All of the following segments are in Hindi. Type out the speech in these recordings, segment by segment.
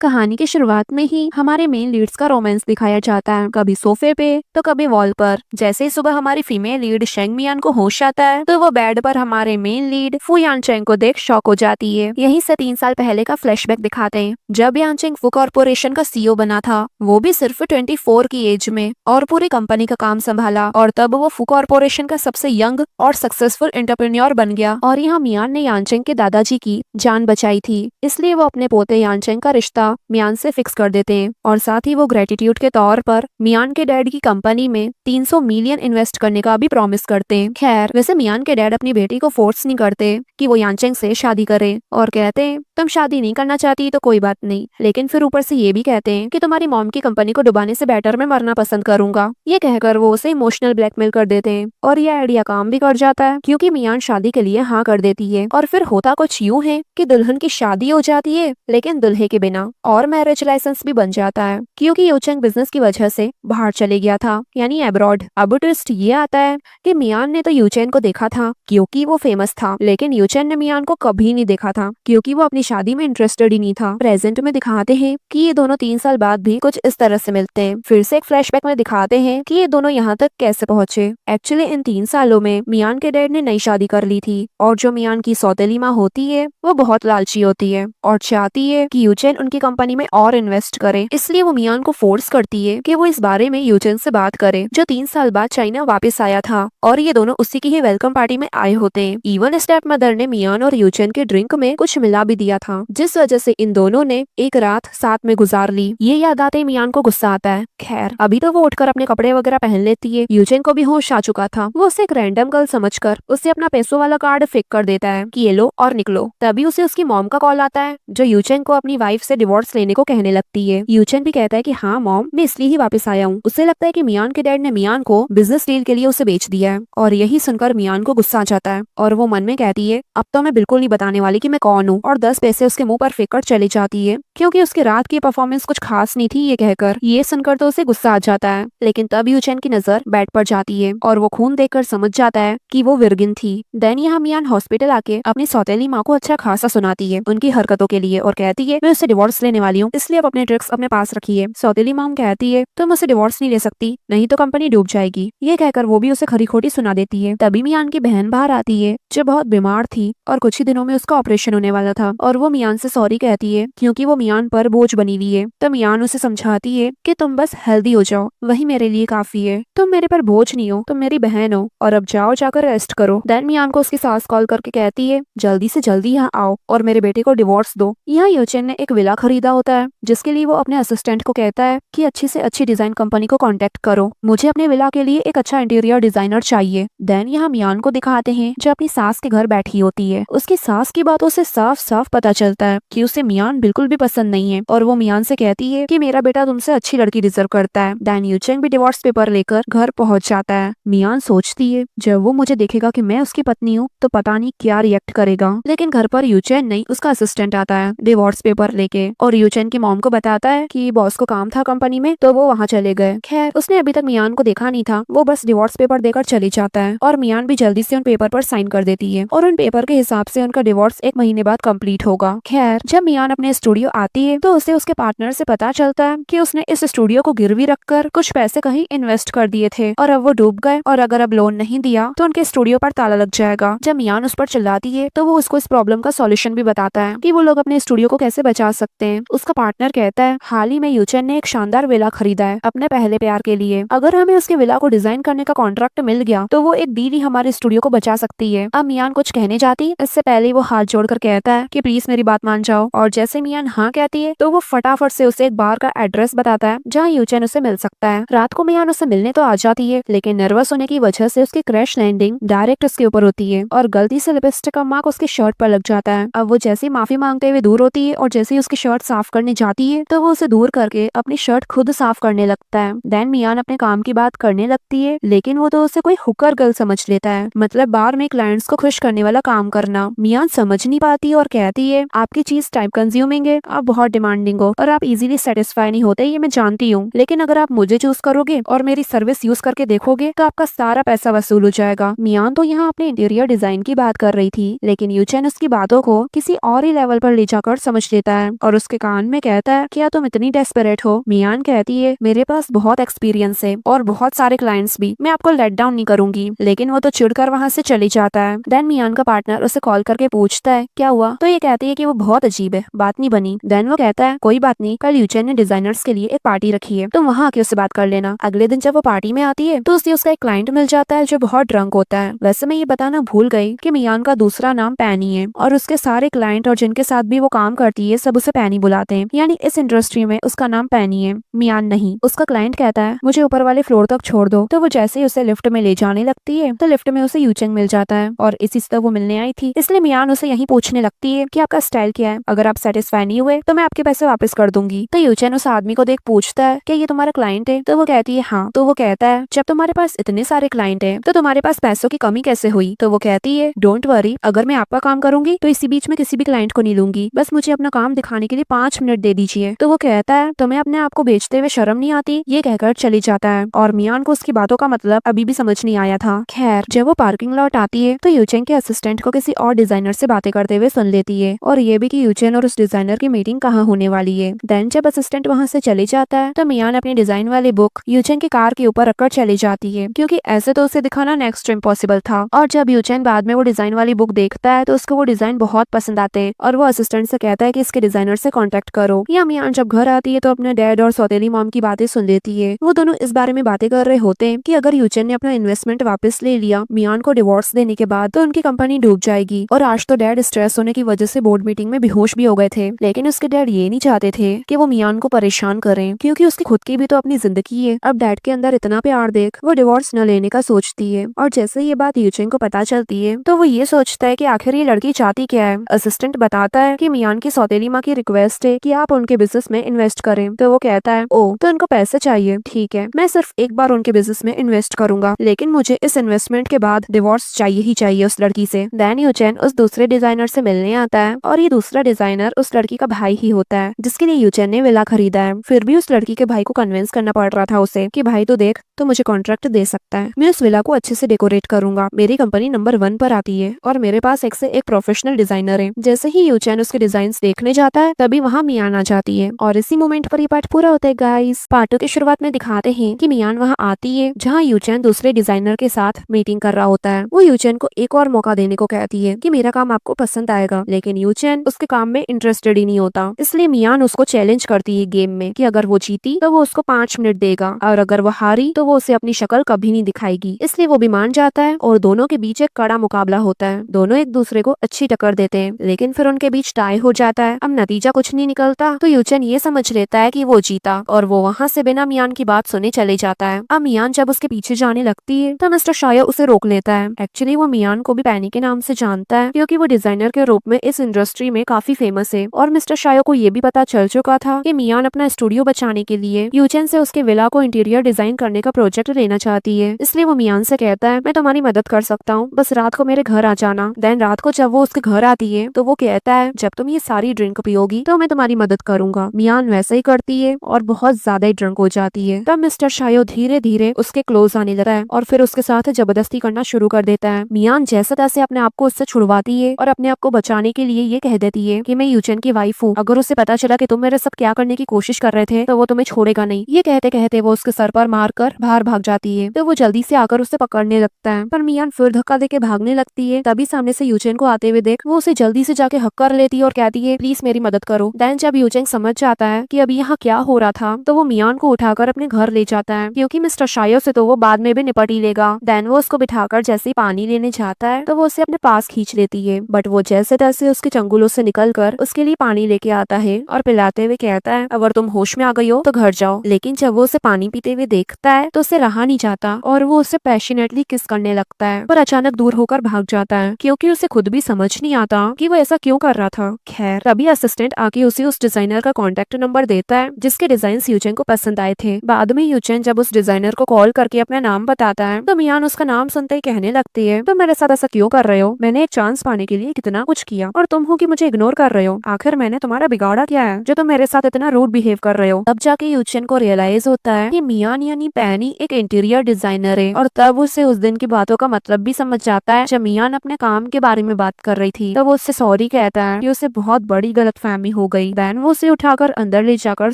कहानी की शुरुआत में ही हमारे मेन लीड्स का रोमांस दिखाया जाता है, कभी सोफे पे तो कभी वॉल पर। जैसे ही सुबह हमारी फीमेल लीड शेंग मियान को होश आता है तो वो बेड पर हमारे मेन लीड फू यानचेंग को देख शॉक हो जाती है। यहीं से 3 साल पहले का फ्लैशबैक दिखाते हैं, जब यानचेंग फू कॉर्पोरेशन का सीईओ बना था, वो भी सिर्फ 24 की एज में, और पूरी कंपनी का काम संभाला। और तब वो फू कॉर्पोरेशन का सबसे यंग और सक्सेसफुल एंटरप्रेन्योर बन गया। और यहाँ मियान ने यानचेंग के दादाजी की जान बचाई थी, इसलिए वो अपने पोते यानचेंग का रिश्ता मियान से फिक्स कर देते हैं। और साथ ही वो ग्रेटिट्यूड के तौर पर मियान के डैड की कंपनी में 300 मिलियन इन्वेस्ट करने का भी प्रॉमिस करते हैं। खैर, वैसे मियान के डैड अपनी बेटी को फोर्स नहीं करते कि वो यानचेंग से शादी करे, और कहते हैं तुम शादी नहीं करना चाहती तो कोई बात नहीं, लेकिन फिर ऊपर से ये भी कहते हैं कि तुम्हारी मॉम की कंपनी को डुबाने से बेटर मैं मरना पसंद करूंगा। ये कहकर वो उसे इमोशनल ब्लैकमेल कर देते हैं, और ये आइडिया काम भी कर जाता है क्योंकि मियान शादी के लिए हाँ कर देती है। और फिर होता कुछ यूं है कि दुल्हन की शादी हो जाती है लेकिन दुल्हे के बिना, और मैरिज लाइसेंस भी बन जाता है क्योंकि योचेंग बिजनेस की वजह से बाहर चले गया था, यानी अब्रॉड। अब ट्विस्ट ये आता है कि मियान ने तो यूचेन को देखा था क्योंकि वो फेमस था, लेकिन यूचेन ने मियान को कभी नहीं देखा था क्योंकि वो अपनी शादी में इंटरेस्टेड ही नहीं था। प्रेजेंट में दिखाते हैं कि ये दोनों 3 साल बाद भी कुछ इस तरह से मिलते हैं। फिर से एक फ्लैशबैक में दिखाते हैं कि ये दोनों यहाँ तक कैसे पहुंचे। एक्चुअली इन 3 सालों में मियान के डैड ने नई शादी कर ली थी, और जो मियान की सौतेली माँ होती है वो बहुत लालची होती है और चाहती है कि यूचेन उनकी कंपनी में और इन्वेस्ट करे। इसलिए वो मियान को फोर्स करती है कि वो इस बारे में यूचेन से बात करे, जो 3 साल बाद चाइना वापस आया था, और ये दोनों उसी की ही वेलकम पार्टी में आए होते हैं। इवन स्टेप मदर ने मियान और यूचेन के ड्रिंक में कुछ मिला भी दिया था, जिस वजह से इन दोनों ने एक रात साथ में गुजार ली। ये याद आते ही मियान को गुस्सा आता है। खैर, अभी तो वो उठकर अपने कपड़े वगैरह पहन लेती है। यूचेन को भी होश आ चुका था, वो उसे एक रैंडम गर्ल समझकर उसे अपना पैसों वाला कार्ड फेंक कर देता है कि ये लो और निकलो। तभी उसे उसकी मॉम का कॉल आता है, जो यूचेन को अपनी वाइफ से डिवोर्स लेने को कहने लगती है। यूचेन भी कहता है कि हाँ मॉम, मैं इसलिए ही वापस आया हूँ। उसे लगता है कि मियान के डैड ने मियान को बिजनेस डील के लिए उसे बेच दिया है, और यही सुनकर मियान को गुस्सा आ जाता है, और वो मन में कहती है अब तो मैं बिल्कुल नहीं बताने वाली कि मैं कौन हूँ, और 10 पैसे उसके मुंह पर फेंक कर चली जाती है क्योंकि उसकी रात की परफॉर्मेंस कुछ खास नहीं थी। ये कहकर ये सुनकर तो उसे गुस्सा आ जाता है, लेकिन तब यूचेन की नजर बेड पर जाती है और वो खून देखकर समझ जाता है कि वो विर्गिन थी। देन यहाँ मियान हॉस्पिटल आके अपनी सौतेली माँ को अच्छा खासा सुनाती है उनकी हरकतों के लिए, और कहती है मैं उससे डिवोर्स लेने वाली हूँ, इसलिए अब अपने ट्रिक्स अपने पास रखिए। सौतेली माँ कहती है तुम उससे डिवोर्स नहीं ले सकती, नहीं तो कंपनी डूब जाएगी। ये कहकर वो भी उसे खरी खोटी सुना देती है। तभी मियान की बहन बाहर आती है, जो बहुत बीमार थी और कुछ ही दिनों में उसका ऑपरेशन होने वाला था, और वो मियान से सॉरी कहती है क्योंकि वो मियान पर बोझ बनी हुई है। तो मियान उसे समझाती है कि तुम बस हेल्दी हो जाओ, वही मेरे लिए काफी है, तुम मेरे पर बोझ नहीं हो, तुम मेरी बहन हो, और अब जाओ जाकर रेस्ट करो। देन मियान को उसकी सास कॉल करके कहती है जल्दी से जल्दी यहाँ आओ और मेरे बेटे को डिवोर्स दो। यहाँ यूचेन ने एक विला खरीदा होता है, जिसके लिए वो अपने असिस्टेंट को कहता है कि अच्छी से अच्छी डिजाइन कंपनी को कांटेक्ट करो, मुझे अपने विला के लिए एक अच्छा इंटीरियर डिजाइनर चाहिए। देन यहाँ मियान को दिखाते हैं जो अपनी सास के घर बैठी होती है। उसकी सास की बातों से साफ साफ पता चलता है कि उसे मियान बिल्कुल भी पसंद नहीं है, और वो मियान से कहती है कि मेरा बेटा तुमसे अच्छी लड़की डिजर्व करता है। देन यूचेन भी डिवोर्स पेपर लेकर घर पहुंच जाता है। मियान सोचती है जब वो मुझे देखेगा कि मैं उसकी पत्नी हूँ तो पता नहीं क्या रिएक्ट करेगा, लेकिन घर पर यूचेन नहीं, उसका असिस्टेंट आता है डिवोर्स पेपर लेके, और यूचेन की मॉम को बताता है कि बॉस को काम था कंपनी में तो वो वहाँ चले गए। खैर, उसने अभी तक मियान को देखा नहीं था, वो बस डिवोर्स पेपर देकर चले जाता है, और मियान भी जल्दी से उन पेपर पर साइन कर देती है, और उन पेपर के हिसाब से उनका डिवोर्स 1 महीने बाद कंप्लीट होगा। खैर, जब मियान अपने स्टूडियो आती है तो उसे उसके पार्टनर से पता चलता है कि उसने इस स्टूडियो को गिरवी रखकर कुछ पैसे कहीं इन्वेस्ट कर दिए थे, और अब वो डूब गए, और अगर अब लोन नहीं दिया तो उनके स्टूडियो पर ताला लग जाएगा। जब मियान उस पर चिल्लाती है तो वो उसको इस प्रॉब्लम का सॉल्यूशन भी बताता है कि वो लोग अपने स्टूडियो को कैसे बचा सकते हैं। उसका पार्टनर कहता है हाल ही में यूचेन ने एक शानदार विला खरीदा है अपने पहले प्यार के लिए, अगर हमें उसके विला को डिजाइन करने का कॉन्ट्रैक्ट मिल गया तो वो एक डील ही हमारे स्टूडियो को बचा सकती है। अब मियान कुछ कहने जाती, इससे पहले वो हाथ जोड़कर कहता है कि प्लीज मेरी बात मान जाओ, और जैसे मियान हाँ कहती है तो वो फटाफट से उसे एक बार का एड्रेस बताता है जहाँ यूचेन उसे मिल सकता है। रात को मियान उसे मिलने तो आ जाती है, लेकिन नर्वस होने की वजह से उसकी क्रैश लैंडिंग डायरेक्ट उसके ऊपर होती है, और गलती से लिपस्टिक का मार्क उसके शर्ट पर लग जाता है। अब वो जैसे ही माफी मांगते हुए दूर होती है और जैसे ही उसकी शर्ट साफ करने जाती है तो वो उसे दूर करके अपनी शर्ट खुद साफ करने लगता है। देन मियान अपने काम की बात करने लगती है, लेकिन वो तो उसे कोई हुकर गर्ल समझ लेता है, मतलब बार में क्लाइंट्स को खुश करने वाला काम करना। मियान समझ नहीं पाती और कहती है आपकी चीज टाइम कंज्यूमिंग है, आप बहुत डिमांडिंग हो, और आप इजीली सेटिस्फाई नहीं होते, ये मैं जानती हूँ, लेकिन अगर आप मुझे चूज करोगे और मेरी सर्विस यूज करके देखोगे तो आपका सारा पैसा वसूल हो जाएगा। मियान तो यहाँ अपने इंटीरियर डिजाइन की बात कर रही थी, लेकिन यूचेन उसकी बातों को किसी और ही लेवल पर ले जाकर समझ लेता है, और उसके उसके कान में कहता है क्या तुम इतनी डेस्परेट हो। मियान कहती है मेरे पास बहुत एक्सपीरियंस है और बहुत सारे क्लाइंट्स भी, मैं आपको लेट डाउन नहीं करूंगी। लेकिन वो तो चिढ़कर वहाँ से चली जाता है। देन मियान का पार्टनर उसे कॉल करके पूछता है क्या हुआ, तो ये कहती है कि वो बहुत अजीब है, बात नहीं बनी। देन वो कहता है कोई बात नहीं, कल यूचेन ने डिजाइनर्स के लिए एक पार्टी रखी है, तुम वहाँ आके उससे बात कर लेना। अगले दिन जब वो पार्टी में आती है तो उसे उसका एक क्लाइंट मिल जाता है जो बहुत ड्रंक होता है। वैसे मैं ये बताना भूल गई कि मियान का दूसरा नाम पैनी है और उसके सारे क्लाइंट और जिनके साथ भी वो काम करती है सब उसे पैनी बुलाते हैं, यानी इस इंडस्ट्री में उसका नाम पैनी है, मियान नहीं। उसका क्लाइंट कहता है मुझे ऊपर वाले फ्लोर तक छोड़ दो, तो वो जैसे ही उसे लिफ्ट में ले जाने लगती है तो लिफ्ट में उसे यूचेंग मिल जाता है और इसी से वो मिलने आई थी, इसलिए मियान उसे यही पूछने लगती है कि आपका स्टाइल क्या है, अगर आप सेटिस्फाई नहीं हुए तो मैं आपके पैसे वापस कर दूंगी। तो यूचेन उस आदमी को देख पूछता है कि ये तुम्हारा क्लाइंट है, तो वो कहती है हाँ। तो वो कहता है जब तुम्हारे पास इतने सारे क्लाइंट है तो तुम्हारे पास पैसों की कमी कैसे हुई। तो वो कहती है डोंट वरी, अगर मैं आपका काम करूंगी तो इसी बीच में किसी भी क्लाइंट को नहीं लूंगी, बस मुझे अपना काम दिखाने के लिए 5 मिनट दे दीजिए। तो वो कहता है तुम्हें अपने आप को बेचते हुए शर्म नहीं आती, ये कहकर चली जाता है और मियान को उसकी बातों का मतलब अभी भी समझ नहीं आया था। खैर जब वो पार्किंग लॉट आती है तो यूचेन के असिस्टेंट को किसी और डिजाइनर से बातें करते हुए सुन लेती है और ये भी कि यूचेन और उस डिजाइनर की मीटिंग कहाँ होने वाली है। देन जब असिस्टेंट वहाँ से चले जाता है तो मियान अपनी डिजाइन वाली बुक यूचेन की कार के ऊपर रखकर चली जाती है, क्योंकि ऐसे तो उसे दिखाना नेक्स्ट टू इम्पॉसिबल था। और जब यूचेन बाद में वो डिजाइन वाली बुक देखता है तो उसको वो डिजाइन बहुत पसंद आते हैं और वो असिस्टेंट से कहता है कि इसके डिजाइनर से कांटेक्ट करो। या मियान जब घर आती है तो अपने डैड और सौतेली मॉम की बातें सुन लेती है। वो दोनों इस बारे में बातें कर रहे होते हैं कि अगर यूचेन ने अपना इन्वेस्टमेंट वापस ले लिया मियान को डिवोर्स देने के बाद तो उनकी कंपनी डूब जाएगी। और आज तो डैड स्ट्रेस होने की वजह से बोर्ड मीटिंग में बेहोश भी हो गए थे, लेकिन उसके डैड ये नहीं चाहते थे कि वो मियान को परेशान करें, क्योंकि उसकी खुद की भी तो अपनी जिंदगी है। अब डैड के अंदर इतना प्यार देख वो डिवोर्स न लेने का सोचती है। और जैसे ये बात यूचेन को पता चलती है तो वो ये सोचता है कि आखिर ये लड़की चाहती क्या है। असिस्टेंट बताता है कि मियान की सौतेली माँ की रिक्वेस्ट है कि आप उनके बिजनेस में इन्वेस्ट करें। तो वो कहता है ओ तो उनको पैसे चाहिए, ठीक है मैं सिर्फ एक बार उनके बिजनेस में इन्वेस्ट करूंगा, लेकिन मुझे इस इन्वेस्टमेंट के बाद डिवोर्स चाहिए ही चाहिए उस लड़की से। देन यूचेन उस दूसरे डिजाइनर से मिलने आता है और ये दूसरा डिजाइनर उस लड़की का भाई ही होता है जिसके लिए यूचेन ने विला खरीदा है। फिर भी उस लड़की के भाई को कन्विंस करना पड़ रहा था उसे कि भाई तो देख तो मुझे कॉन्ट्रैक्ट दे सकता है, मैं उस विला को अच्छे से डेकोरेट करूंगा, मेरी कंपनी नंबर 1 पर आती है और मेरे पास एक से एक प्रोफेशनल डिजाइनर है। जैसे ही यूचेन उसके डिजाइन देखने जाता है तभी वहाँ मियान आ जाती है और इसी मोमेंट पर ये पार्ट पूरा होता है गाइस। पार्ट 2 की शुरुआत में दिखाते हैं कि मियान वहाँ आती है जहाँ यूचेन दूसरे डिजाइनर के साथ मीटिंग कर रहा होता है। वो यूचेन को एक और मौका देने को कहती है कि मेरा काम आपको पसंद आएगा, लेकिन यूचेन उसके काम में इंटरेस्टेड ही नहीं होता। इसलिए मियान उसको चैलेंज करती है गेम में कि अगर वो जीती तो वो उसको 5 मिनट देगा और अगर वो हारी तो वो उसे अपनी शक्ल कभी नहीं दिखाएगी। इसलिए वो भी मान जाता है और दोनों के बीच एक कड़ा मुकाबला होता है। दोनों एक दूसरे को अच्छी टक्कर देते हैं, लेकिन फिर उनके बीच टाई हो जाता है। अब नतीजा कुछ नहीं निकलता तो यूचेन ये समझ लेता है कि वो जीता और वो वहाँ से बिना मियान की बात सुने चले जाता है। अब मियान जब उसके पीछे जाने लगती है तो मिस्टर शायो उसे रोक लेता है। एक्चुअली वो मियान को भी पैनी के नाम से जानता है क्योंकि वो डिजाइनर के रूप में इस इंडस्ट्री में काफी फेमस है और मिस्टर शायो को ये भी पता चल चुका था कि मियान अपना स्टूडियो बचाने के लिए यूचेन से उसके विला को इंटीरियर डिजाइन करने का प्रोजेक्ट लेना चाहती है। इसलिए वो मियान से कहता है मैं तुम्हारी मदद कर सकता हूँ, बस रात को मेरे घर आ जाना। देन रात को जब वो उसके घर आती है तो वो कहता है जब तुम ये सारी ड्रिंक पियोगी तो मैं तुम्हारी मदद करूंगा। मियान वैसा ही करती है और बहुत ज्यादा ही ड्रंक हो जाती है। तब मिस्टर शायो धीरे धीरे उसके क्लोज आने लगता है और फिर उसके साथ जबरदस्ती करना शुरू कर देता है। मियान जैसे तैसे अपने आप को उससे छुड़वाती है और अपने आप को बचाने के लिए ये कह देती है कि मैं यूचेन की वाइफ हूँ, अगर उसे पता चला कि तुम मेरे सब क्या करने की कोशिश कर रहे थे तो वो तुम्हें छोड़ेगा नहीं। ये कहते कहते वो उसके सर पर मारकर बाहर भाग जाती है। तो वो जल्दी से आकर उसे पकड़ने लगता है पर मियान फिर धक्का देके भागने लगती है। तभी सामने से यूचेन को आते हुए देख वो उसे जल्दी से जाके हक कर लेती है और कहती है प्लीज मेरी मदद करो। देन जब यूचेन समझ जाता है कि अभी यहाँ क्या हो रहा था तो वो मियान को उठाकर अपने घर ले जाता है, क्योंकि मिस्टर शायो से तो वो बाद में भी निपट ही लेगा। देन वो उसको बिठाकर जैसे ही पानी लेने जाता है तो वो उसे अपने पास खींच लेती है, बट वो जैसे तैसे उसके चंगुलों से निकलकर उसके लिए पानी लेके आता है और पिलाते हुए कहता है अगर तुम होश में आ गई हो तो घर जाओ। लेकिन जब वो उसे पानी पीते हुए देखता है तो उसे रहा नहीं जाता और वो उसे पैशनेटली किस करने लगता है, पर अचानक दूर होकर भाग जाता है क्योंकि उसे खुद भी समझ नहीं आता कि वो ऐसा क्यों कर रहा था। खैर तभी असिस्टेंट आके उसे उस डिजाइनर का कॉन्टेक्ट नंबर देता है जिसके डिजाइन यूचेन को पसंद आए थे। बाद में यूचेन जब उस डिजाइनर को कॉल करके अपना नाम बताता है तो मियान उसका नाम सुनते ही कहने लगती है तो मेरे साथ ऐसा क्यों कर रहे हो, मैंने एक चांस पाने के लिए कितना कुछ किया और तुम हो कि मुझे इग्नोर कर रहे हो, आखिर मैंने तुम्हारा बिगाड़ा क्या है जो तुम मेरे साथ इतना रूड बिहेव कर रहे हो। तब जाके यूचेन को रियलाइज होता है कि मियान यानी पैनी एक इंटीरियर डिजाइनर है और तब उसे उस दिन की बातों का मतलब भी समझ जाता है। जब मियान अपने काम के बारे में बात कर रही थी तो वो उससे सॉरी कहता है कि उसे बहुत बड़ी गलतफहमी हो गई। देन वो उसे उठाकर अंदर ले जाकर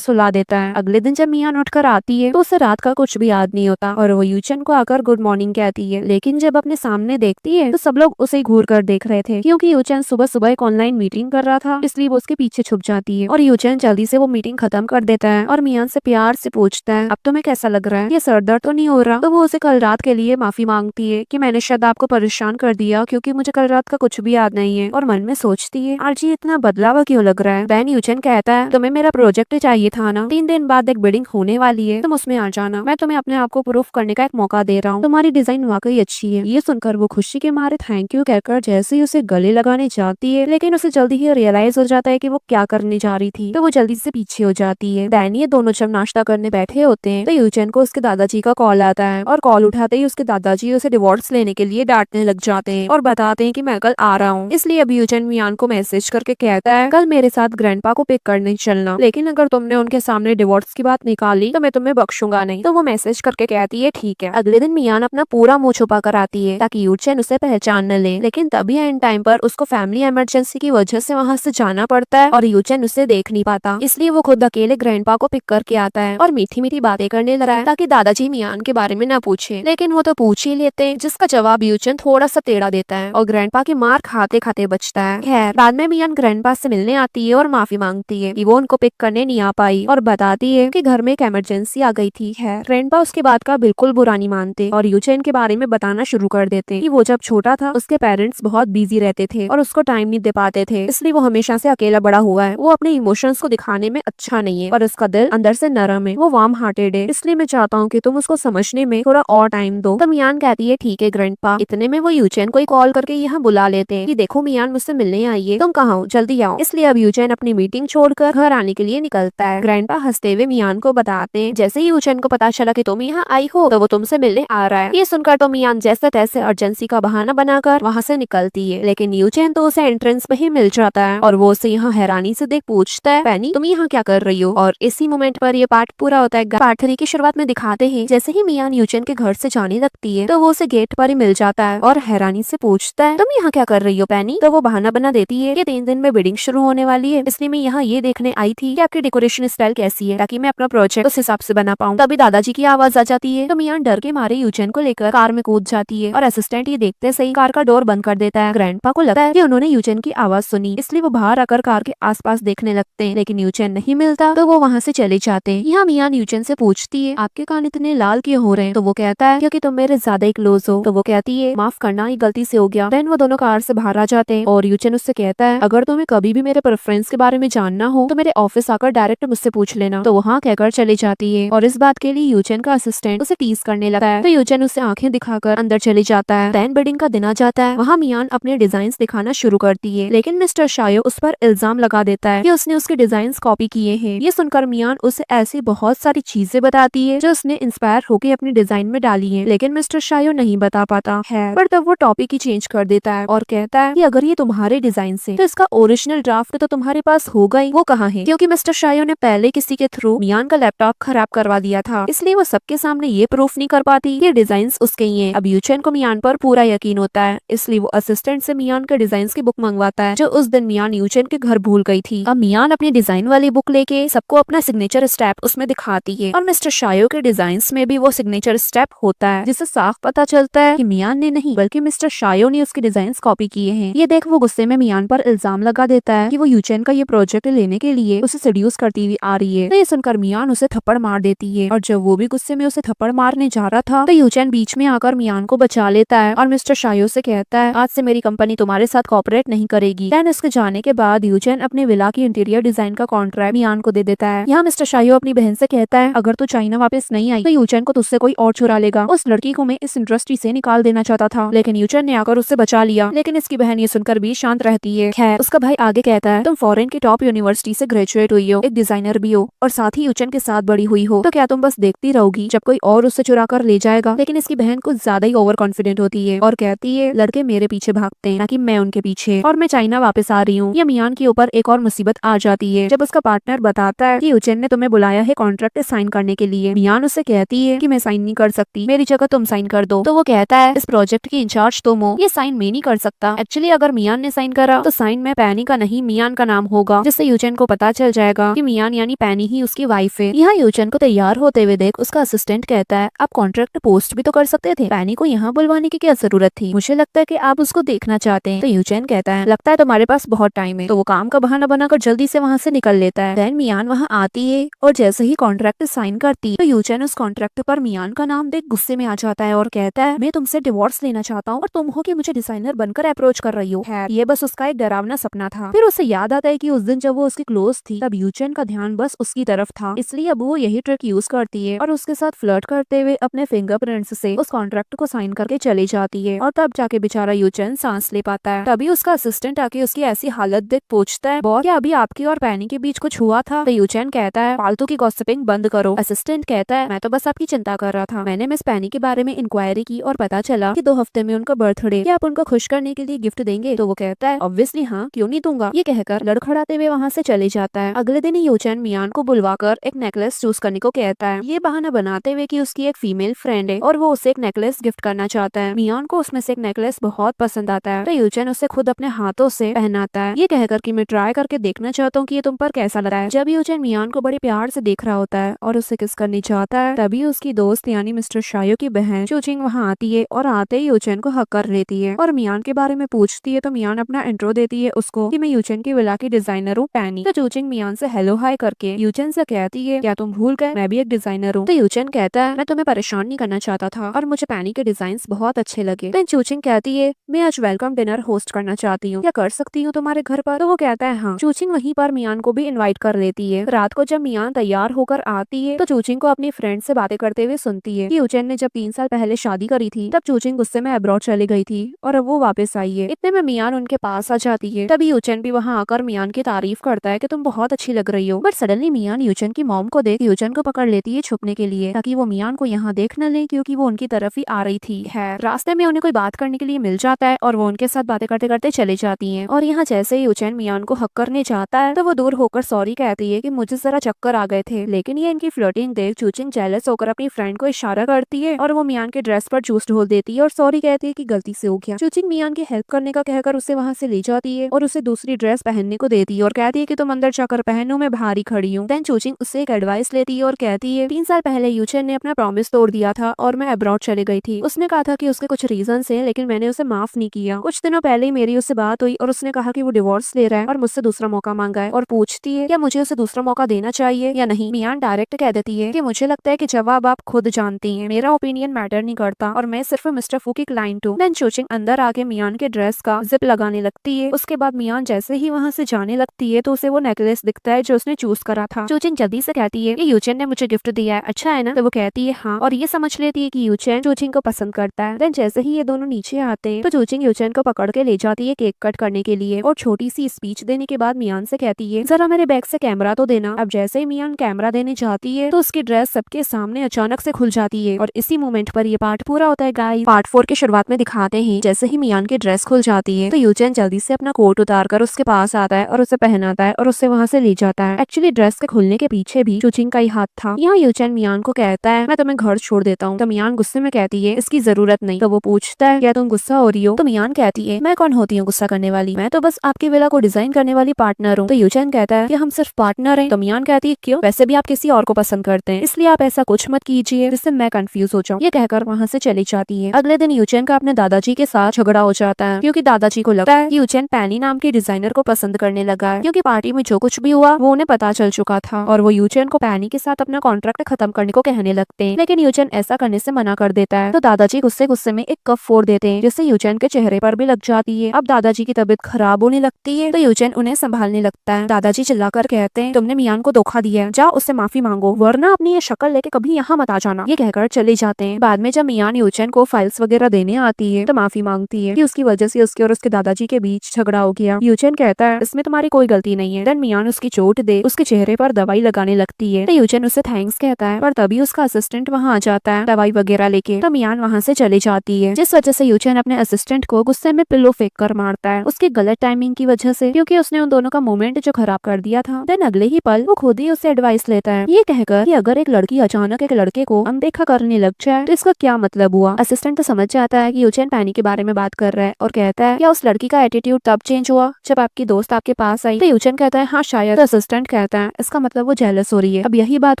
सुला देता है। अगले दिन जब मियान उठकर आती है तो उसे रात का कुछ भी याद नहीं होता और वो यूचेन को आकर गुड मॉर्निंग कहती है, लेकिन जब अपने सामने देखती है तो सब लोग उसे घूर कर देख रहे थे क्योंकि यूचेन सुबह सुबह एक ऑनलाइन मीटिंग कर रहा था, इसलिए वो उसके पीछे छुप जाती है और यूचेन जल्दी से वो मीटिंग खत्म कर देता है और मियान से प्यार से पूछता है, अब तुम्हें कैसा लग रहा है, ये सर दर्द तो नहीं हो रहा? तो वो उसे कल रात के लिए माफी मांगती है कि मैंने शायद आपको परेशान कर दिया क्योंकि मुझे कल रात का कुछ भी याद नहीं है, और मन में सोचती है आरजी इतना बदलावा क्यों लग रहा है। बैन यूचेन कहता है, तुम्हें मेरा प्रोजेक्ट चाहिए था ना, 3 दिन बाद एक बिल्डिंग होने वाली है, तुम उसमें आ जाना, मैं तुम्हें अपने आप को प्रूफ करने का एक मौका दे रहा हूँ, तुम्हारी डिजाइन वाकई अच्छी है। ये सुनकर वो खुशी के मारे थैंक यू कहकर जैसे ही उसे गले लगाने जाती है, लेकिन उसे जल्दी ही रियलाइज हो जाता है कि वो क्या करने जा रही थी, तो वो जल्दी से पीछे हो जाती है। दैन ये दोनों जब नाश्ता करने बैठे होते हैं तो यूचेन को उसके दादाजी का कॉल आता है और कॉल उठाते ही उसके दादाजी उसे डिवोर्स लेने के लिए डांटने लग जाते हैं और बताते हैं कि मैं कल आ रहा हूँ। इसलिए अब यूचेन मियान को मैसेज करके कहता है, कल मेरे साथ ग्रैंडपा को पिक करने चलना, लेकिन अगर तुमने उनके सामने डिवोर्स की बात निकाली तो मैं तुम्हें बख्शूंगा नहीं। तो वो मैसेज करके कहती है ठीक है। अगले दिन मियान अपना पूरा मुंह छुपा कर आती है ताकि यूचेन उसे पहचान न ले, लेकिन तभी एंड टाइम पर उसको फैमिली इमरजेंसी की वजह से वहाँ से जाना पड़ता है और यूचेन उसे देख नहीं पाता, इसलिए वो खुद अकेले ग्रैंडपा को पिक करके आता है और मीठी मीठी बातें करने लगा है ताकि दादाजी मियान के बारे में न पूछे, लेकिन वो तो पूछ ही लेते हैं, जिसका जवाब यूचेन थोड़ा सा टेढ़ा देता है और ग्रैंडपा की मार खाते खाते बचता है। खैर बाद में मियान ग्रैंडपा से मिलने आती है और माफी मांगती है कि वो उनको पिक करने नहीं आ पाई और बताती है कि घर में एक इमरजेंसी आ गई थी। खैर ग्रैंडपा उसके बात का बिल्कुल बुरा नहीं मानते और यूचेन के बारे में बताना शुरू कर देते कि वो जब छोटा था उसके पेरेंट्स बहुत बिजी रहते थे और उसको टाइम नहीं दे पाते थे, इसलिए वो हमेशा से अकेला बड़ा हुआ है, वो अपने इमोशंस को दिखाने में अच्छा नहीं है और उसका दिल अंदर से नरम है, वो वार्म हार्टेड है, इसलिए मैं चाहता हूँ कि तुम उसको समझने में थोड़ा और टाइम दो। तो मियान कहती है ठीक है ग्रैंडपा। इतने में वो यूचेन को कॉल करके यहाँ बुला लेते हैं कि देखो मियान मुझसे मिलने आई है, तुम कहाँ हो, जल्दी आओ। इसलिए अब यूचेन अपनी मीटिंग छोड़कर घर आने के लिए निकलता है। ग्रैंडपा हंसते हुए मियान को बताते हैं जैसे ही यूचेन को पता चला कि तुम यहाँ आई हो तो वो तुमसे मिलने आ रहा है। ये सुनकर तो मियान जैसे तैसे अर्जेंसी का बहाना बनाकर वहाँ से निकलती है, लेकिन यूचेन तो उसे एंट्रेंस में ही मिल जाता है और वो उसे यहाँ हैरानी से देख पूछता है, पैनी तुम यहाँ क्या कर रही हो? और इसी मोमेंट पर ये पार्ट पूरा होता है। पार्ट 3 की शुरुआत में दिखाते हैं जैसे ही मियान यूचेन के घर से जाने लगती है तो वो उसे गेट पर ही मिल जाता है और हैरानी से पूछता है, तुम यहाँ क्या कर रही हो पैनी? तो वो बहाना बना देती है कि 3 दिन में बिल्डिंग शुरू होने वाली है, इसलिए मैं यहाँ ये देखने आई थी कि आपकी डेकोरेशन स्टाइल कैसी है ताकि मैं अपना प्रोजेक्ट उस हिसाब से बना पाऊँ। तभी दादाजी की आवाज आ जाती है तो मियान डर के मारे यूचेन को लेकर कार में कूद जाती है और असिस्टेंट ये देखते सही कार का डोर बंद कर देता है। ग्रैंडपा को लगता है कि उन्होंने यूचेन की आवाज सुनी, इसलिए वो बाहर आकर कार के आसपास देखने लगते हैं, लेकिन यूचेन नहीं मिलता तो वो वहाँ से चले जाते हैं। यहाँ मियान यूचेन से पूछती है आपके कान इतने लाल क्यों हो रहे हैं? तो वो कहता है क्योंकि तुम मेरे ज्यादा ही क्लोज हो। तो वो कहती है माफ करना, ये गलती से हो गया। देन वो दोनों कार से बाहर आ जाते हैं और यूचेन उससे कहता है अगर तुम्हें कभी भी मेरे प्रेफरेंस के बारे में जानना हो तो मेरे ऑफिस आकर डायरेक्ट मुझसे पूछ लेना। तो वो हाँ कहकर चली जाती है और इस बात के लिए यूचेन का असिस्टेंट उसे टीज करने लगता है, तो यूचेन उसे आंखें दिखाकर अंदर चले जाता है। देन बिल्डिंग का दिन आ जाता है। वहाँ मियान अपने डिजाइन दिखाना शुरू करती है, लेकिन मिस्टर शायो उस पर इल्जाम लगा देता है कि उसने उसके डिजाइन कॉपी किए हैं। ये सुनकर मियान उसे ऐसी बहुत सारी चीजें बताती है जो उसने इंस्पायर होकर अपने डिजाइन में डाली है, लेकिन मिस्टर शायो नहीं बता पाता है। पर तब वो टॉपिक ही चेंज कर देता है और कहता है कि अगर ये तुम्हारे डिजाइन से तो इसका ओरिजिनल ड्राफ्ट तो तुम्हारे पास होगा ही, वो कहाँ है? क्योंकि मिस्टर शायो ने पहले किसी के थ्रू मियान का लैपटॉप खराब करवा दिया था, इसलिए वो सबके सामने ये प्रूफ नहीं कर पाती कि डिजाइन्स उसके ही हैं। अब यूचेन को मियान पर पूरा यकीन होता है, इसलिए वो असिस्टेंट से मियान के डिजाइन्स की बुक मंगवाता है जो उस दिन मियान यूचेन के घर भूल गई थी। अब मियान अपनी डिजाइन वाली बुक लेके सबको अपना सिग्नेचर स्टेप उसमें दिखाती है और मिस्टर शायो के डिजाइन्स में भी वो सिग्नेचर स्टेप होता है, जिससे साफ पता चलता है कि मियान ने नहीं बल्कि मिस्टर शायो ने उसके डिजाइन्स कॉपी किए हैं। ये देख वो गुस्से में मियान पर इल्जाम लगा देता है कि वो यूचेन का ये प्रोजेक्ट लेने के लिए उसे सेड्यूस करती हुई आ रही है। तो ये सुनकर मियान उसे थप्पड़ मार देती है और जब वो भी गुस्से में उसे थप्पड़ मारने जा रहा था तो यूचेन बीच में आकर मियान को बचा लेता है और मिस्टर शायो से कहता है आज से मेरी कंपनी तुम्हारे साथ कॉपरेट नहीं करेगी। देन इसके जाने के बाद यूचेन अपने विला की इंटीरियर डिजाइन का कॉन्ट्रैक्ट मियान को दे देता है। यहाँ मिस्टर शायो अपनी बहन से कहता है अगर तू चाइना वापस नहीं आई तो यूचेन को तुझसे कोई और चुरा लेगा। उस लड़की को मैं इस इंडस्ट्री से निकाल देना चाहता था, लेकिन यूचेन ने आकर उससे बचा लिया। लेकिन इसकी बहन ये सुनकर भी शांत रहती है। खैर उसका भाई आगे कहता है तुम फॉरेन की टॉप यूनिवर्सिटी से ग्रेजुएट हुई हो, एक डिजाइनर भी हो और साथ ही यूचेन के साथ बड़ी हुई हो, तो क्या तुम बस देखती रहोगी जब कोई और उससे चुरा कर ले जाएगा? लेकिन इसकी बहन कुछ ज्यादा ही ओवर कॉन्फिडेंट होती है और कहती है लड़के मेरे पीछे भागते हैं ना कि मैं उनके पीछे, और मैं चाइना वापस आ रही हूँ। या मियान के ऊपर एक और मुसीबत आ जाती है जब उसका पार्टनर बताता है कि यूचेन ने तुम्हें बुलाया है कॉन्ट्रैक्ट साइन करने के लिए। मियान उससे कहती है कि मैं साइन नहीं कर सकती, मेरी जगह तुम साइन कर दो। तो वो कहता है इस प्रोजेक्ट की इंचार्ज तुम हो, ये साइन मैं नहीं कर सकता। एक्चुअली अगर मियान ने साइन करा तो साइन में पैनी का नहीं मियान का नाम होगा, जिससे यूचेन को पता चल जाएगा कि मियान यानी पैनी ही उसकी वाइफ है। यहाँ यूचेन को तैयार होते हुए देख उसका असिस्टेंट कहता है, आप कॉन्ट्रैक्ट पोस्ट भी तो कर सकते थे, पैनी को यहाँ बुलवाने की क्या जरूरत थी? मुझे लगता है कि आप उसको देखना चाहते हैं। तो यूचेन कहता है, लगता है तुम्हारे पास बहुत टाइम है। तो वो काम का बहाना बनाकर जल्दी से वहाँ से निकल लेता है। देन मियान वहाँ आती है और जैसे ही कॉन्ट्रैक्ट साइन करती है तो यूचेन उस कॉन्ट्रैक्ट पर मियान का नाम देख गुस्से में आ जाता है और कहता है, मैं तुमसे डिवोर्स लेना चाहता हूँ और तुम हो कि मुझे डिजाइनर बनकर अप्रोच कर रही हो। ये बस उसका एक डरावना सपना था। फिर उसे याद आता है कि उस दिन जब वो उसकी क्लोज थी तब यूचेन का ध्यान बस उसकी तरफ था, इसलिए अब वो यही ट्रिक यूज करती है और उसके साथ फ्लर्ट करते हुए अपने फिंगरप्रिंट्स से उस कॉन्ट्रैक्ट को साइन करके चली जाती है। और तब जाके बेचारा यूचेन सांस ले पाता है। तभी उसका असिस्टेंट आके उसकी ऐसी हालत देख पूछता है, बॉस क्या अभी आपकी और पैनी के बीच कुछ हुआ था? तो यूचेन कहता है, फालतू की गॉसिपिंग बंद करो। असिस्टेंट कहता है, मैं तो बस आपकी चिंता कर रहा था। मैंने मिस पैनी के बारे में इंक्वायरी की और पता चला कि 2 हफ्ते में उनका बर्थडे, क्या आप उनको खुश करने के लिए गिफ्ट देंगे? तो वो कहता है, ऑब्वियसली हाँ, क्यों नहीं दूंगा। ये कहकर लड़खड़ाते हुए वहाँ से चले जाता है। अगले दिन यूचेन मियान को बुलवाकर एक नेकलेस चूज करने को कहता है, ये बहाना बनाते हुए कि उसकी एक फीमेल फ्रेंड है और वो उसे एक नेकलेस गिफ्ट करना चाहता है। मियान को उसमें से एक नेकलेस बहुत पसंद आता है तो यूचेन उसे खुद अपने हाथों से पहनाता है, ये कहकर कि मैं ट्राई करके देखना चाहता हूँ कि ये तुम पर कैसा लगा है। जब यूचेन मियान को बड़े प्यार से देख रहा होता है और उसे किस करनी चाहता है, तभी उसकी दोस्त यानी मिस्टर शायो की बहन चूचिंग वहाँ आती है और आते ही यूचेन को हक कर लेती है और मियान के बारे में पूछती है। तो मियान अपना इंट्रो देती है उसको कि मैं यूचेन की विला की डिजाइनर हूँ पैनी। तो चूचिंग मियान से हेलो हाय करके यूचेन से कहती है, क्या तुम भूल गए मैं भी एक डिजाइनर हूँ? तो यूचेन कहता है, मैं तुम्हें परेशान नहीं करना चाहता था और मुझे पैनी के डिजाइन बहुत अच्छे लगे। तो चूचिंग कहती है, मैं आज वेलकम डिनर होस्ट करना चाहती हूँ, क्या कर सकती हूँ तुम्हारे घर पर? तो वो कहता है हाँ। चूचिंग वहीं पर मियान को भी इनवाइट कर लेती है। रात को जब मियान तैयार होकर आती है तो चूचिंग को अपनी फ्रेंड से बातें करते हुए सुनती है कि यूचेन ने जब 3 साल पहले शादी करी थी तब चूचिंग गुस्से में अब्रॉड चली गई थी और अब वो वापस आई है। इतने में मियान उनके पास आ जाती है। तभी यूचेन भी वहाँ आकर मियान की तारीफ करता है कि तुम बहुत अच्छी लग रही हो। बट सडनली मियान यूचेन की मॉम को देख यूचेन को पकड़ लेती है छुपने के लिए, ताकि वो मियान को यहाँ देख न ले, क्योंकि वो उनकी तरफ ही आ रही थी। है रास्ते में उन्हें कोई बात करने के लिए मिल जाता है और वो उनके साथ बातें करते करते चले जाती हैं। और यहाँ जैसे ही यूचेन मियान को हक करने जाता है तो वो दूर होकर सॉरी कहती है कि मुझे जरा चक्कर आ गए थे। लेकिन ये इनकी फ्लर्टिंग देख चूचिंग जेलस होकर अपनी फ्रेंड को इशारा करती है और वो मियान के ड्रेस पर जूस ढोल देती है और सॉरी कहती है कि गलती से हो गया। चूचिंग मियान की हेल्प करने का कहकर उसे वहाँ से ले जाती है और उसे दूसरी ड्रेस पहनने को देती है और कहती है कि तुम अंदर जाकर पहनो, मैं बाहर ही खड़ी हूँ। देन चूचिंग उससे एक एडवाइस लेती है और कहती है 3 साल पहले यूचेन ने अपना प्रॉमिस तोड़ दिया था और मैं अब्रॉड चली गई थी। उसने कहा था कि उसके कुछ रीजन है लेकिन मैंने उसे माफ नहीं किया। कुछ दिनों पहले ही मेरी उससे बात हुई और उसने कहा कि वो डिवोर्स ले रहा है और मुझसे दूसरा मौका मांगा है और पूछती है क्या मुझे उसे दूसरा मौका देना चाहिए या नहीं। मियान डायरेक्ट कह देती है कि मुझे लगता है कि जवाब आप खुद जानती हैं, मेरा ओपिनियन मैटर नहीं करता और मैं सिर्फ मिस्टर फू की क्लाइंट हूँ। देन चूचिंग अंदर आके मियान के ड्रेस का जिप लगाने लगती है। उसके बाद मियान जैसे ही वहाँ से जाने लगती है तो उसे वो नेकलेस दिखता है जो उसने चूज करा था। चूचिंग जल्दी से कहती है कि यूचेन ने मुझे गिफ्ट दिया है, अच्छा है ना? तो वो कहती है हाँ और ये समझ लेती है कि यूचेन चूचिंग को पसंद करता है। देन जैसे ही ये दोनों नीचे आते हैं तो चूचिंग यूचेन को पकड़ के ले जाती है केक कट करने के लिए और छोटी सी स्पीच देने के बाद मियान से कहती है जरा मेरे बैग से कैमरा तो देना। अब जैसे ही मियान कैमरा देने जाती है तो उसकी ड्रेस सबके सामने अचानक से खुल जाती है और इसी मोमेंट पर ये पार्ट पूरा होता है गाइस। पार्ट 4 के शुरुआत में दिखाते हैं जैसे ही मियान की ड्रेस खुल जाती है तो यूचेन जल्दी से अपना कोट उतार कर उसके पास आता है और उसे पहनाता है और उससे वहाँ से ले जाता है। एक्चुअली ड्रेस के खुलने के पीछे भी चूचिंग का ही हाथ था। यहाँ यूचेन मियान को कहता है मैं तुम्हें घर छोड़ देता हूँ। तो मियान गुस्से में कहती है इसकी जरूरत नहीं। तो वो पूछता है क्या तुम गुस्सा हो रही हो? तो मियान कहती है मैं कौन होती हूँ गुस्सा करने वाली, मैं तो बस आपकी विला को डिजाइन करने वाली पार्टनर हूँ। तो यूचेन कहता है कि हम सिर्फ पार्टनर हैं। तो मियान कहती है क्यों? वैसे भी आप किसी और को पसंद करते हैं, इसलिए आप ऐसा कुछ मत कीजिए जिससे मैं कंफ्यूज हो जाऊँ। ये कहकर वहाँ से चली जाती है। अगले दिन यूचेन का अपने दादाजी के साथ झगड़ा हो जाता है क्योंकि दादाजी को लगता है कि यूचेन पैनी नाम की डिजाइनर को पसंद करने लगा है, क्योंकि पार्टी में जो कुछ भी हुआ वो उन्हें पता चल चुका था और वो यूचेन को पैनी के साथ अपना कॉन्ट्रैक्ट खत्म करने को कहने लगते हैं। लेकिन यूचेन ऐसा करने से मना कर देता है। तो दादाजी गुस्से गुस्से में एक कप फोड़ देते हैं जिससे यूचेन के चेहरे पर भी लग जाती है। अब दादाजी की तबीयत खराब होने लगती है तो यूचेन उन्हें संभालने लगता है। दादाजी चिल्लाकर कहते हैं तुमने मियान को धोखा दिया है, जाओ उससे माफी मांगो वरना अपनी ये शक्ल लेके कभी यहाँ मत आ जाना। ये कहकर चले जाते हैं। बाद में जब मियान यूचेन को फाइल्स वगैरह देने आती है तो माफी मांगती है कि उसकी वजह से उसके और उसके दादाजी के बीच झगड़ा हो गया। यूचेन कहता है इसमें तुम्हारी कोई गलती नहीं है। देन मियान उसकी चोट दे उसके चेहरे पर दवाई लगाने लगती है तो यूचेन उससे थैंक्स कहता है, पर तभी उसका असिस्टेंट वहाँ आ जाता है दवाई वगैरह लेके। तो मियान वहाँ से चली जाती है, जिस वजह से यूचेन अपने असिस्टेंट को गुस्से में पिल्लो फेंक कर मारता है उसकी गलत टाइमिंग की वजह से, क्योंकि उसने उन दोनों का मोमेंट जो खराब कर दिया था। देन अगले ही पल वो खुद ही उससे एडवाइस लेता है ये कहकर कि अगर एक लड़की अचानक एक लड़के को अनदेखा करने लग जाए तो इसका क्या मतलब हुआ। असिस्टेंट तो समझ जाता है कि यूचेन पैनी के बारे में बात कर रहा है और कहता है क्या उस लड़की का एटीट्यूड तब चेंज हुआ जब आपकी दोस्त आपके पास आई तो यूचेन कहता है हाँ शायद। असिस्टेंट कहता है इसका मतलब वो जेलस हो रही है। अब यही बात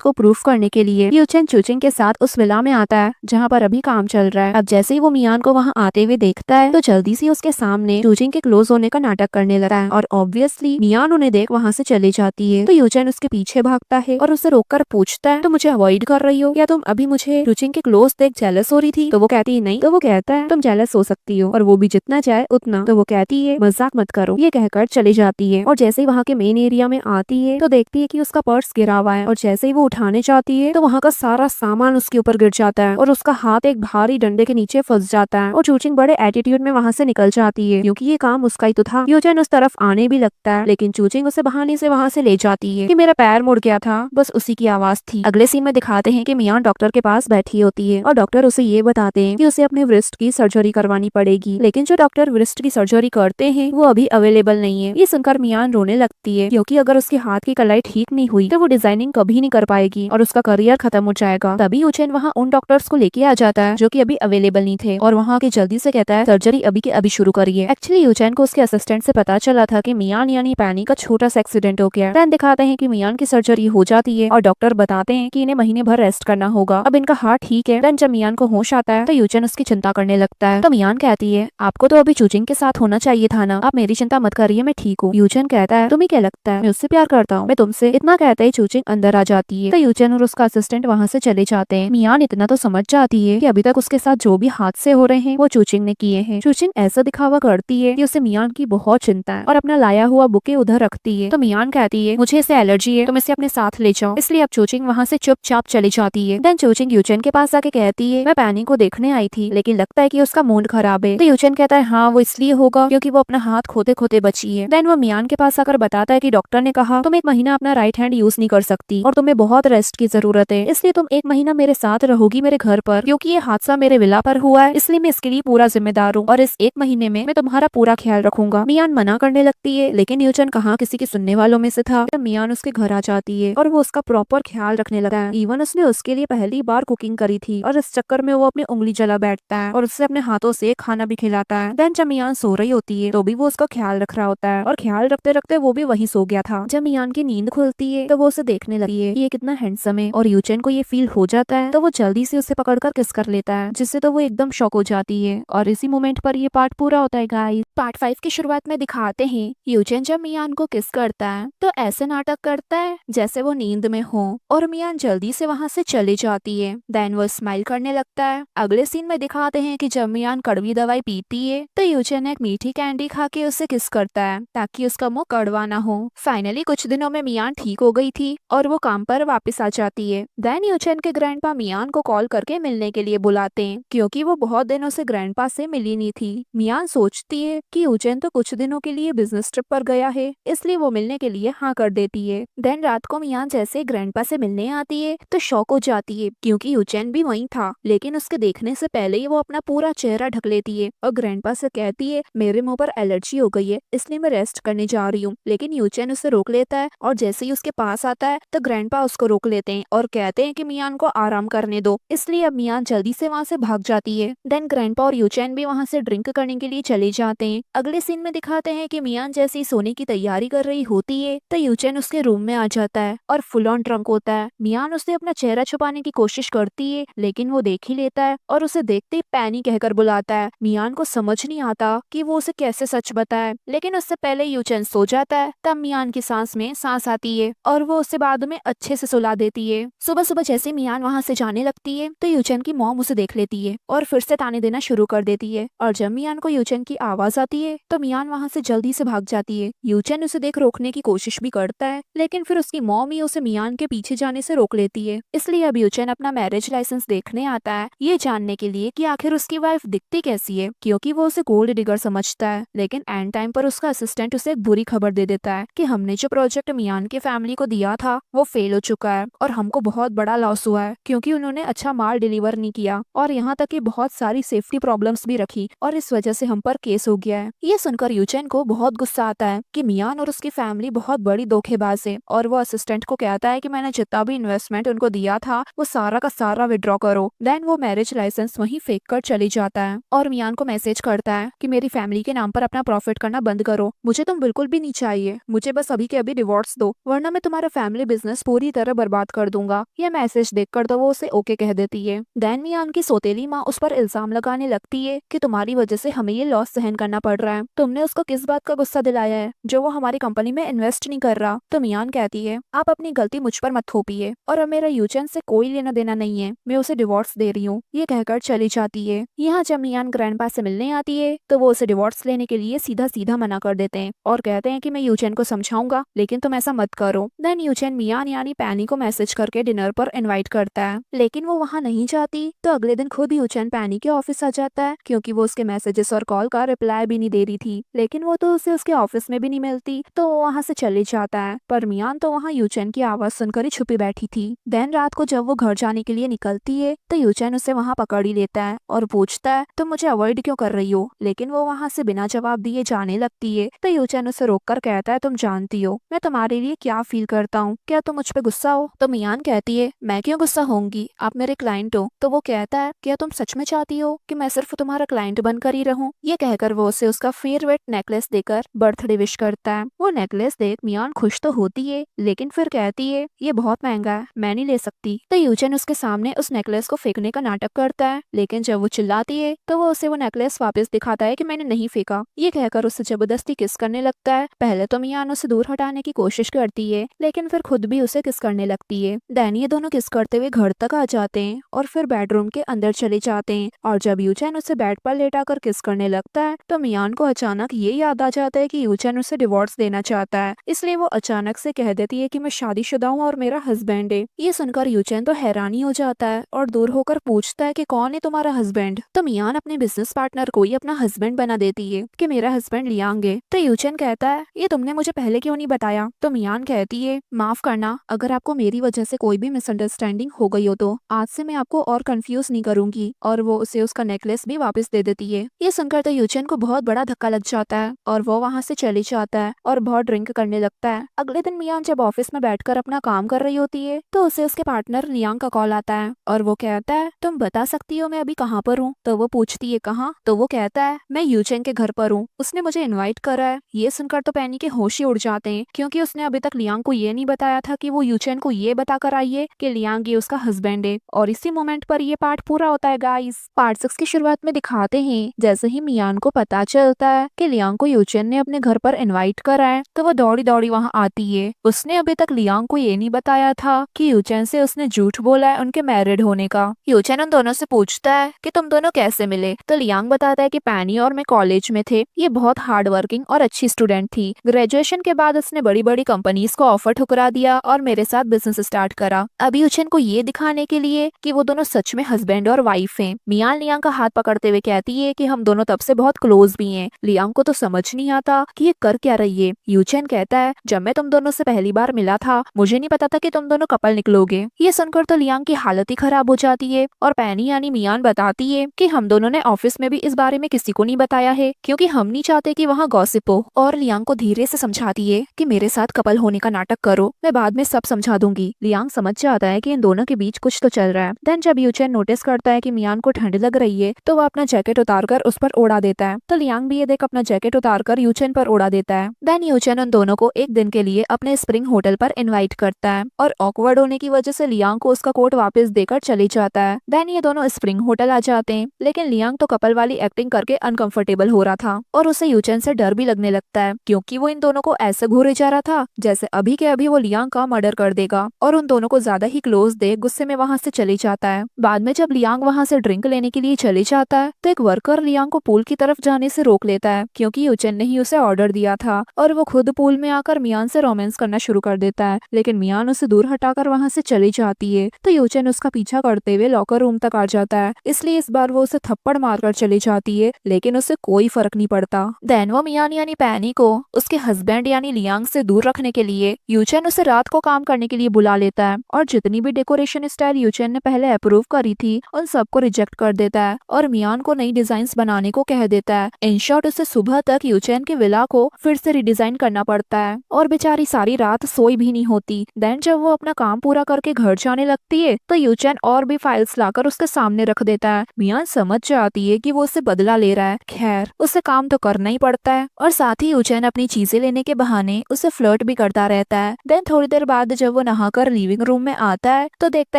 को प्रूफ करने के लिए यूचेन चूचिंग के साथ उस विला में आता है जहाँ पर अभी काम चल रहा है। अब जैसे ही वो मियान को वहाँ आते हुए देखता है तो जल्दी से उसके सामने चूचिंग के क्लोज होने का नाटक करने लगता है और ऑब्वियसली मियान उन्हें देख वहाँ से चली जाती है। तो यूचेन उसके पीछे भागता है और उसे रोककर पूछता है तो मुझे अवॉइड कर रही हो या तुम अभी मुझे चूचिंग के क्लोज देख जेलस हो रही थी? तो वो कहती है नहीं। तो वो कहता है तुम जेलस हो सकती हो और वो भी जितना चाहे उतना। तो वो कहती है मजाक मत करो। ये कहकर चली जाती है और जैसे ही वहाँ के मेन एरिया में आती है तो देखती है कि उसका पर्स गिरा हुआ है और जैसे ही वो उठाने जाती है तो वहाँ का सारा सामान उसके ऊपर गिर जाता है और उसका हाथ एक भारी डंडे के नीचे फंस जाता है और चूचिंग बड़े एटीट्यूड में वहाँ से निकल जाती है क्योंकि ये काम उसका ही तो था। यूचेन उस तरफ आने भी लगता है लेकिन चूचिंग उसे बहाने से वहाँ से ले जाती है कि मेरा पैर मुड़ गया था, बस उसी की आवाज थी। अगले सीन में दिखाते हैं कि मियान डॉक्टर के पास बैठी होती है और डॉक्टर उसे ये बताते हैं कि उसे अपने व्रिस्ट की सर्जरी करवानी पड़ेगी, लेकिन जो डॉक्टर व्रिस्ट की सर्जरी करते हैं वो अभी अवेलेबल नहीं है। ये सुनकर मियान रोने लगती है क्योंकि अगर उसके हाथ की कलाई ठीक नहीं हुई तो वो डिजाइनिंग कभी नहीं कर पाएगी और उसका करियर खत्म हो जाएगा। तभी यूचेन वहाँ उन डॉक्टर्स को लेके आ जाता है जो कि अभी अवेलेबल नहीं थे और वहाँ के जल्दी से कहता है सर्जरी अभी के अभी शुरू करिए। एक्चुअली यूचेन को उसके असिस्टेंट से पता चला था कि मियान यानी पैनी का छोटा सा एक्सीडेंट हो गया। देन दिखाते हैं कि मियान की सर्जरी हो जाती है और डॉक्टर बताते हैं कि इन्हें महीने भर रेस्ट करना होगा। अब इनका हार्ट ठीक है। देन जब मियान को होश आता है तो यूचेन उसकी चिंता करने लगता है। तो मियान कहती है आपको तो अभी चूचिंग के साथ होना चाहिए था ना, आप मेरी चिंता मत करिए मैं ठीक हूँ। यूचेन कहता है तुम्हें क्या लगता है मैं उससे प्यार करता हूँ? मैं तुमसे। इतना कहते ही चूचिंग अंदर आ जाती है तो यूचेन और उसका असिस्टेंट वहाँ से चले जाते हैं। मियान इतना तो समझ जाती है कि अभी तक उसके साथ जो भी हादसे हो रहे हैं वो चूचिंग ने किए हैं। चूचिंग ऐसा दिखावा करती है कि उसे मियान की बहुत चिंता है और अपना लाया हुआ बुके उधर रखती है। तो मियान कहती है मुझे इससे एलर्जी है, तुम इसे अपने साथ ले जाओ। इसलिए अब चूचिंग वहाँ से चुपचाप चली जाती है। देन चूचिंग यूचेन के पास आके कहती है मैं पैनी को देखने आई थी लेकिन लगता है कि उसका मूड खराब है। तो यूचेन कहता है हाँ वो इसलिए होगा क्योंकि वो अपना हाथ खोते खोते बची है। देन वो मियान के पास आकर बताता है कि डॉक्टर ने कहा तुम 1 महीना अपना राइट हैंड यूज नहीं कर सकती और तुम्हें बहुत रेस्ट की जरूरत है, इसलिए तुम 1 महीना मेरे साथ रहोगी मेरे घर पर, क्योंकि ये हादसा मेरे विला पर हुआ है इसलिए मैं इसके लिए पूरा जिम्मेदार हूँ और इस 1 महीने में मैं तुम्हारा पूरा ख्याल रखूंगा। मियान मना करने लगती है लेकिन यूचेन कहाँ किसी के सुनने वालों में से था। तो मियान उसके घर आ जाती है और वो उसका प्रॉपर ख्याल रखने लगा है। इवन उसने उसके लिए पहली बार कुकिंग करी थी और इस चक्कर में वो अपनी उंगली जला बैठता है और उससे अपने हाथों से खाना भी खिलाता है। देन जब मियान सो रही होती है तो भी वो उसका ख्याल रख रहा होता है और ख्याल रखते रखते वो भी वहीं सो गया था। जब मियान की नींद खुलती है तो वो उसे देखने लगी है ये कितना हैंडसम है और यूचेन को ये फील हो जाता है तो वो जल्दी से उसे पकड़कर किस कर लेता है जिससे तो वो एकदम शॉक हो जाती है और इसी मोमेंट पर ये पार्ट पूरा होता है गाइस। पार्ट 5 की शुरुआत में दिखाते हैं यूचेन जब मियान को किस करता है तो ऐसे नाटक करता है जैसे वो नींद में हो और मियान जल्दी से वहाँ से चली जाती है। देन वो स्माइल करने लगता है। अगले सीन में दिखाते हैं कि जब मियान कड़वी दवाई पीती है तो यूचेन एक मीठी कैंडी खा के उसे किस करता है ताकि उसका मुंह कड़वा ना हो। फाइनली कुछ दिनों में मियान ठीक हो गई थी और वो काम पर वापस आ जाती है। देन यूचेन के ग्रैंडपा मियान को कॉल करके मिलने के लिए बुलाते हैं क्योंकि वो बहुत दिनों से ग्रैंडपा से मिली नहीं थी। मियान सोचती है कि यूचेन तो कुछ दिनों के लिए बिजनेस ट्रिप पर गया है इसलिए वो मिलने के लिए हाँ कर देती है। देन रात को मियान जैसे ग्रैंडपा से मिलने आती है तो शॉक हो जाती है क्योंकि यूचेन भी वहीं था, लेकिन उसके देखने से पहले ही वो अपना पूरा चेहरा ढक लेती है और ग्रैंडपा से कहती है मेरे मुंह पर एलर्जी हो गई है इसलिए मैं रेस्ट करने जा रही हूँ। लेकिन यूचेन उसे रोक लेता है और जैसे ही उसके पास आता है तो ग्रैंडपा उसको रोक लेते हैं और कहते हैं कि मियान को आराम करने दो, इसलिए अब मियान जल्दी से वहाँ से भाग जाती है। देन ग्रैंडपा और यूचेन भी वहाँ से ड्रिंक करने के लिए चले जाते हैं। अगले सीन में दिखाते हैं कि मियान जैसे ही सोने की तैयारी कर रही होती है तो यूचेन उसके रूम में आ जाता है और फुल ऑन ड्रंक होता है। मियान उससे अपना चेहरा छुपाने की कोशिश करती है लेकिन वो देख ही लेता है और उसे देखते ही पैनी कहकर बुलाता है। मियान को समझ नहीं आता कि वो उसे कैसे सच बताए, लेकिन उससे पहले यूचेन सो जाता है। तब मियान की सांस में सांस आती है और वो उसे बाद में अच्छे से सुला देती है। सुबह सुबह जैसे मियान वहाँ से जाने लगती है तो यूचेन की मॉम उसे देख लेती है और फिर से ताने देना शुरू कर देती है और जब मियान को यूचेन की आवाज आती है तो मियान वहाँ से जल्दी से भाग जाती है। यूचेन उसे देख रोकने की कोशिश भी करता है लेकिन फिर उसकी मॉम ही उसे मियान के पीछे जाने से रोक लेती है। इसलिए अब यूचेन अपना मैरिज लाइसेंस देखने आता है ये जानने के लिए कि आखिर उसकी वाइफ दिखती कैसी है, क्योंकि वो उसे गोल्ड डिगर समझता है। लेकिन एंड टाइम पर उसका असिस्टेंट उसे एक बुरी खबर दे देता है कि हमने जो प्रोजेक्ट मियान की फैमिली को दिया था वो फेल हो चुका है और हमको बहुत बड़ा लॉस हुआ है क्योंकि उन्होंने अच्छा माल डिलीवर नहीं किया और यहाँ तक कि बहुत सारी सेफ्टी प्रॉब्लम्स भी रखी और इस वजह से हम पर केस हो गया है। ये सुनकर यूचेन को बहुत गुस्सा आता है कि मियान और उसकी फैमिली बहुत बड़ी धोखेबाज है और वो असिस्टेंट को कहता है कि मैंने जितना भी इन्वेस्टमेंट उनको दिया था वो सारा का सारा विड्रॉ करो। देन वो मैरिज लाइसेंस वहीं फेंक कर चली जाता है और मियान को मैसेज करता है कि मेरी फैमिली के नाम पर अपना प्रॉफिट करना बंद करो, मुझे तुम बिल्कुल भी नहीं चाहिए, मुझे बस अभी के अभी डिवोर्स दो, वरना मैं तुम्हारा फैमिली बिजनेस पूरी तरह बर्बाद कर दूंगा। ये मैसेज देखकर तो वो उसे ओके कह देती है। देन मियान की सौतेली माँ उस पर इल्जाम लगाने लगती है कि तुम्हारी वजह से हमें ये लॉस सहन करना पड़ रहा है, तुमने उसको किस बात का गुस्सा दिलाया है जो वो हमारी कंपनी में इन्वेस्ट नहीं कर रहा। तो मियान कहती है, आप अपनी गलती मुझ पर मत थोपिए और अब मेरा यूचेन से कोई लेना देना नहीं है, मैं उसे डिवोर्स दे रही हूँ। ये कहकर चली जाती है। यहाँ जब मियान ग्रैंडपा से मिलने आती है तो वो उसे डिवोर्स लेने के लिए सीधा सीधा मना कर देते हैं और कहते हैं कि मैं यूचेन को समझाऊंगा, लेकिन तुम ऐसा मत करो। देन यूचेन मियान यानी पैनी को मैसेज करके डिनर पर इनवाइट करता है, लेकिन वो वहाँ नहीं जाती। तो अगले दिन खुद यूचेन पैनी के ऑफिस आ जाता है, क्योंकि वो उसके मैसेजेस और कॉल का रिप्लाई भी नहीं दे रही थी, लेकिन वो तो उसे उसके ऑफिस में भी नहीं मिलती, तो वो वहाँ से चले जाता है। पर मियान तो वहाँ यूचेन की आवाज सुनकर ही छुपी बैठी थी। देन रात को जब वो घर जाने के लिए निकलती है तो यूचेन उसे वहाँ पकड़ ही लेता है और पूछता है, तुम मुझे अवॉइड क्यों कर रही हो, लेकिन वो वहाँ से बिना जवाब दिए जाने लगती है। तो यूचेन उसे रोककर कहता है, तुम जानती हो मैं तुम्हारे लिए क्या फील करता हूँ, क्या तुम मुझ पे गुस्सा हो। तो मियान कहती है, मैं क्यों गुस्सा होंगी, आप मेरे क्लाइंट हो। तो वो कहता है, क्या तुम सच में चाहती हो कि मैं सिर्फ तुम्हारा क्लाइंट बनकर ही रहूं। ये कहकर वो उसे उसका फेवरेट नेकलेस देकर बर्थडे विश करता है। वो नेकलेस देख मियान खुश तो होती है, लेकिन फिर कहती है, ये बहुत महंगा है, मैं नहीं ले सकती। तो यूचेन उसके सामने उस नेकलेस को फेंकने का नाटक करता है, लेकिन जब वो चिल्लाती है तो वो उसे वो नेकलेस वापस दिखाता है कि मैंने नहीं फेंका। ये कहकर उससे जबरदस्ती किस करने लगता है। पहले तो मियान उसे दूर हटाने की कोशिश करती है, लेकिन फिर खुद भी उसे किस करने लगती है। देन ये दोनों किस करते हुए घर तक आ जाते हैं और फिर बेडरूम के अंदर चले जाते हैं। और जब यूचेन उसे बेड पर लेटाकर किस करने लगता है तो मियान को अचानक ये याद आ जाता है कि यूचेन उसे डिवोर्स देना चाहता है, इसलिए वो अचानक से कह देती है कि मैं शादीशुदा हूँ और मेरा हस्बैंड है। ये सुनकर यूचेन तो हैरानी हो जाता है और दूर होकर पूछता है कि कौन है तुम्हारा हस्बैंड। तो मियान अपने बिजनेस पार्टनर को ही अपना हस्बैंड बना देती है कि मेरा हस्बैंड लियांग है। तो यूचेन कहता है, ये तुमने मुझे पहले क्यों नहीं बताया। तो मियान कहती है, माफ करना, अगर आपको मेरी वजह से कोई भी मिसअंडरस्टैंडिंग हो गई हो तो आज से मैं आपको और कंफ्यूज नहीं करूंगी। और वो उसे उसका नेकलेस भी वापस दे देती है। ये सुनकर तो यूचेन को बहुत बड़ा धक्का लग जाता है और वो वहाँ से चले जाता है और बहुत ड्रिंक करने लगता है। अगले दिन मियान जब ऑफिस में बैठकर अपना काम कर रही होती है तो उसे उसके पार्टनर लियांग का कॉल आता है और वो कहता है, तुम बता सकती हो मैं अभी कहाँ पर हूँ। तो वो पूछती है, कहाँ। तो वो कहता है, मैं यूचेन के घर पर हूँ, उसने मुझे इनवाइट करा है। ये सुनकर तो पैनी के होश ही उड़ जाते हैं, क्योंकि उसने अभी तक लियांग को ये नहीं बताया था कि वो यूचेन को ये बताकर आई है कि लियांग ये उसका हस्बैंड है। और इसी मोमेंट पर ये पार्ट पूरा होता है गाइस। पार्ट 6 की शुरुआत में दिखाते हैं जैसे ही मियान को पता चलता है कि लियांग को यूचेन ने अपने घर पर इनवाइट करा है तो वो दौड़ी दौड़ी वहाँ आती है। उसने अभी तक लियांग को ये नहीं बताया था कि यूचेन से उसने झूठ बोला है उनके मैरिड होने का। यूचेन उन दोनों से पूछता है कि तुम दोनों कैसे मिले। तो लियांग बताता है कि पैनी और मैं कॉलेज में थे, ये बहुत हार्ड वर्किंग और अच्छी स्टूडेंट थी। ग्रेजुएशन के बाद उसने बड़ी बड़ी कंपनीज को ऑफर ठुकरा दिया और मेरे साथ बिजनेस स्टार्ट करा। अब यूचेन को ये दिखाने के लिए कि वो दोनों सच में हस्बैंड और वाइफ हैं। मियान लियांग का हाथ पकड़ते हुए कहती है कि हम दोनों तब से बहुत क्लोज भी हैं। लियांग को तो समझ नहीं आता कि ये कर क्या रही है। यूचेन कहता है, जब मैं तुम दोनों से पहली बार मिला था मुझे नहीं पता था कि तुम दोनों कपल निकलोगे। ये सुनकर तो लियांग की हालत ही खराब हो जाती है और पैनी यानी मियान बताती है कि हम दोनों ने ऑफिस में भी इस बारे में किसी को नहीं बताया है, क्योंकि हम नहीं चाहते कि वहाँ गॉसिप हो। और लियांग को धीरे से समझाती है कि मेरे साथ कपल होने का नाटक करो, मैं बाद में सब समझा दूंगी। लियांग समझ जाता है कि इन दोनों के बीच कुछ तो चल रहा है। देन जब यूचेन नोटिस करता है कि मियान को ठंड लग रही है तो वो अपना जैकेट उतारकर उस पर ओढ़ा देता है। तो लियांग भी ये देख अपना जैकेट उतारकर यूचेन पर ओढ़ा देता है। देन यूचेन उन दोनों को एक दिन के लिए अपने स्प्रिंग होटल पर इनवाइट करता है और ऑकवर्ड होने की वजह से लियांग को उसका कोट वापस देकर चले जाता है। देन ये दोनों स्प्रिंग होटल आ जाते हैं, लेकिन लियांग तो कपल वाली एक्टिंग करके अनकंफर्टेबल हो रहा था और उसे यूचेन से डर भी लगने लगता है, क्योंकि वो इन दोनों को ऐसे घूरे जा रहा था जैसे अभी के अभी वो लियांग का मर्डर कर देगा। और उन दोनों को ज्यादा ही क्लोज देख गुस्से में वहाँ से चले जाता है। बाद में जब लियांग वहाँ से ड्रिंक लेने के लिए चले जाता है तो एक वर्कर लियांग को पूल की तरफ जाने से रोक लेता है, क्योंकि यूचेन ने ही उसे ऑर्डर दिया था। और वो खुद पूल में आकर मियान से रोमांस करना शुरू कर देता है, लेकिन मियान उसे दूर हटाकर वहाँ से चली जाती है। तो यूचेन उसका पीछा करते हुए लॉकर रूम तक आ जाता है, इसलिए इस बार वो उसे थप्पड़ मारकर चली जाती है, लेकिन उसे कोई फर्क नहीं पड़ता। देन वो मियान यानी पैनी को उसके हस्बैंड यानी लियांग से दूर रखने के लिए यूचेन उसे रात को काम करने के लिए बुला लेता है और जितनी भी डेकोरेशन स्टाइल यूचेन ने पहले अप्रूव करी थी उन सबको रिजेक्ट कर देता है और मियान को नई डिजाइन बनाने को कह देता है। इन शॉर्ट उसे सुबह तक यूचेन के विला को फिर से रिडिजाइन करना पड़ता है और बेचारी सारी रात सोई भी नहीं होती। देन जब वो अपना काम पूरा करके घर जाने लगती है तो यूचेन और भी फाइल्स लाकर उसके सामने रख देता है। मियान समझ जाती है कि वो उससे बदला ले रहा है, खैर उसे काम तो करना ही पड़ता है। और साथ ही यूचेन अपनी चीजें लेने के बहाने उसे फ्लर्ट भी करता रहता है। देन थोड़ी देर बाद जब वो नहाकर लिविंग रूम में आता है तो देखता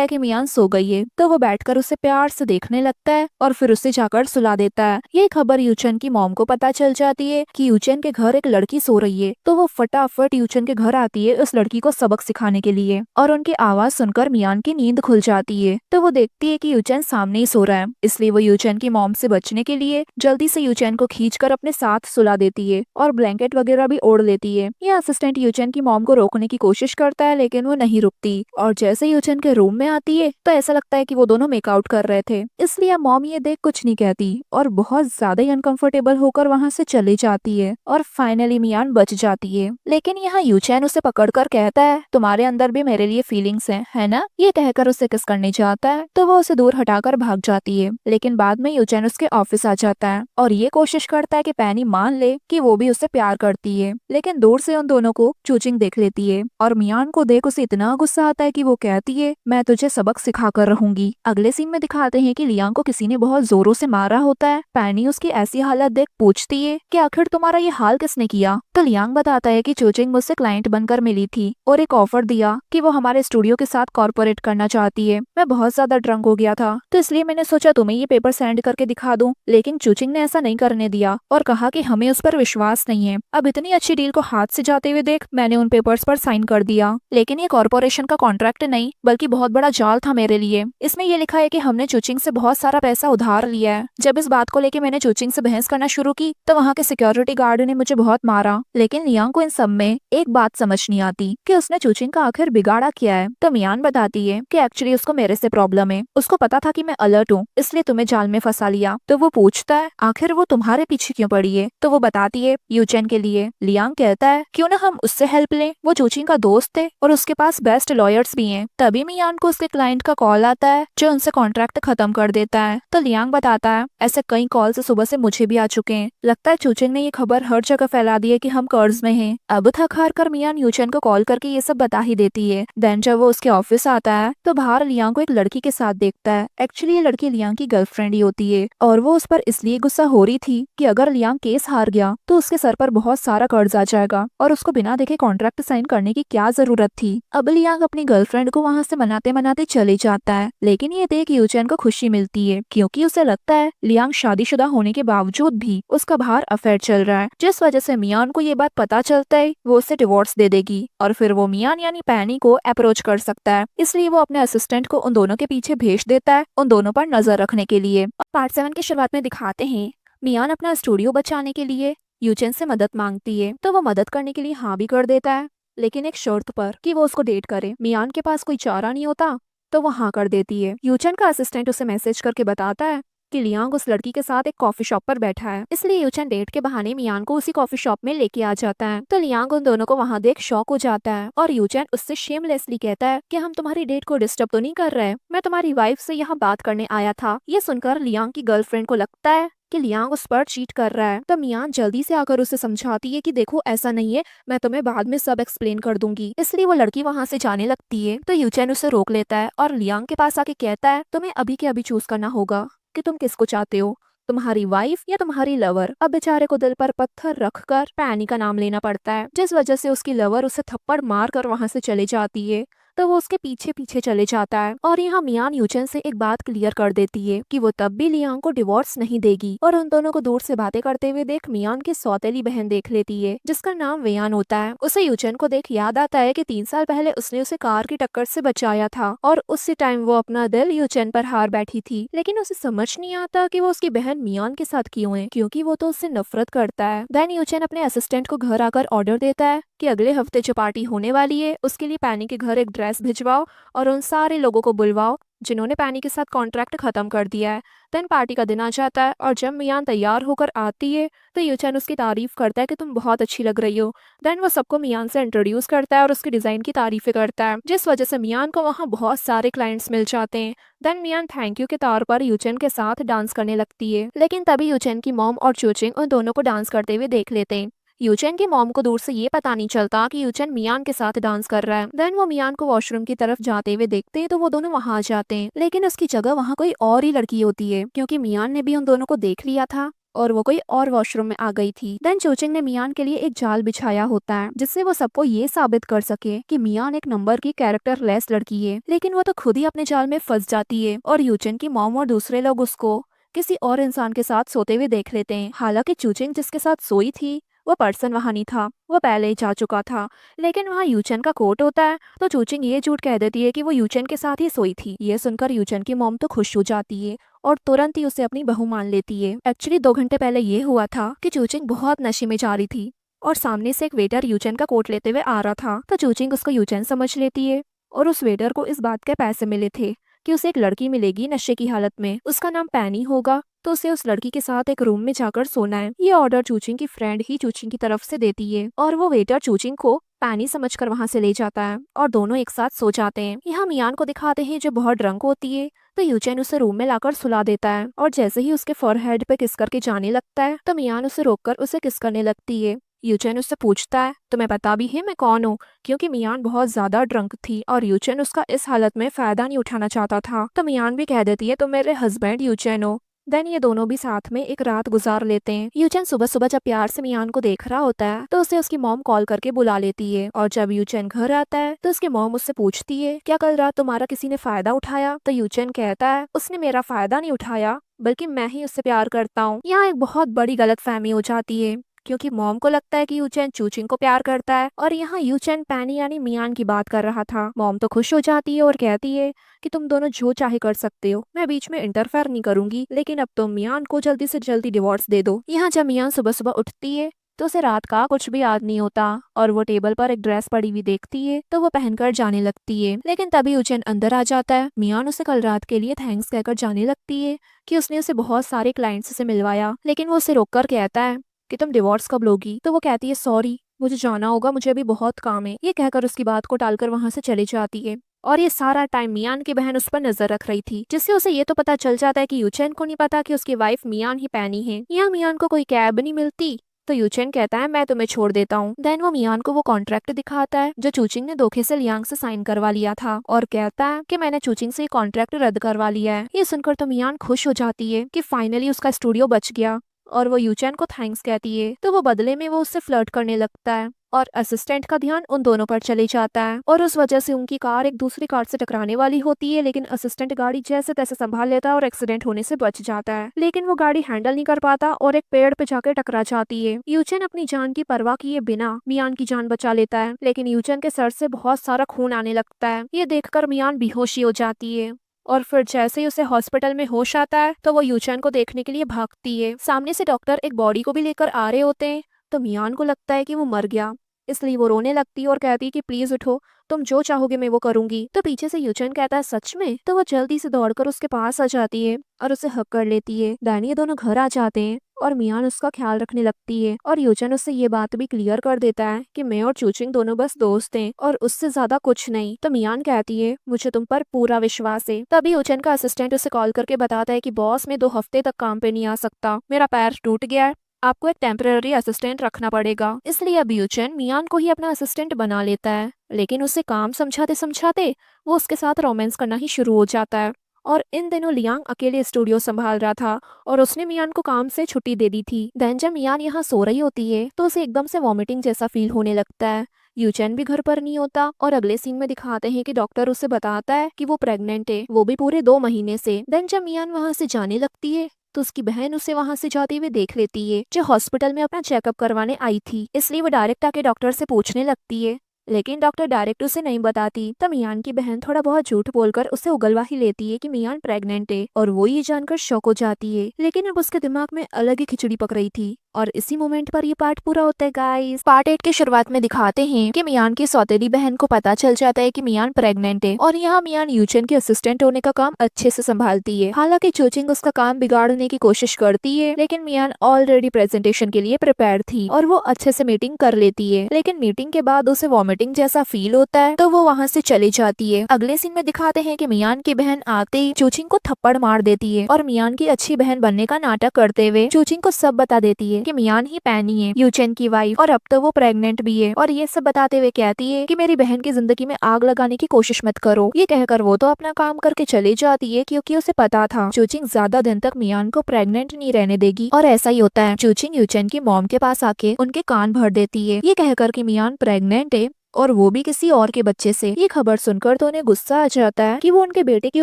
है कि मियान सो गई है, तो वो बैठकर उसे प्यार से देखने लगता है और फिर उसे जाकर सुला देता है। ये खबर यूचेन की मॉम को पता चल जाती है कि यूचेन के घर एक लड़की सो रही है, तो वो फटाफट यूचेन के घर आती है उस लड़की को सबक सिखाने के लिए, और उनकी आवाज सुनकर मियान की नींद खुल जाती है। तो वो देखती है कि यूचेन सामने ही सो रहा है, इसलिए वो यूचेन की मॉम से बचने के लिए जल्दी से यूचेन को खींचकर अपने साथ सुला देती है और ब्लैंकेट वगैरह भी ओढ़ लेती है। ये असिस्टेंट यूचेन की मॉम को रोकने की कोशिश करता है लेकिन वो नहीं रुकती, और जैसे यूचेन के रूम में आती है तो ऐसा लगता है कि वो दोनों मेकआउट कर रहे थे, इसलिए मॉम ये देख कुछ नहीं कहती और बहुत ज्यादा ही अनकंफर्टेबल होकर वहाँ से चली जाती है और फाइनली मियान बच जाती है। लेकिन यहाँ यूचेन उसे पकड़कर कहता है तुम्हारे अंदर भी मेरे लिए फीलिंग्स हैं, है ना? ये कहकर उसे किस करने चाहता है तो वो उसे दूर हटाकर भाग जाती है, लेकिन बाद में यूचेन उसके ऑफिस आ जाता है और ये कोशिश करता है कि पैनी मान ले कि वो भी उससे प्यार करती है, लेकिन दूर से उन दोनों को चूचिंग देख लेती है और मियान को देख उसे इतना गुस्सा आता है कि वो कहती है मैं तुझे सबक सिखा कर रहूंगी। अगले सीन में दिखाते हैं कि लियांग को किसी ने बहुत जोरों से मारा होता है। पैनी उसकी ऐसी हालत देख पूछती है कि आखिर तुम्हारा ये हाल किसने किया? तो लियांग बताता है कि चूचिंग मुझसे क्लाइंट बनकर मिली थी और एक ऑफर दिया कि वो हमारे स्टूडियो के साथ कॉर्पोरेट करना चाहती है। मैं बहुत ज्यादा ड्रंक हो गया था तो इसलिए मैंने सोचा तुम्हें ये पेपर सेंड करके दिखा दूं, लेकिन चूचिंग ने ऐसा नहीं करने दिया और कहा कि हमें उस पर विश्वास नहीं है। अब इतनी अच्छी डील को हाथ से जाते हुए देख मैंने उन पेपर्स पर साइन कर दिया, लेकिन ये कॉर्पोरेशन का कॉन्ट्रैक्ट नहीं बल्कि बहुत बड़ा जाल था मेरे लिए। इसमें ये लिखा है कि हमने चूचिंग से बहुत सारा पैसा उधार लिया है। जब इस बात को लेकर मैंने चूचिंग से बहस करना शुरू की तो वहाँ के सिक्योरिटी गार्ड ने मुझे बहुत मारा, लेकिन लियांग को इन सब में एक बात समझ नहीं आती कि उसने चूचिंग का आखिर बिगाड़ा क्या है। तो मियान बताती है कि एक्चुअली उसको मेरे से प्रॉब्लम है, उसको पता था कि मैं अलर्ट हूँ इसलिए तुम्हें जाल में फंसा लिया। तो वो पूछता है आखिर वो तुम्हारे पीछे क्यों पड़ी है? तो वो बताती है यूचेन के लिए। लियांग कहता है क्यों ना हम उससे हेल्प लें, वो चूचिंग का दोस्त है और उसके पास बेस्ट लॉयर्स भी हैं। तभी मियान को उसके क्लाइंट का कॉल आता है जो उनसे कॉन्ट्रैक्ट खत्म कर देता है। तो लियांग बताता है ऐसे कई कॉल से सुबह से मुझे भी आ चुके हैं, लगता है चूचिंग ने ये खबर हर जगह फैला दी है कि हम कर्ज में हैं। अब थक हार कर मियान यूचेन को कॉल करके ये सब बता ही देती है। देन जब वो उसके ऑफिस आता है तो बाहर लियांग को एक लड़की के साथ देखता है। एक्चुअली ये लड़की लियांग की गर्लफ्रेंड ही होती है और वो उस पर इसलिए गुस्सा हो रही थी कि अगर लियांग केस हार गया तो उसके सर पर बहुत सारा कर्ज आ जाएगा और उसको बिना देखे कॉन्ट्रैक्ट साइन करने की क्या जरूरत थी। अब लियांग अपनी गर्लफ्रेंड को वहाँ से मनाते मनाते चले जाता है, लेकिन ये देख यूचेन को खुशी मिलती है क्योंकि उसे लगता है लियांग शादीशुदा होने के बावजूद भी उसका बाहर अफेयर चल रहा है, जिस वजह से मियान को ये बात पता चलता है वो उसे डिवोर्स दे देगी और फिर वो मियान यानी पैनी को अप्रोच कर सकता है। इसलिए वो अपने असिस्टेंट को उन दोनों के पीछे भेज देता है उन दोनों पर नजर रखने के लिए। पार्ट 7 की शुरुआत में दिखाते हैं मियान अपना स्टूडियो बचाने के लिए यूचेन से मदद मांगती है, तो वो मदद करने के लिए हाँ भी कर देता है, लेकिन एक शर्त पर कि वो उसको डेट करे। मियान के पास कोई चारा नहीं होता तो वो हाँ कर देती है। यूचेन का असिस्टेंट उसे मैसेज करके बताता है कि लियांग उस लड़की के साथ एक कॉफी शॉप पर बैठा है, इसलिए यूचेन डेट के बहाने मियान को उसी कॉफी शॉप में लेके आ जाता है। तो लियांग उन दोनों को वहाँ देख शॉक हो जाता है और यूचेन उससे शेमलेसली कहता है कि हम तुम्हारी डेट को डिस्टर्ब तो नहीं कर रहे, मैं तुम्हारी वाइफ से यहाँ बात करने आया था। ये सुनकर लियांग की गर्लफ्रेंड को लगता है कि लियांग उस पर चीट कर रहा है, तो मियान जल्दी से आकर उसे समझाती है कि देखो ऐसा नहीं है, मैं तुम्हें बाद में सब एक्सप्लेन कर दूंगी। इसलिए वो लड़की वहाँ से जाने लगती है तो यूचेन उसे रोक लेता है और लियांग के पास आके कहता है तुम्हें अभी के अभी चूज करना होगा कि तुम किसको चाहते हो, तुम्हारी वाइफ या तुम्हारी लवर। अब बेचारे को दिल पर पत्थर रखकर पैनी का नाम लेना पड़ता है, जिस वजह से उसकी लवर उसे थप्पड़ मार कर वहाँ से चले जाती है। तो वो उसके पीछे पीछे चले जाता है और यहाँ मियान यूचेन से एक बात क्लियर कर देती है कि वो तब भी लियांग को डिवोर्स नहीं देगी। और उन दोनों को दूर से बातें करते हुए देख मियान की सौतेली बहन देख लेती है जिसका नाम वेयान होता है। उसे यूचेन को देख याद आता है कि 3 साल पहले उसने उसे कार की टक्कर से बचाया था और उसी टाइम वो अपना दिल यूचेन पर हार बैठी थी, लेकिन उसे समझ नहीं आता कि वो उसकी बहन मियान के साथ क्यों है, क्योंकि वो तो उससे नफरत करता है। देन यूचेन अपने असिस्टेंट को घर आकर ऑर्डर देता है कि अगले हफ्ते जो पार्टी होने वाली है उसके लिए पैनी के घर एक ड्रेस भिजवाओ और उन सारे लोगों को बुलवाओ जिन्होंने पैनी के साथ कॉन्ट्रैक्ट खत्म कर दिया है। देन पार्टी का दिन आ जाता है और जब मियान तैयार होकर आती है तो यूचेन उसकी तारीफ करता है कि तुम बहुत अच्छी लग रही हो। देन वो सबको मियान से इंट्रोड्यूस करता है और उसकी डिजाइन की तारीफें करता है, जिस वजह से मियान को वहाँ बहुत सारे क्लाइंट्स मिल जाते हैं। देन मियान थैंक यू के तौर पर यूचेन के साथ डांस करने लगती है, लेकिन तभी यूचेन की मॉम और चूचिंग उन दोनों को डांस करते हुए देख लेते हैं। यूचेन की मॉम को दूर से ये पता नहीं चलता कि यूचेन मियान के साथ डांस कर रहा है। देन वो मियान को वॉशरूम की तरफ जाते हुए देखते हैं तो वो दोनों वहाँ आ जाते हैं, लेकिन उसकी जगह वहाँ कोई और ही लड़की होती है क्योंकि मियान ने भी उन दोनों को देख लिया था और वो कोई और वॉशरूम में आ गई थी। देन चूचिंग ने मियान के लिए एक जाल बिछाया होता है जिससे वो सबको ये साबित कर सके कि मियान एक नंबर की कैरेक्टर लेस लड़की है, लेकिन वो तो खुद ही अपने जाल में फंस जाती है और यूचिन की मॉम और दूसरे लोग उसको किसी और इंसान के साथ सोते हुए देख लेते हैं। हालांकि चूचिंग जिसके साथ सोई थी वो पर्सन वहाँ नहीं था, वो पहले ही जा चुका था, लेकिन वहाँ यूचन का कोट होता है तो चूचिंग ये झूठ कह देती है कि वो यूचन के साथ ही सोई थी। ये सुनकर यूचन की मॉम तो खुश हो जाती है और तुरंत ही उसे अपनी बहू मान लेती है। एक्चुअली 2 घंटे पहले ये हुआ था कि चूचिंग बहुत नशे में जा रही थी और सामने से एक वेटर यूचन का कोट लेते हुए आ रहा था तो चूचिंग उसको यूचन समझ लेती है और उस वेटर को इस बात के पैसे मिले थे कि उसे एक लड़की मिलेगी नशे की हालत में, उसका नाम पैनी होगा, तो उसे उस लड़की के साथ एक रूम में जाकर सोना है। ये ऑर्डर चूचिंग की फ्रेंड ही चूचिंग की तरफ से देती है और वो वेटर चूचिंग को पैनी समझकर वहाँ से ले जाता है और दोनों एक साथ सो जाते हैं। यहाँ मियान को दिखाते हैं जो बहुत ड्रंक होती है तो यूचेन उसे रूम में लाकर सुला देता है और जैसे ही उसके फोरहेड पे किस करके जाने लगता है तो मियान उसे रोककर उसे किस करने लगती है। यूचेन उससे पूछता है तुम्हें पता भी है मैं कौन हूँ, क्योंकि मियान बहुत ज्यादा ड्रंक थी और यूचेन उसका इस हालत में फायदा नहीं उठाना चाहता था। तो मियान भी कह देती है तुम मेरे हस्बैंड यूचेन हो। देन ये दोनों भी साथ में एक रात गुजार लेते हैं। यूचेन सुबह सुबह जब प्यार से मियान को देख रहा होता है तो उसे उसकी मॉम कॉल करके बुला लेती है और जब यूचेन घर आता है तो उसकी मॉम उससे पूछती है क्या कल रात तुम्हारा किसी ने फायदा उठाया। तो यूचेन कहता है उसने मेरा फायदा नहीं उठाया बल्कि मैं ही उससे प्यार करता हूँ। यहाँ एक बहुत बड़ी गलतफहमी हो जाती है क्योंकि मॉम को लगता है कि यूचेन चूचिंग को प्यार करता है और यहाँ यूचेन पैनी यानी मियान की बात कर रहा था। मॉम तो खुश हो जाती है और कहती है कि तुम दोनों जो चाहे कर सकते हो, मैं बीच में इंटरफेयर नहीं करूंगी, लेकिन अब तुम मियान को जल्दी से जल्दी डिवोर्स दे दो। यहाँ जब मियान सुबह सुबह उठती है तो उसे रात का कुछ भी याद नहीं होता और वो टेबल पर एक ड्रेस पड़ी हुई देखती है तो वो पहनकर जाने लगती है, लेकिन तभी यूचेन अंदर आ जाता है। मियान उसे कल रात के लिए थैंक्स कहकर जाने लगती है कि उसने उसे बहुत सारे क्लाइंट्स से मिलवाया, लेकिन वो उसे रोककर कहता है कि तुम डिवोर्स कब लोगी। तो वो कहती है सॉरी मुझे जाना होगा, मुझे अभी बहुत काम है। ये कहकर उसकी बात को टालकर वहां से चली जाती है और ये सारा टाइम मियान की बहन उस पर नजर रख रही थी, जिससे उसे ये तो पता चल जाता है कि यूचेन को नहीं पता कि उसकी वाइफ मियान ही पैनी है। यहाँ मियान को कोई कैब नहीं मिलती तो यूचेन कहता है मैं तुम्हें छोड़ देता हूँ। देन वो मियान को वो कॉन्ट्रैक्ट दिखाता है जो चूचिंग ने धोखे से लियांग से साइन करवा लिया था और कहता है कि मैंने चूचिंग से ये कॉन्ट्रैक्ट रद्द करवा लिया है। ये सुनकर तो मियान खुश हो जाती है कि फाइनली उसका स्टूडियो बच गया और वो यूचेन को थैंक्स कहती है तो वो बदले में वो उससे फ्लर्ट करने लगता है और असिस्टेंट का ध्यान उन दोनों पर चले जाता है और उस वजह से उनकी कार एक दूसरी कार से टकराने वाली होती है, लेकिन असिस्टेंट गाड़ी जैसे तैसे संभाल लेता है और एक्सीडेंट होने से बच जाता है, लेकिन वो गाड़ी हैंडल नहीं कर पाता और एक पेड़ पे जाकर टकरा जाती है। यूचेन अपनी जान की परवाह किए बिना मियान की जान बचा लेता है, लेकिन यूचेन के सर से बहुत सारा खून आने लगता है। ये देखकर मियान बेहोशी हो जाती है और फिर जैसे ही उसे हॉस्पिटल में होश आता है तो वो यूचेन को देखने के लिए भागती है। सामने से डॉक्टर एक बॉडी को भी लेकर आ रहे होते हैं तो मियान को लगता है कि वो मर गया, इसलिए वो रोने लगती है और कहती है कि प्लीज उठो, तुम जो चाहोगे मैं वो करूंगी। तो पीछे से यूचेन कहता है सच में। तो वो जल्दी से दौड़कर उसके पास आ जाती है और उसे हक कर लेती है। देन ये दोनों घर आ जाते हैं और मियान उसका ख्याल रखने लगती है और यूचेन उससे ये बात भी क्लियर कर देता है कि मैं और चूचिंग दोनों बस दोस्त हैं और उससे ज्यादा कुछ नहीं। तो मियान कहती है मुझे तुम पर पूरा विश्वास है। तभी यूचेन का असिस्टेंट उसे कॉल करके बताता है कि बॉस मैं 2 हफ्ते तक काम पे नहीं आ सकता, मेरा पैर टूट गया है, आपको एक टेम्पररी असिस्टेंट रखना पड़ेगा। इसलिए अब यूचेन मियान को ही अपना असिस्टेंट बना लेता है, लेकिन उसे काम समझाते समझाते वो उसके साथ रोमांस करना ही शुरू हो जाता है। और इन दिनों लियांग अकेले स्टूडियो संभाल रहा था और उसने मियान को काम से छुट्टी दे दी थी। देन जब मियान यहाँ सो रही होती है तो उसे एकदम से वॉमिटिंग जैसा फील होने लगता है। यूचेन भी घर पर नहीं होता और अगले सीन में दिखाते हैं कि डॉक्टर उसे बताता है कि वो प्रेग्नेंट है, वो भी पूरे 2 महीने से। देन जब मियान वहाँ से जाने लगती है तो उसकी बहन उसे वहां से जाते हुए देख लेती है, जो हॉस्पिटल में अपना चेकअप करवाने आई थी, इसलिए वो डायरेक्ट आके डॉक्टर से पूछने लगती है, लेकिन डॉक्टर डायरेक्ट उसे नहीं बताती। तब मियान की बहन थोड़ा बहुत झूठ बोलकर उसे उगलवा ही लेती है कि मियान प्रेग्नेंट है और वो ये जानकर शॉक हो जाती है, लेकिन अब उसके दिमाग में अलग ही खिचड़ी पक रही थी। और इसी मोमेंट पर ये पार्ट पूरा होता है गाइस। पार्ट 8 के शुरुआत में दिखाते हैं कि मियान की सौतेली बहन को पता चल जाता है कि मियान प्रेग्नेंट है और यहाँ मियान यूचेन के असिस्टेंट होने का काम अच्छे से संभालती है। हालांकि चूचिंग उसका काम बिगाड़ने की कोशिश करती है, लेकिन मियान ऑलरेडी प्रेजेंटेशन के लिए प्रिपेयर थी और वो अच्छे से मीटिंग कर लेती है, लेकिन मीटिंग के बाद उसे वॉमिटिंग जैसा फील होता है तो वो वहाँ से चली जाती है। अगले सीन में दिखाते हैं कि मियान की बहन आते ही चूचिंग को थप्पड़ मार देती है और मियान की अच्छी बहन बनने का नाटक करते हुए चूचिंग को सब बता देती है कि मियान ही पैनी है, यूचेन की वाइफ, और अब तो वो प्रेग्नेंट भी है। और ये सब बताते हुए कहती है कि मेरी बहन की जिंदगी में आग लगाने की कोशिश मत करो। ये कहकर वो तो अपना काम करके चली जाती है, क्योंकि उसे पता था चूचिंग ज्यादा दिन तक मियान को प्रेग्नेंट नहीं रहने देगी। और ऐसा ही होता है। चूचिंग यूचेन की मॉम के पास आके उनके कान भर देती है, ये कहकर कि मियान प्रेग्नेंट है और वो भी किसी और के बच्चे से। ये खबर सुनकर तो उन्हें गुस्सा आ जाता है कि वो उनके बेटे के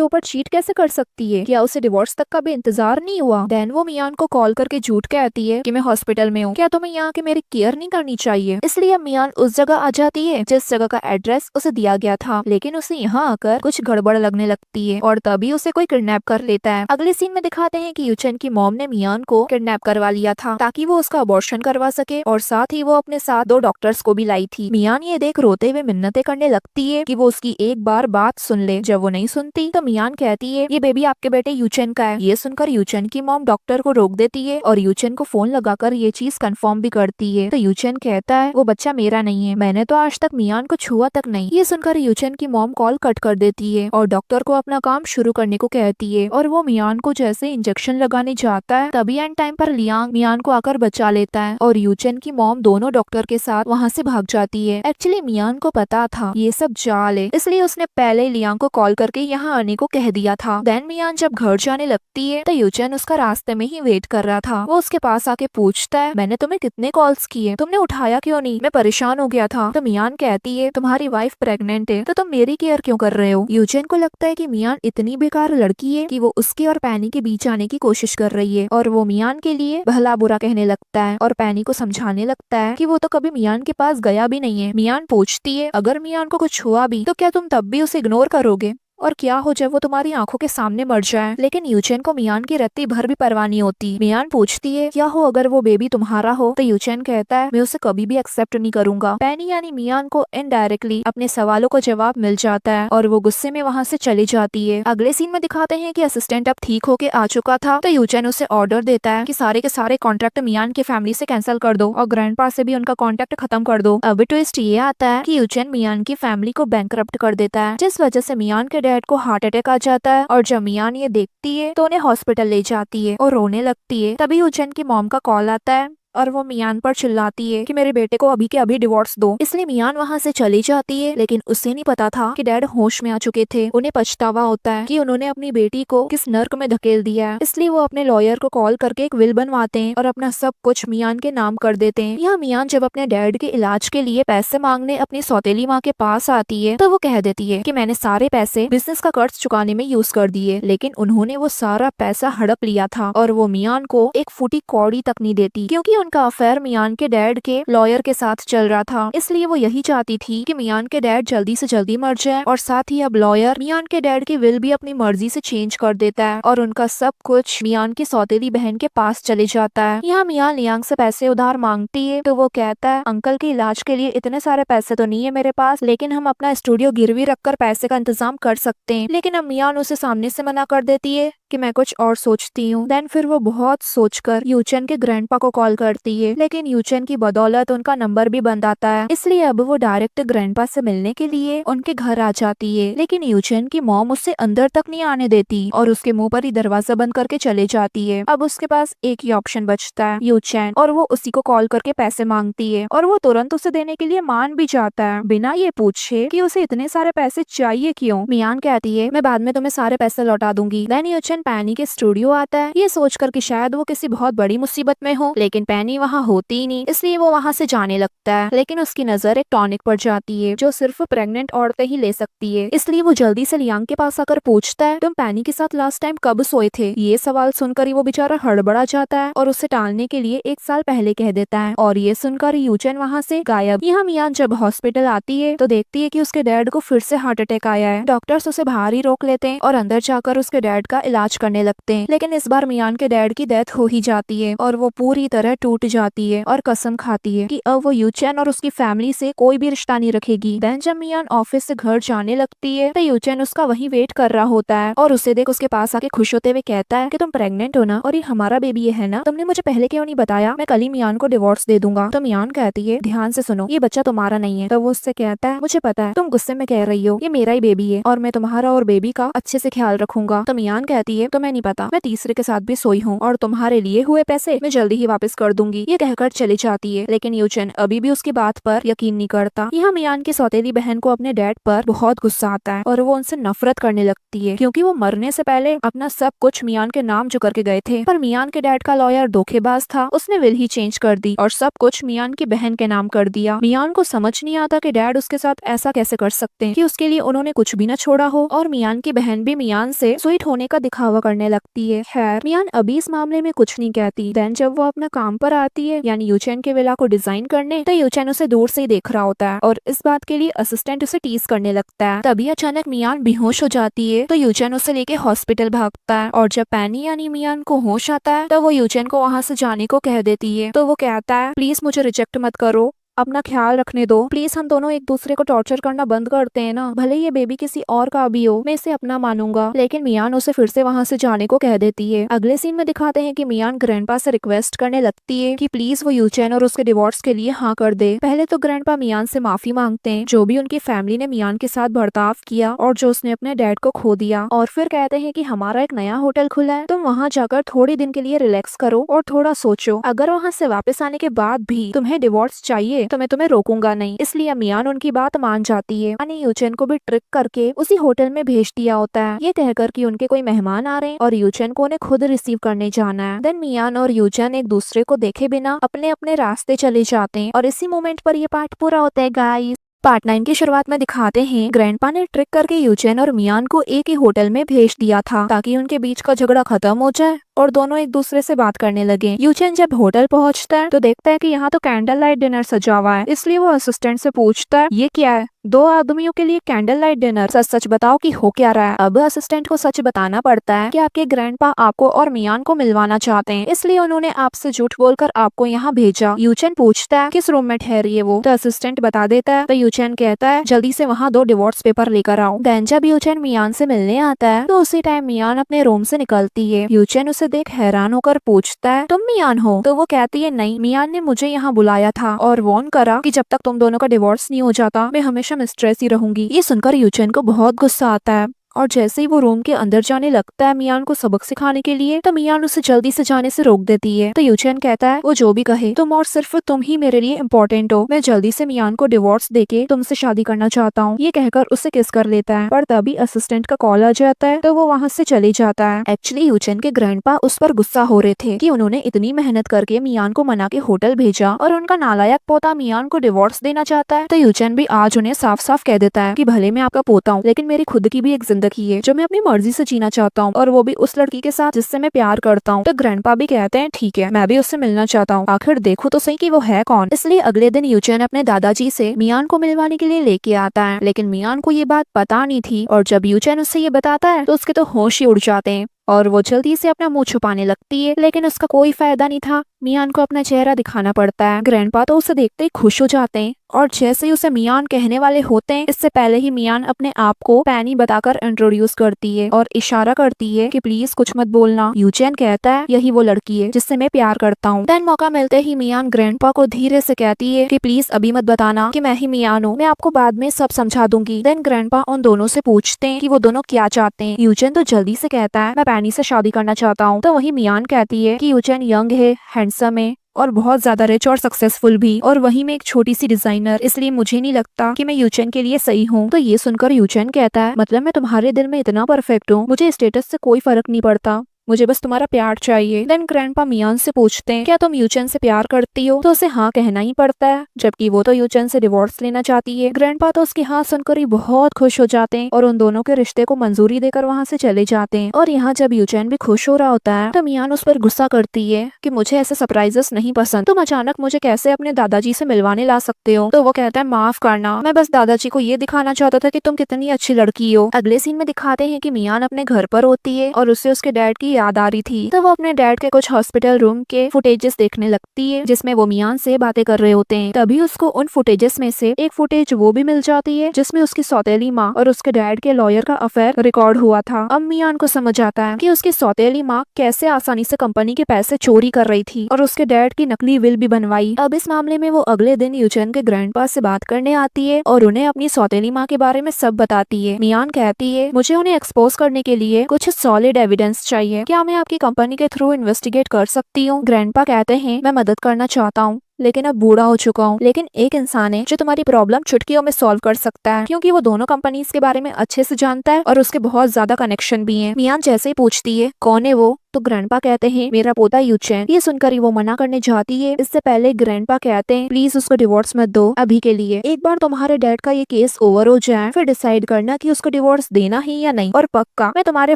ऊपर चीट कैसे कर सकती है, क्या उसे डिवोर्स तक का भी इंतजार नहीं हुआ। देन वो मियान को कॉल करके झूठ कहती है कि मैं हॉस्पिटल में हूँ, क्या तुम्हें यहाँ के मेरी केयर नहीं करनी चाहिए। इसलिए अब मियान उस जगह आ जाती है जिस जगह का एड्रेस उसे दिया गया था, लेकिन उसे यहाँ आकर कुछ गड़बड़ लगने लगती है और तभी उसे कोई किडनैप कर लेता है। अगले सीन में दिखाते हैं कि यूचेन की मॉम ने मियान को किडनैप करवा लिया था ताकि वो उसका अबॉर्शन करवा सके, और साथ ही वो अपने साथ 2 डॉक्टर्स को भी लाई थी। मियान ये देख रोते हुए मिन्नतें करने लगती है कि वो उसकी एक बार बात सुन ले। जब वो नहीं सुनती तो मियान कहती है ये बेबी आपके बेटे यूचेन का है। ये सुनकर यूचेन की मॉम डॉक्टर को रोक देती है और यूचेन को फोन लगाकर ये चीज कंफर्म भी करती है। तो यूचेन कहता है वो बच्चा मेरा नहीं है, मैंने तो आज तक मियान को छुआ तक नहीं। ये सुनकर यूचेन की मॉम कॉल कट कर देती है और डॉक्टर को अपना काम शुरू करने को कहती है। और वो मियान को जैसे इंजेक्शन लगाने जाता है तभी एंड टाइम पर लियांग मियान को आकर बचा लेता है और यूचेन की मॉम दोनों डॉक्टर के साथ वहाँ से भाग जाती है। एक्चुअली मियान को पता था ये सब जाल है, इसलिए उसने पहले लियांग को कॉल करके यहाँ आने को कह दिया था। देन मियान जब घर जाने लगती है तो यूचेन उसका रास्ते में ही वेट कर रहा था। वो उसके पास आके पूछता है मैंने तुम्हें कितने कॉल्स किए, तुमने उठाया क्यों नहीं, मैं परेशान हो गया था। तो मियान कहती है तुम्हारी वाइफ प्रेग्नेंट है तो तुम मेरी केयर क्यों कर रहे हो। यूचेन को लगता है कि मियान इतनी बेकार लड़की है कि वो उसके और पैनी के बीच आने की कोशिश कर रही है, और वो मियान के लिए भला बुरा कहने लगता है और पैनी को समझाने लगता है कि वो तो कभी मियान के पास गया भी नहीं है। मियान पूछती है अगर मियान को कुछ हुआ भी तो क्या तुम तब भी उसे इग्नोर करोगे, और क्या हो जब वो तुम्हारी आंखों के सामने मर जाए। लेकिन यूचेन को मियान की रत्ती भर भी परवाह नहीं होती। मियान पूछती है क्या हो अगर वो बेबी तुम्हारा हो। तो यूचेन कहता है मैं उसे कभी भी एक्सेप्ट नहीं करूंगा। पैनी यानी मियान को इनडायरेक्टली अपने सवालों को जवाब मिल जाता है और वो गुस्से में वहाँ से चली जाती है। अगले सीन में दिखाते हैं कि असिस्टेंट अब ठीक होके आ चुका था तो यूचेन उसे ऑर्डर देता है कि सारे के सारे कॉन्ट्रैक्ट मियान की फैमिली से कैंसिल कर दो और ग्रैंडपा से भी उनका कॉन्ट्रैक्ट खत्म कर दो। अब ट्विस्ट ये आता है कि यूचेन मियान की फैमिली को बैंकरप्ट कर देता है, जिस वजह से मियान के डैड को हार्ट अटैक आ जाता है। और जब मियान ये देखती है तो उन्हें हॉस्पिटल ले जाती है और रोने लगती है। तभी यूचेन की मॉम का कॉल आता है और वो मियान पर चिल्लाती है कि मेरे बेटे को अभी के अभी डिवोर्स दो। इसलिए मियान वहाँ से चली जाती है, लेकिन उसे नहीं पता था कि डैड होश में आ चुके थे। उन्हें पछतावा होता है कि उन्होंने अपनी बेटी को किस नर्क में धकेल दिया है। इसलिए वो अपने लॉयर को कॉल करके एक विल बनवाते हैं और अपना सब कुछ मियान के नाम कर देते हैं। यहाँ मियान जब अपने डैड के इलाज के लिए पैसे मांगने अपनी सौतेली माँ के पास आती है तो वो कह देती है कि मैंने सारे पैसे बिजनेस का कर्ज चुकाने में यूज कर दिए, लेकिन उन्होंने वो सारा पैसा हड़प लिया था और वो मियान को एक फूटी कौड़ी तक नहीं देती, क्योंकि उनका अफेयर मियान के डैड के लॉयर के साथ चल रहा था। इसलिए वो यही चाहती थी कि मियान के डैड जल्दी से जल्दी मर जाए, और साथ ही अब लॉयर मियान के डैड की विल भी अपनी मर्जी से चेंज कर देता है और उनका सब कुछ मियान की सौतेली बहन के पास चले जाता है। यहाँ मियान लियांग से पैसे उधार मांगती है तो वो कहता है अंकल के इलाज के लिए इतने सारे पैसे तो नहीं है मेरे पास, लेकिन हम अपना स्टूडियो गिरवी रखकर पैसे का इंतजाम कर सकते हैं। लेकिन अब मियान उसे सामने से मना कर देती है कि मैं कुछ और सोचती हूँ। देन फिर वो बहुत सोचकर यूचेन के ग्रैंडपा को कॉल करती है, लेकिन यूचेन की बदौलत उनका नंबर भी बंद आता है। इसलिए अब वो डायरेक्ट ग्रैंडपा से मिलने के लिए उनके घर आ जाती है, लेकिन यूचेन की मॉम उससे अंदर तक नहीं आने देती और उसके मुंह पर ही दरवाजा बंद करके चले जाती है। अब उसके पास एक ही ऑप्शन बचता है यूचेन, और वो उसी को कॉल करके पैसे मांगती है और वो तुरंत उसे देने के लिए मान भी जाता है, बिना ये पूछे कि उसे इतने सारे पैसे चाहिए क्यों। मियान कहती है मैं बाद में तुम्हें सारे पैसे लौटा दूंगी। देन यूचेन पैनी के स्टूडियो आता है, ये सोचकर कि शायद वो किसी बहुत बड़ी मुसीबत में हो, लेकिन पैनी वहाँ होती ही नहीं, इसलिए वो वहाँ से जाने लगता है। लेकिन उसकी नजर एक टॉनिक पर जाती है जो सिर्फ प्रेग्नेंट औरतें ही ले सकती है। इसलिए वो जल्दी से लियांग के पास आकर पूछता है तुम पैनी के साथ लास्ट टाइम कब सोए थे। ये सवाल सुनकर ही वो बेचारा हड़बड़ा जाता है और उसे टालने के लिए 1 साल पहले कह देता है, और ये सुनकर यूचेन वहाँ से गायब। यहाँ मियान जब हॉस्पिटल आती है तो देखती है कि उसके डैड को फिर से हार्ट अटैक आया है। डॉक्टर्स उसे बाहर ही रोक लेते हैं और अंदर जाकर उसके डैड का इलाज करने लगते हैं, लेकिन इस बार मियान के डैड की डेथ हो ही जाती है और वो पूरी तरह टूट जाती है और कसम खाती है कि अब वो यूचेन और उसकी फैमिली से कोई भी रिश्ता नहीं रखेगी। देन जब मियान ऑफिस से घर जाने लगती है तो यूचेन उसका वही वेट कर रहा होता है और उसे देख उसके पास आके खुश होते हुए कहता है कि तुम प्रेग्नेंट हो ना, और ये हमारा बेबी है ना, तुमने मुझे पहले क्यों नहीं बताया, मैं कल ही मियान को डिवोर्स दे दूंगा। तो मियान कहती है ध्यान से सुनो, ये बच्चा तुम्हारा नहीं है। तो वो उससे कहता है मुझे पता है तुम गुस्से में कह रही हो, ये मेरा ही बेबी है और मैं तुम्हारा और बेबी का अच्छे से ख्याल रखूंगा। तो मियान कहती है तुम्हें नहीं पता, मैं तीसरे के साथ भी सोई हूँ और तुम्हारे लिए हुए पैसे मैं जल्दी ही वापस कर दूंगी, ये कहकर चली जाती है। लेकिन यूचेन अभी भी उसकी बात पर यकीन नहीं करता। यहाँ मियान की सौतेली बहन को अपने डैड पर बहुत गुस्सा आता है और वो उनसे नफरत करने लगती है, क्योंकि वो मरने से पहले अपना सब कुछ मियान के नाम जो करके गए थे। पर मियान के डैड का लॉयर धोखेबाज था, उसने विल ही चेंज कर दी और सब कुछ मियान की बहन के नाम कर दिया। मियान को समझ नहीं आता कि डैड उसके साथ ऐसा कैसे कर सकते हैं कि उसके लिए उन्होंने कुछ भी न छोड़ा हो। और मियान की बहन भी मियान से स्वीट होने का दिखावा करने लगती है। खैर मियान अभी इस मामले में कुछ नहीं कहती। देन जब वो अपना काम पर आती है, यानी यूचेन के विला को डिजाइन करने, तो यूचेन उसे दूर से ही देख रहा होता है और इस बात के लिए असिस्टेंट उसे टीज करने लगता है। तभी अचानक मियान बेहोश हो जाती है, तो यूचेन उसे लेके हॉस्पिटल भागता है और जब पैनी यानी मियान को होश आता है तो वो यूचेन को वहाँ से जाने को कह देती है। तो वो कहता है प्लीज मुझे रिजेक्ट मत करो, अपना ख्याल रखने दो, प्लीज हम दोनों एक दूसरे को टॉर्चर करना बंद करते हैं ना, भले ये बेबी किसी और का भी हो, मैं इसे अपना मानूंगा। लेकिन मियान उसे फिर से वहाँ से जाने को कह देती है। अगले सीन में दिखाते हैं कि मियान ग्रैंडपा से रिक्वेस्ट करने लगती है कि प्लीज वो यूचेन और उसके डिवोर्स के लिए हाँ कर दे। पहले तो ग्रैंडपा मियान से माफी मांगते हैं जो भी उनकी फैमिली ने मियान के साथ बर्ताव किया और जो उसने अपने डैड को खो दिया, और फिर कहते हैं कि हमारा एक नया होटल खुला है, तुम वहाँ जाकर थोड़े दिन के लिए रिलैक्स करो और थोड़ा सोचो, अगर वहाँ से वापस आने के बाद भी तुम्हें डिवोर्स चाहिए तो मैं तुम्हें रोकूंगा नहीं। इसलिए मियान उनकी बात मान जाती है। यानी यूचेन को भी ट्रिक करके उसी होटल में भेज दिया होता है, ये कहकर कि उनके कोई मेहमान आ रहे हैं और यूचेन को उन्हें खुद रिसीव करने जाना है। देन मियान और यूचेन एक दूसरे को देखे बिना अपने अपने रास्ते चले जाते हैं और इसी मोमेंट पर ये पार्ट पूरा होता है गाइस। पार्ट 9 की शुरुआत में दिखाते हैं ग्रैंडपा ने ट्रिक करके यूचेन और मियान को एक ही होटल में भेज दिया था ताकि उनके बीच का झगड़ा खत्म हो जाए और दोनों एक दूसरे से बात करने लगे। यूचेन जब होटल पहुंचता है तो देखता है कि यहाँ तो कैंडल लाइट डिनर सजा हुआ है, इसलिए वो असिस्टेंट से पूछता है ये क्या है, 2 आदमियों के लिए कैंडल लाइट डिनर, सच सच बताओ कि हो क्या रहा है। अब असिस्टेंट को सच बताना पड़ता है कि आपके ग्रैंडपा आपको और मियान को मिलवाना चाहते हैं, इसलिए उन्होंने आपसे झूठ बोलकर आपको यहाँ भेजा। यूचेन पूछता है किस रूम में ठहरी है वो, तो असिस्टेंट बता देता है। तो यूचेन कहता है जल्दी से वहाँ 2 डिवोर्स पेपर लेकर आओ। देन जब यूचेन मियान से मिलने आता है तो उसी टाइम मियान अपने रूम से निकलती है। यूचेन उसे देख हैरान होकर पूछता है तुम मियान हो, तो वो कहती है नहीं, मियान ने मुझे यहाँ बुलाया था और वार्न करा कि जब तक तुम दोनों का डिवोर्स नहीं हो जाता मैं हमेशा मिस्ट्रेस ही रहूंगी। ये सुनकर यूचेन को बहुत गुस्सा आता है और जैसे ही वो रूम के अंदर जाने लगता है मियान को सबक सिखाने के लिए, तो मियान उसे जल्दी से जाने से रोक देती है। तो यूचेन कहता है वो जो भी कहे, तुम और सिर्फ तुम ही मेरे लिए इम्पोर्टेंट हो, मैं जल्दी से मियान को डिवोर्स देके तुमसे शादी करना चाहता हूँ। ये कहकर उसे किस कर लेता है, पर तभी असिस्टेंट का कॉल आ जाता है तो वो वहाँ से चले जाता है। एक्चुअली यूचेन के ग्रैंडपा उस पर गुस्सा हो रहे थे कि उन्होंने इतनी मेहनत करके मियान को मना के होटल भेजा और उनका नालायक पोता मियान को डिवोर्स देना चाहता है। तो यूचेन भी आज उन्हें साफ साफ कह देता है कि भले मैं आपका पोता हूँ, लेकिन मेरी खुद की भी एक जिंदगी है जो मैं अपनी मर्जी से जीना चाहता हूँ, और वो भी उस लड़की के साथ जिससे मैं प्यार करता हूँ। तो ग्रैंडपा भी कहते हैं ठीक है, मैं भी उससे मिलना चाहता हूँ, आखिर देखो तो सही कि वो है कौन। इसलिए अगले दिन यूचेन अपने दादाजी से मियान को मिलवाने के लिए लेके आता है, लेकिन मियान को ये बात पता नहीं थी और जब यूचेन उससे ये बताता है तो उसके तो होश ही उड़ जाते हैं और वो जल्दी से अपना मुंह छुपाने लगती है, लेकिन उसका कोई फायदा नहीं था। मियान को अपना चेहरा दिखाना पड़ता है। ग्रैंडपा तो उसे देखते ही खुश हो जाते हैं और जैसे ही उसे मियान कहने वाले होते हैं, इससे पहले ही मियान अपने आप को पैनी बताकर इंट्रोड्यूस करती है और इशारा करती है कि प्लीज कुछ मत बोलना। यूचेन कहता है यही वो लड़की है जिससे मैं प्यार करता हूँ। देन मौका मिलते ही मियान ग्रैंडपा को धीरे से कहती है कि प्लीज अभी मत बताना कि मैं ही मियान हूँ, मैं आपको बाद में सब समझा दूंगी। देन ग्रैंडपा उन दोनों से पूछते हैं कि वो दोनों क्या चाहते हैं। यूचेन तो जल्दी से कहता है मैं पैनी से शादी करना चाहता हूँ। तो वही मियान कहती है कि यूचेन यंग है, हैंडसम है और बहुत ज्यादा रिच और सक्सेसफुल भी, और वही मैं एक छोटी सी डिजाइनर, इसलिए मुझे नहीं लगता कि मैं यूचेन के लिए सही हूँ। तो ये सुनकर यूचेन कहता है मतलब मैं तुम्हारे दिल में इतना परफेक्ट हूँ, मुझे स्टेटस से कोई फर्क नहीं पड़ता, मुझे बस तुम्हारा प्यार चाहिए। देन ग्रैंडपा मियान से पूछते हैं क्या तुम यूचेन से प्यार करती हो, तो उसे हाँ कहना ही पड़ता है, जबकि वो तो यूचेन से डिवोर्स लेना चाहती है। ग्रैंडपा तो उसकी हाँ सुनकर ही बहुत खुश हो जाते हैं और उन दोनों के रिश्ते को मंजूरी देकर वहाँ से चले जाते हैं। और यहाँ जब यूचेन भी खुश हो रहा होता है तो मियान उस पर गुस्सा करती है कि मुझे ऐसे सरप्राइजेस नहीं पसंद, तुम अचानक मुझे कैसे अपने दादाजी से मिलवाने ला सकते हो। तो वो कहता है माफ करना, मैं बस दादाजी को ये दिखाना चाहता था कि तुम कितनी अच्छी लड़की हो। अगले सीन में दिखाते हैं कि मियान अपने घर पर होती है और उसे उसके डैड की याद आ रही थी, तो वो अपने डैड के कुछ हॉस्पिटल रूम के फुटेजेस देखने लगती है जिसमें वो मियान से बातें कर रहे होते हैं। तभी उसको उन फुटेजेस में से एक फुटेज वो भी मिल जाती है जिसमें उसकी सौतेली माँ और उसके डैड के लॉयर का अफेयर रिकॉर्ड हुआ था। अब मियान को समझ आता है कि उसकी सौतेली माँ कैसे आसानी से कंपनी के पैसे चोरी कर रही थी और उसके डैड की नकली विल भी बनवाई। अब इस मामले में वो अगले दिन यूचेन के ग्रैंडपा से बात करने आती है और उन्हें अपनी सौतेली माँ के बारे में सब बताती है। मियान कहती है मुझे उन्हें एक्सपोज करने के लिए कुछ सॉलिड एविडेंस चाहिए, क्या मैं आपकी कंपनी के थ्रू इन्वेस्टिगेट कर सकती हूँ? ग्रैंडपा कहते हैं मैं मदद करना चाहता हूँ लेकिन अब बूढ़ा हो चुका हूँ। लेकिन एक इंसान है जो तुम्हारी प्रॉब्लम चुटकियों में सॉल्व कर सकता है, क्योंकि वो दोनों कंपनीज के बारे में अच्छे से जानता है और उसके बहुत ज्यादा कनेक्शन भी हैं। मियान जैसे ही पूछती है कौन है वो, तो ग्रैंडपा कहते हैं मेरा पोता यूचेन। ये सुनकर ही वो मना करने जाती है। इससे पहले ग्रैंडपा कहते हैं प्लीज उसको डिवोर्स मत दो अभी के लिए। एक बार तुम्हारे डैड का ये केस ओवर हो जाए फिर डिसाइड करना कि उसको डिवोर्स देना ही या नहीं। और पक्का मैं तुम्हारे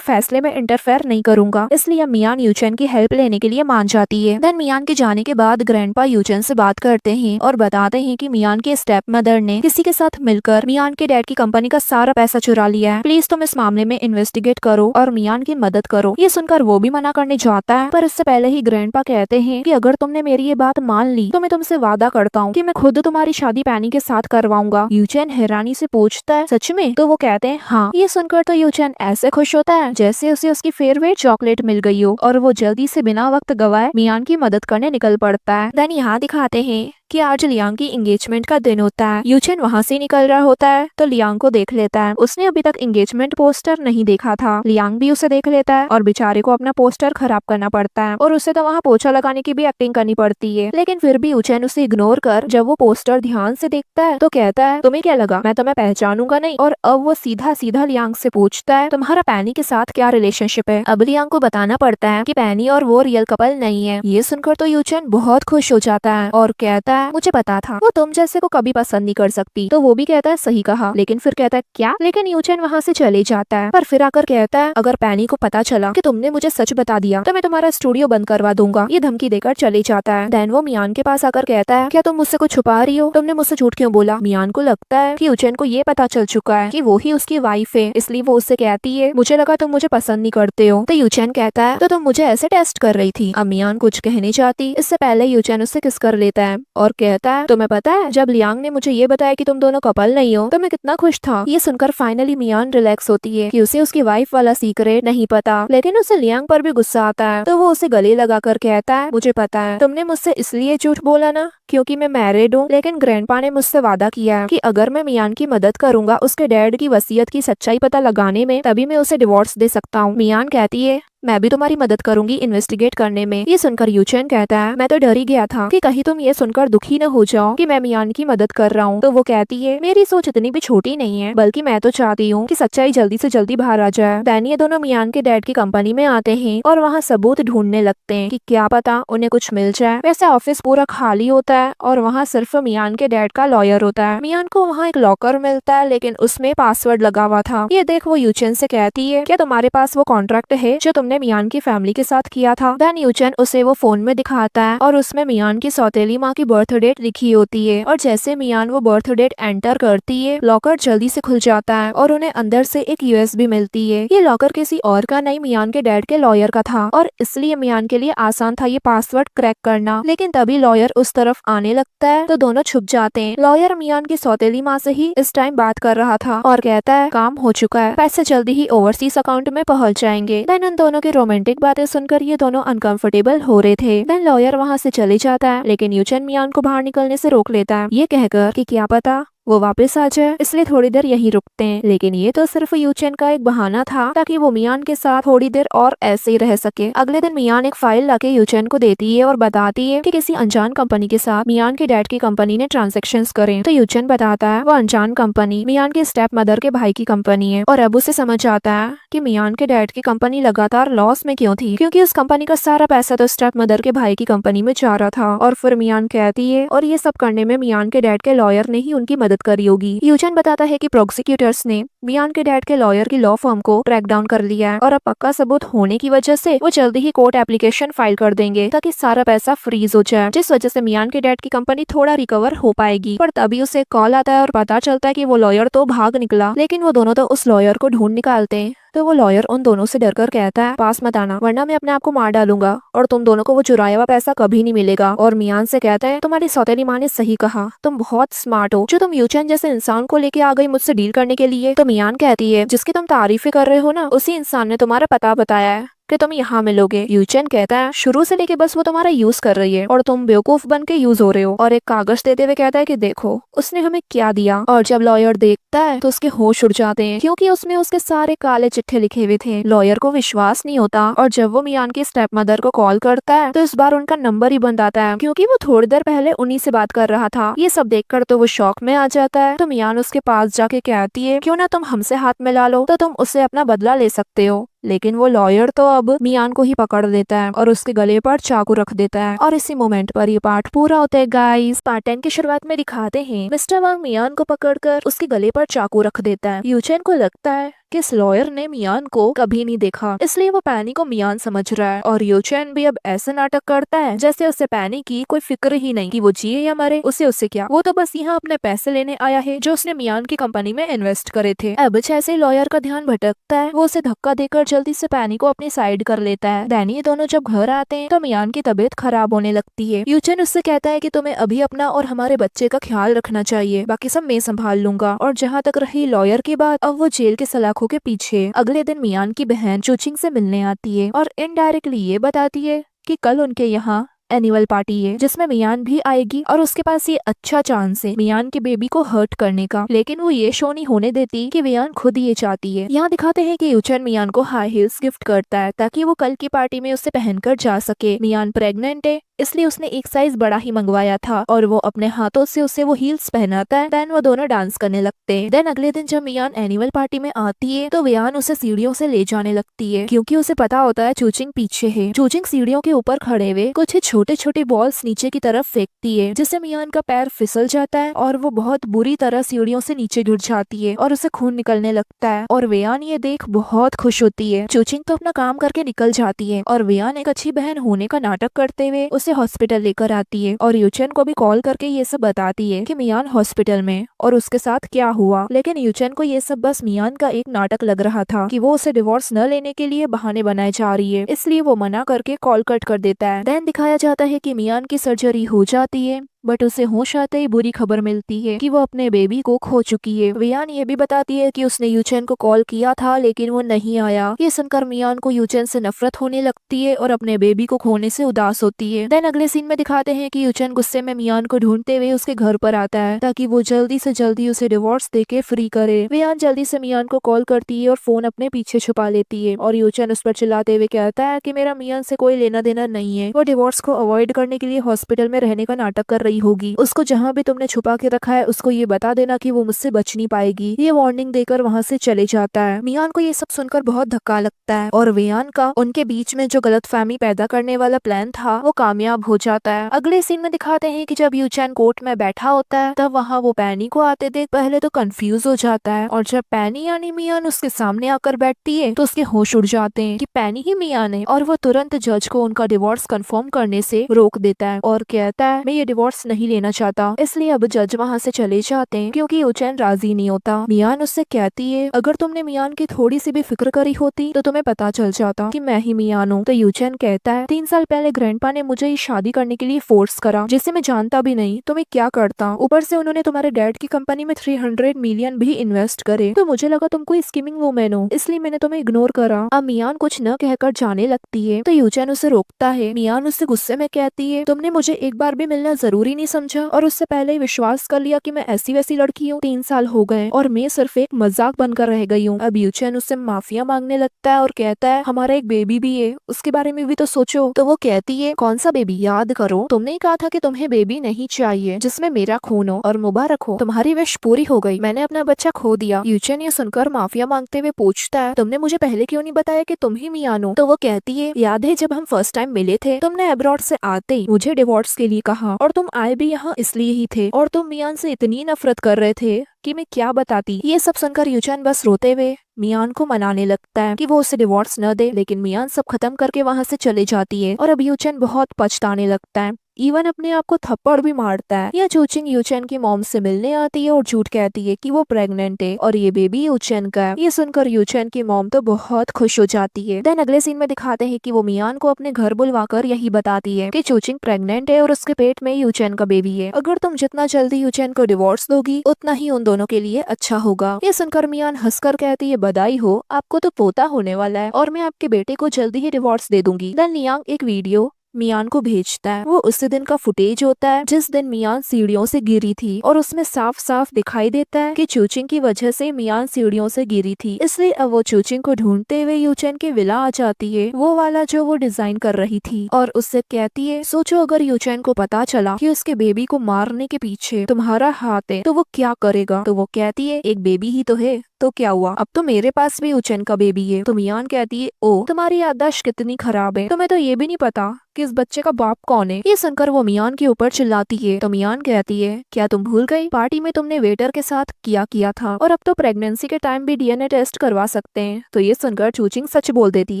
फैसले में इंटरफेयर नहीं करूंगा। इसलिए मियान यूचेन की हेल्प लेने के लिए मान जाती है। देन मियान के जाने के बाद ग्रैंडपा यूचेन से बात करते हैं और बताते हैं कि मियान के स्टेप मदर ने किसी के साथ मिलकर मियान के डैड की कंपनी का सारा पैसा चुरा लिया है। प्लीज तुम इस मामले में इन्वेस्टिगेट करो और मियान की मदद करो। ये सुनकर वो भी मना करने जाता है, पर इससे पहले ही ग्रैंडपा कहते हैं कि अगर तुमने मेरी ये बात मान ली तो मैं तुमसे वादा करता हूँ कि मैं खुद तुम्हारी शादी पैनी के साथ करवाऊंगा। यूचेन हैरानी से पूछता है सच में? तो वो कहते हैं हाँ। ये सुनकर तो यूचेन ऐसे खुश होता है जैसे उसे उसकी फेवरेट चॉकलेट मिल गई हो और वो जल्दी से बिना वक्त गवाए मियान की मदद करने निकल पड़ता है। देन यहाँ दिखाते हैं कि आज लियांग की एंगेजमेंट का दिन होता है। यूचेन वहाँ से निकल रहा होता है तो लियांग को देख लेता है। उसने अभी तक एंगेजमेंट पोस्टर नहीं देखा था। लियांग भी उसे देख लेता है और बेचारे को अपना पोस्टर खराब करना पड़ता है और उसे तो वहाँ पोछा लगाने की भी एक्टिंग करनी पड़ती है। लेकिन फिर भी यूचेन उसे इग्नोर कर जब वो पोस्टर ध्यान से देखता है तो कहता है तुम्हें क्या लगा मैं तुम्हें पहचानूंगा नहीं? और अब वो सीधा सीधा लियांग से पूछता है तुम्हारा पैनी के साथ क्या रिलेशनशिप है? अब लियांग को बताना पड़ता है कि पैनी और वो रियल कपल नहीं है। ये सुनकर तो यूचेन बहुत खुश हो जाता है और कहता है मुझे पता था वो तुम जैसे को कभी पसंद नहीं कर सकती। तो वो भी कहता है सही कहा। लेकिन फिर कहता है क्या? लेकिन यूचेन वहाँ से चले जाता है, पर फिर आकर कहता है अगर पैनी को पता चला कि तुमने मुझे सच बता दिया तो मैं तुम्हारा स्टूडियो बंद करवा दूंगा। ये धमकी देकर चले जाता है। देन वो मियान के पास आकर कहता है क्या तुम मुझसे कुछ छुपा रही हो? तुमने मुझसे झूठ क्यों बोला? मियान को लगता है कि यूचेन को ये पता चल चुका है कि वो ही उसकी वाइफ है, इसलिए वो उससे कहती है मुझे लगा तुम मुझे पसंद नहीं करते हो। तो यूचेन कहता है तो तुम मुझे ऐसे टेस्ट कर रही थी। अब मियान कुछ कहने चाहती इससे पहले यूचेन उससे किस कर लेता है और कहता है तुम्हें पता है जब लियांग ने मुझे ये बताया कि तुम दोनों कपल नहीं हो तो मैं कितना खुश था। ये सुनकर फाइनली मियान रिलैक्स होती है कि उसे उसकी वाइफ वाला सीक्रेट नहीं पता। लेकिन उसे लियांग पर भी गुस्सा आता है तो वो उसे गले लगाकर कहता है मुझे पता है तुमने मुझसे इसलिए झूठ बोला ना क्योंकि मैं मैरिड हूँ। लेकिन ग्रैंडपा ने मुझसे वादा किया है कि अगर मैं मियान की मदद करूंगा उसके डैड की वसीयत की सच्चाई पता लगाने में तभी मैं उसे डिवोर्स दे सकता हूँ। मियान कहती है मैं भी तुम्हारी मदद करूंगी इन्वेस्टिगेट करने में। ये सुनकर यूचेन कहता है मैं तो डर ही गया था कि कहीं तुम ये सुनकर दुखी न हो जाओ कि मैं मियान की मदद कर रहा हूँ। तो वो कहती है मेरी सोच इतनी भी छोटी नहीं है, बल्कि मैं तो चाहती हूँ कि सच्चाई जल्दी से जल्दी बाहर आ जाए। देन ये दोनों मियान के डैड की कंपनी में आते हैं और वहाँ सबूत ढूंढने लगते हैं कि क्या पता उन्हें कुछ मिल जाए। वैसे ऑफिस पूरा खाली होता है और वहाँ सिर्फ मियान के डैड का लॉयर होता है। मियान को वहाँ एक लॉकर मिलता है लेकिन उसमें पासवर्ड लगा हुआ था। ये देख वो यूचेन से कहती है क्या तुम्हारे पास वो कॉन्ट्रैक्ट है जो तुमने मियान की फैमिली के साथ किया था? देन यूचेन उसे वो फोन में दिखाता है और उसमें मियान की सौतेली माँ की बर्थ डेट लिखी होती है। और जैसे मियान वो बर्थ डेट एंटर करती है लॉकर जल्दी से खुल जाता है और उन्हें अंदर से एक यूएसबी मिलती है। ये लॉकर किसी और का नहीं मियान के डैड के लॉयर का था और इसलिए मियान के लिए आसान था ये पासवर्ड क्रैक करना। लेकिन तभी लॉयर उस तरफ आने लगता है तो दोनों छुप जाते हैं। लॉयर मियान की सौतेली माँ से ही इस टाइम बात कर रहा था और कहता है काम हो चुका है, पैसे जल्दी ही ओवरसीज अकाउंट में पहुंच जाएंगे। देन उन दोनों की रोमांटिक बातें सुनकर ये दोनों अनकंफर्टेबल हो रहे थे। देन लॉयर वहाँ से चले जाता है लेकिन यूचेन मियान को बाहर निकलने से रोक लेता है ये कहकर कि क्या पता वो वापस आ जाए, इसलिए थोड़ी देर यहीं रुकते हैं। लेकिन ये तो सिर्फ यूचेन का एक बहाना था ताकि वो मियान के साथ थोड़ी देर और ऐसे ही रह सके। अगले दिन मियान एक फाइल लाके यूचेन को देती है और बताती है कि किसी अनजान कंपनी के साथ मियान के डैड की कंपनी ने ट्रांजेक्शन्स करे। तो यूचेन बताता है वो अनजान कंपनी मियान के स्टेप मदर के भाई की कंपनी है। और अब उसे समझ आता है कि मियान के डैड की कंपनी लगातार लॉस में क्यों थी, क्योंकि उस कंपनी का सारा पैसा तो स्टेप मदर के भाई की कंपनी में जा रहा था। और फिर मियान कहती है और ये सब करने में मियान के डैड के लॉयर ने ही उनकी मदद करी होगी। यूचेन बताता है कि प्रोसिक्यूटर्स ने मियान के डैड के लॉयर की लॉ फर्म को ट्रैक डाउन कर लिया है और अब पक्का सबूत होने की वजह से वो जल्दी ही कोर्ट एप्लीकेशन फाइल कर देंगे ताकि सारा पैसा फ्रीज हो जाए, जिस वजह से मियान के डैड की कंपनी थोड़ा रिकवर हो पाएगी। पर तभी उसे कॉल आता है और पता चलता है कि वो लॉयर तो भाग निकला। लेकिन वो दोनों तो उस लॉयर को ढूंढ निकालते हैं। तो वो लॉयर उन दोनों से डरकर कहता है पास मत आना वरना मैं अपने आप को मार डालूंगा और तुम दोनों को वो चुराया हुआ पैसा कभी नहीं मिलेगा। और मियान से कहता है तुम्हारी सौतेली माँ ने सही कहा, तुम बहुत स्मार्ट हो जो तुम यूचेन जैसे इंसान को लेके आ गई मुझसे डील करने के लिए। तो मियान कहती है जिसकी तुम तारीफें कर रहे हो ना उसी इंसान ने तुम्हारा पता बताया है कि तुम यहाँ मिलोगे। यूचेन कहता है शुरू से लेके बस वो तुम्हारा यूज कर रही है और तुम बेवकूफ बन के यूज हो रहे हो, और एक कागज देते हुए कहता है कि देखो उसने हमें क्या दिया। और जब लॉयर देखता है तो उसके होश उड़ जाते हैं, क्योंकि उसमें उसके सारे काले चिट्ठे लिखे हुए थे। लॉयर को विश्वास नहीं होता, और जब वो मियान की स्टेप मदर को कॉल करता है तो इस बार उनका नंबर ही बंद आता है, क्योंकि वो थोड़ी देर पहले उन्हीं से बात कर रहा था। ये सब देखकर तो वो शॉक में आ जाता है। तो मियान उसके पास जाके कहती है क्यों ना तुम हमसे हाथ मिला लो, तो तुम उससे अपना बदला ले सकते हो। लेकिन वो लॉयर तो अब मियान को ही पकड़ लेता है और उसके गले पर चाकू रख देता है। और इसी मोमेंट पर ये पार्ट पूरा होता है गाइस। पार्ट 10 की शुरुआत में दिखाते हैं मिस्टर वांग मियान को पकड़कर उसके गले पर चाकू रख देता है। यूचेन को लगता है कि इस लॉयर ने मियान को कभी नहीं देखा, इसलिए वो पैनी को मियान समझ रहा है। और यूचेन भी अब ऐसा नाटक करता है जैसे उसे पैनी की कोई फिक्र ही नहीं कि वो जिए या मरे, उससे क्या, वो तो बस यहाँ अपने पैसे लेने आया है जो उसने मियान की कंपनी में इन्वेस्ट करे थे। अब जैसे लॉयर का ध्यान भटकता है वो उसे धक्का देकर जल्दी से पैनी को अपनी साइड कर लेता है। दैनी ये दोनों जब घर आते हैं तो मियान की तबीयत खराब होने लगती है। यूचेन उससे कहता है कि तुम्हें अभी अपना और हमारे बच्चे का ख्याल रखना चाहिए, बाकी सब मैं संभाल लूंगा। और जहाँ तक रही लॉयर की बात, अब वो जेल के सलाखों के पीछे। अगले दिन मियान की बहन चूचिंग से मिलने आती है और इनडायरेक्टली ये बताती है कि कल उनके यहाँ एनुअल पार्टी है जिसमें मियान भी आएगी, और उसके पास ये अच्छा चांस है मियान के बेबी को हर्ट करने का। लेकिन वो ये शो नहीं होने देती कि मियान खुद ये चाहती है। यहाँ दिखाते हैं कि यूचेन मियान को हाई हील्स गिफ्ट करता है ताकि वो कल की पार्टी में उसे पहनकर जा सके। मियान प्रेग्नेंट है, इसलिए उसने एक साइज बड़ा ही मंगवाया था और वो अपने हाथों से उसे वो हील्स पहनाता है। देन वो दोनों डांस करने लगते हैं। देन अगले दिन जब मियान एनुअल पार्टी में आती है तो मियान उसे सीढ़ियों से ले जाने लगती है, क्योंकि उसे पता होता है चूचिंग पीछे है। चूचिंग सीढ़ियों के ऊपर खड़े हुए कुछ छोटे छोटे बॉल्स नीचे की तरफ फेंकती है, जिससे मियान का पैर फिसल जाता है और वो बहुत बुरी तरह सीढ़ियों से नीचे गिर जाती है और उसे खून निकलने लगता है। और वियान ये देख बहुत खुश होती है। चूचिंग तो अपना काम करके निकल जाती है और वियान एक अच्छी बहन होने का नाटक करते हुए उसे हॉस्पिटल लेकर आती है और यूचेन को भी कॉल करके ये सब बताती है कि मियान हॉस्पिटल में और उसके साथ क्या हुआ। लेकिन यूचेन को ये सब बस मियान का एक नाटक लग रहा था कि वो उसे डिवोर्स न लेने के लिए बहाने बनाए जा रही है, इसलिए वो मना करके कॉल कट कर देता है। देन दिखाया जाता है कि मियान की सर्जरी हो जाती है, बट उसे होश आते ही बुरी खबर मिलती है कि वो अपने बेबी को खो चुकी है। वियान ये भी बताती है कि उसने यूचेन को कॉल किया था लेकिन वो नहीं आया। ये सुनकर मियान को यूचेन से नफरत होने लगती है और अपने बेबी को खोने से उदास होती है। देन अगले सीन में दिखाते हैं कि यूचेन गुस्से में मियान को ढूंढते हुए उसके घर पर आता है ताकि वो जल्दी से जल्दी उसे डिवोर्स देके फ्री करे। वियान जल्दी से मियान को कॉल करती है और फोन अपने पीछे छुपा लेती है और यूचेन उस पर चिल्लाते हुए कहता है कि मेरा मियान से कोई लेना देना नहीं है, वो डिवोर्स को अवॉइड करने के लिए हॉस्पिटल में रहने का नाटक कर रही होगी। उसको जहाँ भी तुमने छुपा के रखा है उसको ये बता देना कि वो मुझसे बच नहीं पाएगी। ये वार्निंग देकर वहाँ से चले जाता है। मियान को ये सब सुनकर बहुत धक्का लगता है और वियान का उनके बीच में जो गलतफहमी पैदा करने वाला प्लान था वो कामयाब हो जाता है। अगले सीन में दिखाते हैं कि जब यूचेन कोर्ट में बैठा होता है तब वहाँ वो पैनी को आते देख पहले तो कंफ्यूज हो जाता है, और जब पैनी यानी मियान उसके सामने आकर बैठती है तो उसके होश उड़ जाते हैं कि पैनी ही मियान है, और वो तुरंत जज को उनका डिवोर्स कंफर्म करने से रोक देता है और कहता है मैं ये डिवोर्स नहीं लेना चाहता। इसलिए अब जज वहाँ से चले जाते हैं क्योंकि यूचेन राजी नहीं होता। मियान उससे कहती है अगर तुमने मियान की थोड़ी सी भी फिक्र करी होती तो तुम्हें पता चल जाता कि मैं ही मियान हूँ। तो यूचेन कहता है 3 साल पहले ग्रैंडपा ने मुझे ये शादी करने के लिए फोर्स करा जिसे मैं जानता भी नहीं, तो मैं क्या करता। ऊपर से उन्होंने तुम्हारे डैड की कंपनी में 300 मिलियन भी इन्वेस्ट करे, तो मुझे लगा तुम कोई स्कीमिंग वुमेन हो, इसलिए मैंने तुम्हें इग्नोर करा। अब मियान कुछ न कहकर जाने लगती है तो यूचेन उसे रोकता है। मियान उससे गुस्से में कहती है तुमने मुझे एक बार भी मिलना जरूरी नहीं समझा और उससे पहले ही विश्वास कर लिया कि मैं ऐसी वैसी लड़की हूँ। 3 साल हो गए और मैं सिर्फ एक मजाक बनकर रह गई हूँ। अब यूचेन उससे माफिया मांगने लगता है और कहता है हमारा एक बेबी भी है, उसके बारे में भी तो सोचो। तो वो कहती है कौन सा बेबी, याद करो तुमने ही कहा था कि तुम्हें बेबी नहीं चाहिए जिसमें मेरा खून हो, और मुबारक हो तुम्हारी विश पूरी हो गई, मैंने अपना बच्चा खो दिया। यूचेन ये सुनकर माफिया मांगते हुए पूछता है तुमने मुझे पहले क्यों नहीं बताया कि तुम ही मियान हो। तो वो कहती है याद है जब हम फर्स्ट टाइम मिले थे तुमने अब्रॉड से आते ही मुझे डिवोर्स के लिए कहा और तुम आए भी यहाँ इसलिए ही थे, और तुम मियान से इतनी नफरत कर रहे थे कि मैं क्या बताती। ये सब सुनकर यूचेन बस रोते हुए मियान को मनाने लगता है कि वो उसे डिवोर्स न दे, लेकिन मियान सब खत्म करके वहाँ से चले जाती है और अब यूचेन बहुत पछताने लगता है। इवन अपने आप को थप्पड़ भी मारता है। यह चूचिंग यूचेन की मॉम से मिलने आती है और झूठ कहती है कि वो प्रेग्नेंट है और ये बेबी यूचेन का है। ये सुनकर यूचेन की मॉम तो बहुत खुश हो जाती है। देन अगले सीन में दिखाते हैं कि वो मियान को अपने घर बुलवाकर यही बताती है कि चूचिंग प्रेग्नेंट है और उसके पेट में यूचेन का बेबी है। अगर तुम जितना जल्दी यूचेन को डिवोर्स दोगी उतना ही उन दोनों के लिए अच्छा होगा। ये सुनकर मियान हंसकर कहती है, बधाई हो, आपको तो पोता होने वाला है और मैं आपके बेटे को जल्दी ही डिवोर्स दे दूंगी। देन लियांग एक वीडियो मियान को भेजता है। वो उसी दिन का फुटेज होता है जिस दिन मियान सीढ़ियों से गिरी थी और उसमें साफ साफ दिखाई देता है कि चूचिंग की वजह से मियान सीढ़ियों से गिरी थी। इसलिए अब वो चूचिंग को ढूंढते हुए यूचेन के विला आ जाती है, वो वाला जो वो डिजाइन कर रही थी, और उससे कहती है, सोचो अगर यूचेन को पता चला कि उसके बेबी को मारने के पीछे तुम्हारा हाथ है तो वो क्या करेगा। तो वो कहती है, एक बेबी ही तो है, तो क्या हुआ, अब तो मेरे पास भी यूचेन का बेबी है। तो मियान कहती है, ओ तुम्हारी याददाश्त कितनी खराब है, तुम्हें तो ये भी नहीं पता कि इस बच्चे का बाप कौन है। ये सुनकर वो मियान के ऊपर चिल्लाती है। तो मियान कहती है, क्या तुम भूल गई, पार्टी में तुमने वेटर के साथ किया था और अब तो प्रेगनेंसी के टाइम भी डीएनए टेस्ट करवा सकते हैं। तो ये सुनकर चूचिंग सच बोल देती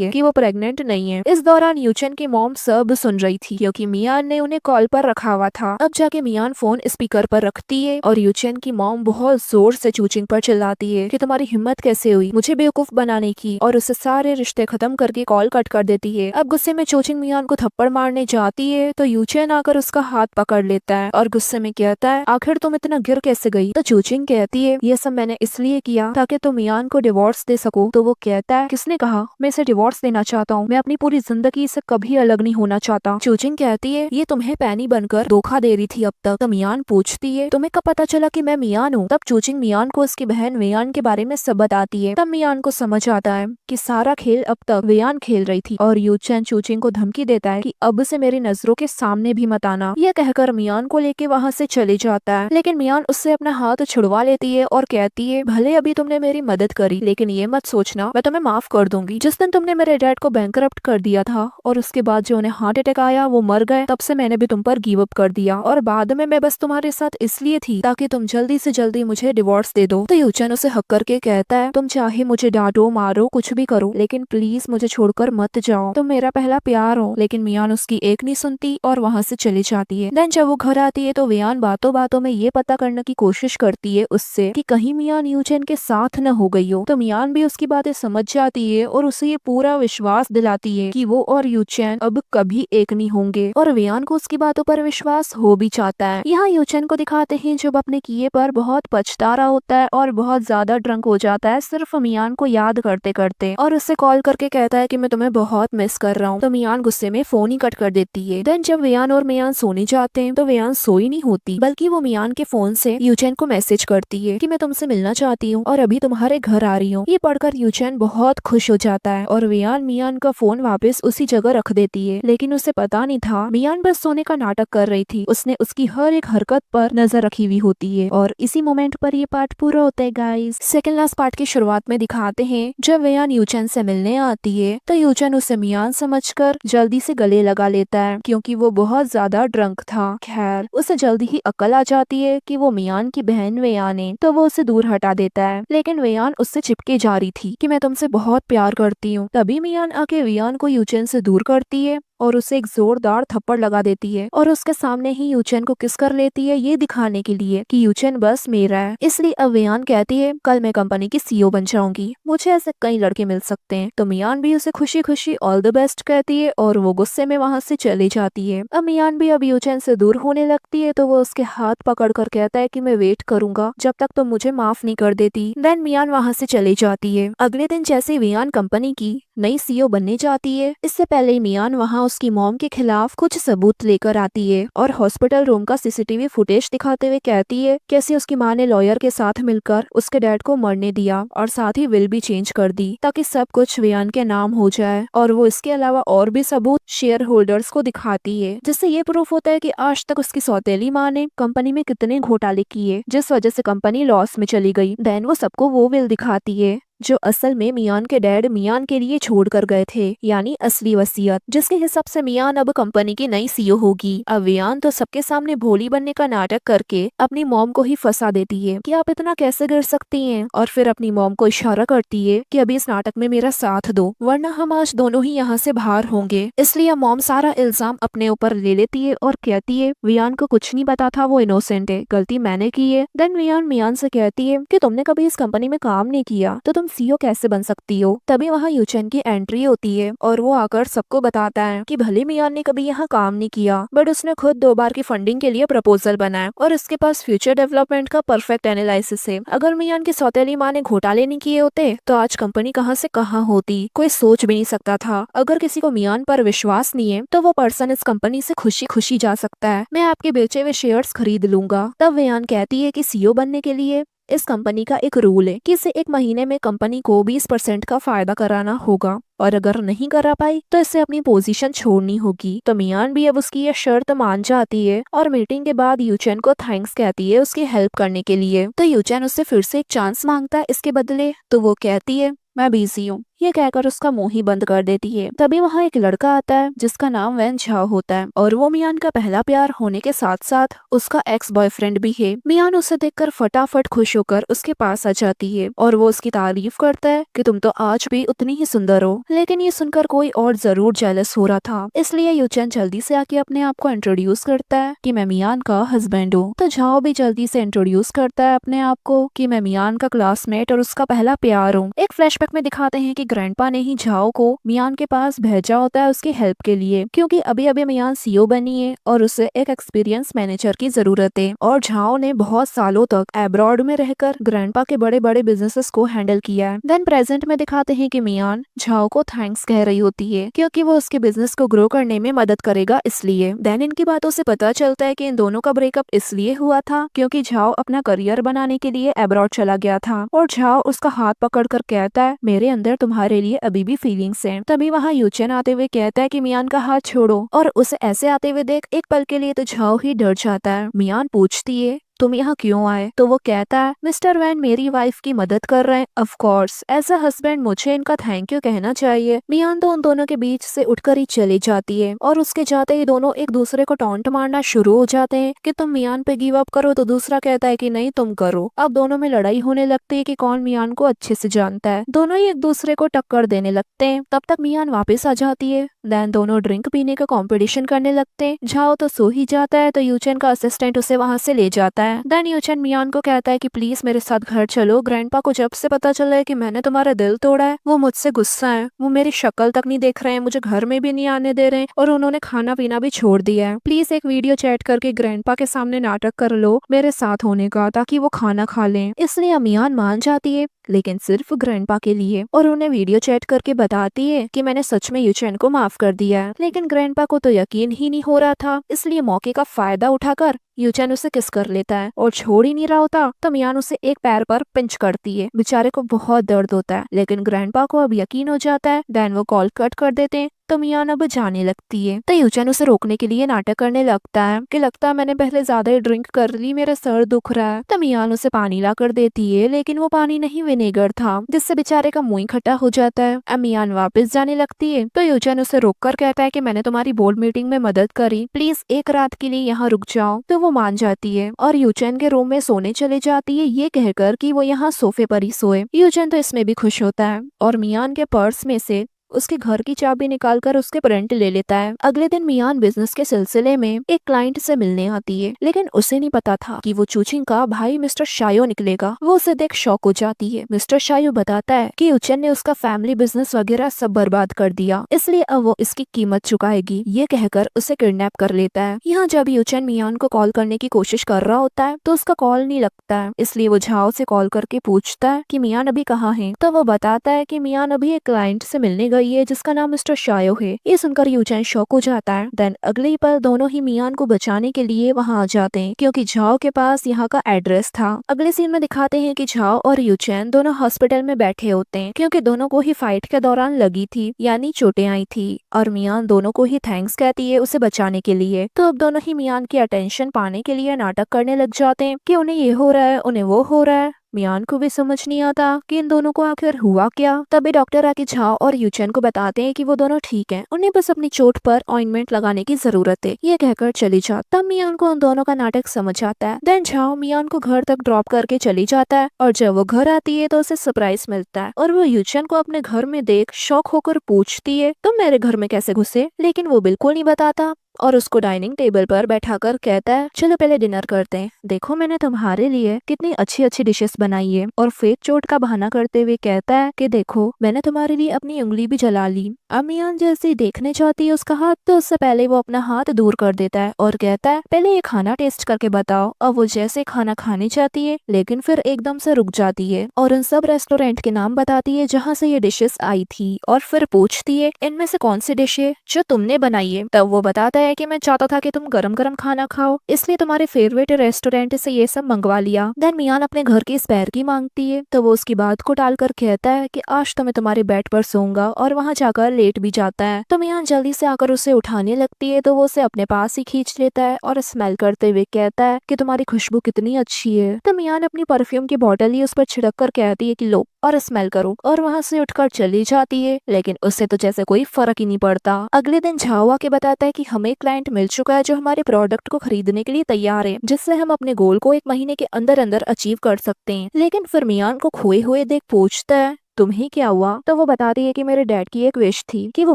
है कि वो प्रेग्नेंट नहीं है। इस दौरान यूचेन की मॉम सब सुन रही थी क्योंकि मियान ने उन्हें कॉल पर रखा हुआ था। अब जाके मियान फोन स्पीकर पर रखती है और यूचेन की मॉम बहुत जोर से चूचिंग पर चिल्लाती है कि तुम्हारी हिम्मत कैसे हुई मुझे बेवकूफ बनाने की, और उससे सारे रिश्ते खत्म करके कॉल कट कर देती है। अब गुस्से में चूचिंग मियान को थप्पड़ मारने जाती है तो यूचेन आकर उसका हाथ पकड़ लेता है और गुस्से में कहता है, आखिर तुम इतना गिर कैसे गई। तो चूचिंग कहती है, ये सब मैंने इसलिए किया ताकि तुम मियान को डिवोर्स दे सको। तो वो कहता है, किसने कहा, मैं इसे डिवोर्स देना चाहता हूँ, मैं अपनी पूरी जिंदगी से कभी अलग नहीं होना चाहता। चूचिंग कहती है, ये तुम्हें पैनी बनकर धोखा दे रही थी अब तक। तो मियान पूछती है, तुम्हें कब पता चला कि मैं मियान हूँ। तब चूचिंग मियान को उसकी बहन वेयान के बारे में सब बताती है। तब मियान को समझ आता है कि सारा खेल अब तक वेयान खेल रही थी और यूचेन चूचिंग को धमकी देता है कि अब से मेरी नजरों के सामने भी मत आना। यह कहकर मियान को लेके वहाँ से चले जाता है, लेकिन मियान उससे अपना हाथ छुड़वा लेती है और कहती है, भले अभी तुमने मेरी मदद करी लेकिन ये मत सोचना मैं तुम्हें माफ कर दूंगी। जिस दिन तुमने मेरे डैड को बैंकरप्ट कर दिया था और उसके बाद जो उन्हें हार्ट अटैक आया वो मर गए, तब से मैंने भी तुम पर गिव अप कर दिया और बाद में मैं बस तुम्हारे साथ इसलिए थी ताकि तुम जल्दी से जल्दी मुझे डिवोर्स दे दो। तो यूचेन उसे हक करके कहता है, तुम चाहे मुझे डांटो मारो कुछ भी करो लेकिन प्लीज मुझे छोड़कर मत जाओ, तुम मेरा पहला प्यार हो। लेकिन मियान उसकी एक नहीं सुनती और वहाँ से चली जाती है। देन जब वो घर आती है तो वेयान बातों बातों में ये पता करने की कोशिश करती है उससे कि कहीं मियान यूचेन के साथ न हो गई हो। तो मियान भी उसकी बातें समझ जाती है और उसे ये पूरा विश्वास दिलाती है कि वो और यूचेन अब कभी एक नहीं होंगे, और वेयान को उसकी बातों पर विश्वास हो भी चाहता है। यहाँ यूचेन को दिखाते हैं जब अपने किए पर बहुत पछता रहा होता है और बहुत ज्यादा ड्रंक हो जाता है सिर्फ मियान को याद करते करते, और उससे कॉल करके कहता है कि मैं तुम्हें बहुत मिस कर रहा हूँ। तो मियान गुस्से में फोन ही कट कर देती है। देन जब वेयान और मियान सोने जाते हैं तो वेयान सोई नहीं होती बल्कि वो मियान के फोन से यूचेन को मैसेज करती है कि मैं तुमसे मिलना चाहती हूँ और अभी तुम्हारे घर आ रही हूँ। ये पढ़कर यूचेन बहुत खुश हो जाता है और वेयान मियान का फोन वापस उसी जगह रख देती है, लेकिन उसे पता नहीं था मियान बस सोने का नाटक कर रही थी, उसने उसकी हर एक हरकत पर नजर रखी हुई होती है। और इसी मोमेंट पर ये पार्ट पूरा होता है गाइस। सेकंड लास्ट पार्ट की शुरुआत में दिखाते हैं जब वेयान यूचेन से मिलने आती है तो यूचेन उसे मियान समझकर जल्दी से गले लगा लेता है क्योंकि वो बहुत ज्यादा ड्रंक था। खैर उसे जल्दी ही अकल आ जाती है कि वो मियान की बहन वेयान है, तो वो उसे दूर हटा देता है, लेकिन वेयान उससे चिपके जा रही थी कि मैं तुमसे बहुत प्यार करती हूँ। तभी मियान आके वेयान को यूचेन से दूर करती है और उसे एक जोरदार थप्पड़ लगा देती है और उसके सामने ही यूचेन को किस कर लेती है ये दिखाने के लिए कि यूचेन बस मेरा है। इसलिए अब वेयान कहती है, कल मैं कंपनी की सीईओ बन जाऊंगी, मुझे ऐसे कई लड़के मिल सकते हैं। तो मियान भी उसे खुशी खुशी ऑल द बेस्ट कहती है और वो गुस्से में वहाँ से चली जाती है। अब मियान भी अब यूचेन से दूर होने लगती है तो वो उसके हाथ पकड़ कर कहता है कि मैं वेट करूंगा जब तक तुम मुझे माफ नहीं कर देती। देन मियान वहाँ से चली जाती है। अगले दिन जैसे वेयान कंपनी की नई सीईओ बनने जाती है, इससे पहले मियान वहाँ उसकी मॉम के खिलाफ कुछ सबूत लेकर आती है और हॉस्पिटल रूम का सीसीटीवी फुटेज दिखाते हुए कहती है कैसे उसकी माँ ने लॉयर के साथ मिलकर उसके डैड को मरने दिया और साथ ही विल भी चेंज कर दी ताकि सब कुछ वेयान के नाम हो जाए। और वो इसके अलावा और भी सबूत शेयर होल्डर्स को दिखाती है जिससे ये प्रूफ होता है कि आज तक उसकी सौतेली माँ ने कंपनी में कितने घोटाले किए जिस वजह से कंपनी लॉस में चली गई। देन वो सबको वो विल दिखाती है जो असल में मियान के डैड मियान के लिए छोड़ कर गए थे, यानी असली वसीयत, जिसके हिसाब से मियान अब कंपनी की नई सीईओ होगी। अब वियान तो सबके सामने भोली बनने का नाटक करके अपनी मॉम को ही फंसा देती है कि आप इतना कैसे गिर सकती हैं, और फिर अपनी मॉम को इशारा करती है कि अभी इस नाटक में मेरा साथ दो, वरना हम आज दोनों ही यहाँ से बाहर होंगे। इसलिए मॉम सारा इल्जाम अपने ऊपर ले लेती है और कहती है वियान को कुछ नहीं पता था, वो इनोसेंट है, गलती मैंने की है। देन वियान मियान से कहती है कि तुमने कभी इस कंपनी में काम नहीं किया तो तुम सीईओ कैसे बन सकती हो। तभी वहाँ यूचेन की एंट्री होती है और वो आकर सबको बताता है कि भले मियान ने कभी यहाँ काम नहीं किया, बट उसने खुद 2 बार की फंडिंग के लिए प्रपोजल बनाया और इसके पास फ्यूचर डेवलपमेंट का परफेक्ट एनालिसिस है। अगर मियान की सौतेली माँ ने घोटाले नहीं किए होते तो आज कंपनी कहाँ से कहाँ होती, कोई सोच भी नहीं सकता था। अगर किसी को मियान पर विश्वास नहीं है तो वो पर्सन इस कंपनी से खुशी खुशी जा सकता है। मैं आपके बेचे हुए शेयर्स खरीद लूंगा। तब वियान कहती है कि सीईओ बनने के लिए इस कंपनी का एक रूल है कि इसे 1 महीने में कंपनी को 20% का फायदा कराना होगा, और अगर नहीं करा पाई तो इसे अपनी पोजीशन छोड़नी होगी। तो मियान भी अब उसकी ये शर्त मान जाती है और मीटिंग के बाद यूचेन को थैंक्स कहती है उसकी हेल्प करने के लिए। तो यूचेन उससे फिर से एक चांस मांगता है इसके बदले, तो वो कहती है मैं बिजी हूँ, ये कहकर उसका मुंह ही बंद कर देती है। तभी वहाँ एक लड़का आता है जिसका नाम वैन झाओ होता है और वो मियान का पहला प्यार होने के साथ साथ उसका एक्स बॉयफ्रेंड भी है। मियान उसे देखकर फटाफट खुश होकर उसके पास आ जाती है और वो उसकी तारीफ करता है कि तुम तो आज भी उतनी ही सुंदर हो। लेकिन ये सुनकर कोई और जरूर जेलस हो रहा था, इसलिए यूचेन जल्दी से आके अपने आप को इंट्रोड्यूस करता है कि मैं मियान का हस्बैंड हूँ। तो झाओ भी जल्दी से इंट्रोड्यूस करता है अपने आप को कि मैं मियान का क्लासमेट और उसका पहला प्यार हूँ। एक फ्लैशबैक में दिखाते हैं कि ग्रैंडपा ने ही झाओ को मियान के पास भेजा होता है उसकी हेल्प के लिए, क्योंकि अभी अभी मियान सीईओ बनी है और उसे एक एक्सपीरियंस मैनेजर की जरूरत है। और झाओ ने बहुत सालों तक एब्रॉड में रहकर ग्रैंडपा के बड़े बड़े बिजनेसेस को हैंडल किया है। देन प्रेजेंट में दिखाते हैं कि मियान झाओ को थैंक्स कह रही होती है क्योंकि वो उसके बिजनेस को ग्रो करने में मदद करेगा इसलिए। देन इनकी बातों से पता चलता है कि इन दोनों का ब्रेकअप इसलिए हुआ था क्योंकि झाओ अपना करियर बनाने के लिए एब्रॉड चला गया था और झाओ उसका हाथ पकड़कर कहता है मेरे अंदर तुम्हारे लिए अभी भी फीलिंग्स हैं। तभी वहाँ यूचेन आते हुए कहता है कि मियान का हाथ छोड़ो, और उसे ऐसे आते हुए देख एक पल के लिए तो झाओ ही डर जाता है। मियान पूछती है तुम यहाँ क्यों आए, तो वो कहता है मिस्टर वैन मेरी वाइफ की मदद कर रहे हैं, of course as a husband मुझे इनका थैंक यू कहना चाहिए। मियान तो उन दोनों के बीच से उठकर ही चली जाती है और उसके जाते ही दोनों एक दूसरे को टॉन्ट मारना शुरू हो जाते हैं कि तुम मियान पे गिव अप करो, तो दूसरा कहता है कि नहीं तुम करो। अब दोनों में लड़ाई होने लगती है कि कौन मियान को अच्छे से जानता है। दोनों ही एक दूसरे को टक्कर देने लगते हैं। तब तक मियान वापस आ जाती है। देन दोनों ड्रिंक पीने का कंपटीशन करने लगते हैं। झाओ तो सो ही जाता है तो यूचेन का असिस्टेंट उसे वहाँ से ले जाता है। देन यूचेन मियान को कहता है कि प्लीज मेरे साथ घर चलो, ग्रैंडपा को जब से पता चला है कि मैंने तुम्हारा दिल तोड़ा है वो मुझसे गुस्सा है, वो मेरी शक्ल तक नहीं देख रहे हैं, मुझे घर में भी नहीं आने दे रहे हैं और उन्होंने खाना पीना भी छोड़ दिया है। प्लीज एक वीडियो चैट करके ग्रैंडपा के सामने नाटक कर लो मेरे साथ होने का ताकि वो खाना खा लें। इसलिए मियान मान जाती है लेकिन सिर्फ ग्रैंडपा के लिए, और उन्हें वीडियो चैट करके बताती है कि मैंने सच में यूचेन को माफ कर दिया है। लेकिन ग्रैंडपा को तो यकीन ही नहीं हो रहा था, इसलिए मौके का फायदा उठाकर यूचेन उसे किस कर लेता है और छोड़ ही नहीं रहा होता तो मियान उसे एक पैर पर पिंच करती है। बेचारे को बहुत दर्द होता है लेकिन ग्रैंडपा को अब यकीन हो जाता है। देन वो कॉल कट कर देते हैं तो मियान अब जाने लगती है। तो यूचेन उसे रोकने के लिए नाटक करने लगता है कि लगता है मैंने पहले ज्यादा ही ड्रिंक कर ली, मेरा सर दुख रहा है। तो मियान उसे पानी ला कर देती है लेकिन वो पानी नहीं विनेगर था, जिससे बेचारे का मुंह खट्टा हो जाता है। अब मियान वापस जाने लगती है तो यूचेन उसे रोककर कहता है कि मैंने तुम्हारी बोर्ड मीटिंग में मदद करी, प्लीज एक रात के लिए यहाँ रुक जाओ। तो वो मान जाती है और यूचेन के रूम में सोने चले जाती है ये कहकर कि वो यहाँ सोफे पर ही सोए। यूचेन तो इसमें भी खुश होता है और मियान के पर्स में से उसके घर की चाबी निकालकर उसके प्रिंट ले लेता है। अगले दिन मियान बिजनेस के सिलसिले में एक क्लाइंट से मिलने आती है लेकिन उसे नहीं पता था कि वो चूचिंग का भाई मिस्टर शायो निकलेगा। वो उसे देख शॉक हो जाती है। मिस्टर शायो बताता है कि यूचेन ने उसका फैमिली बिजनेस वगैरह सब बर्बाद कर दिया, इसलिए अब वो इसकी कीमत चुकाएगी, ये कहकर उसे किडनैप कर लेता है। यहाँ जब यूचेन मियान को कॉल करने की कोशिश कर रहा होता है तो उसका कॉल नहीं लगता है, इसलिए वो झाओ से कॉल करके पूछता है कि मियान अभी कहाँ है। तो वो बताता है कि मियान अभी एक क्लाइंट से मिलने गई है जिसका नाम मिस्टर शायो है। ये सुनकर यूचेन शॉक हो जाता है। देन अगले ही पल दोनों ही मियान को बचाने के लिए वहाँ आ जाते हैं क्योंकि झाओ के पास यहाँ का एड्रेस था। अगले सीन में दिखाते हैं कि झाओ और यूचेन दोनों हॉस्पिटल में बैठे होते हैं क्योंकि दोनों को ही फाइट के दौरान लगी थी, यानी चोटें आई थी, और मियान दोनों को ही थैंक्स कहती है उसे बचाने के लिए। तो अब दोनों ही मियान की अटेंशन पाने के लिए नाटक करने लग जाते हैं कि उन्हें ये हो रहा है, उन्हें वो हो रहा है। मियान को भी समझ नहीं आता कि इन दोनों को आखिर हुआ क्या। तभी डॉक्टर आके झाओ और यूचेन को बताते हैं कि वो दोनों ठीक हैं, उन्हें बस अपनी चोट पर ऑइंटमेंट लगाने की जरूरत है। ये कहकर चली जाती। तब मियान को उन दोनों का नाटक समझ आता है। देन झाओ मियान को घर तक ड्रॉप करके चली जाता है और जब वो घर आती है तो उसे सरप्राइज मिलता है और वो यूचेन को अपने घर में देख शॉक होकर पूछती है, तुम मेरे घर में कैसे घुसे? लेकिन वो बिल्कुल नहीं बताता और उसको डाइनिंग टेबल पर बैठाकर कहता है, चलो पहले डिनर करते हैं, देखो मैंने तुम्हारे लिए कितनी अच्छी अच्छी डिशेस बनाई है। और फेक चोट का बहाना करते हुए कहता है कि देखो मैंने तुम्हारे लिए अपनी उंगली भी जला ली। अब मियान जैसे ही देखने चाहती है उसका हाथ तो उससे पहले वो अपना हाथ दूर कर देता है और कहता है, पहले ये खाना टेस्ट करके बताओ। अब वो जैसे खाना खाने चाहती है लेकिन फिर एकदम से रुक जाती है और उन सब रेस्टोरेंट के नाम बताती है जहाँ से ये डिशेस आई थी और फिर पूछती है, इनमें से कौन सी डिश है जो तुमने बनाई है? तब वो बताता है कि मैं चाहता था कि तुम गरम गरम खाना खाओ, इसलिए तुम्हारे फेवरेट रेस्टोरेंट से ये सब मंगवा लिया। देन मियान अपने घर की स्पेयर की मांगती है तो वो उसकी बात को टालकर कहता है कि आज तो मैं तुम्हारे बेड पर सोऊंगा और वहाँ जाकर लेट भी जाता है। तो मियान जल्दी से आकर उसे उठाने लगती है तो वो उसे अपने पास ही खींच लेता है और स्मेल करते हुए कहता है कि तुम्हारी खुशबू कितनी अच्छी है। तो मियान अपनी परफ्यूम की बोतल ही उस पर छिड़क कर कहती है कि लो और स्मेल करो और वहाँ से उठकर चली जाती है। लेकिन उससे तो जैसे कोई फर्क ही नहीं पड़ता। अगले दिन झाओ आके बताता है कि हमें क्लाइंट मिल चुका है जो हमारे प्रोडक्ट को खरीदने के लिए तैयार है, जिससे हम अपने गोल को 1 महीने के अंदर अंदर अचीव कर सकते हैं। लेकिन फिर मियान को खोए हुए देख पूछता है, तुम्हें क्या हुआ? तो वो बताती है कि मेरे डैड की एक विश थी कि वो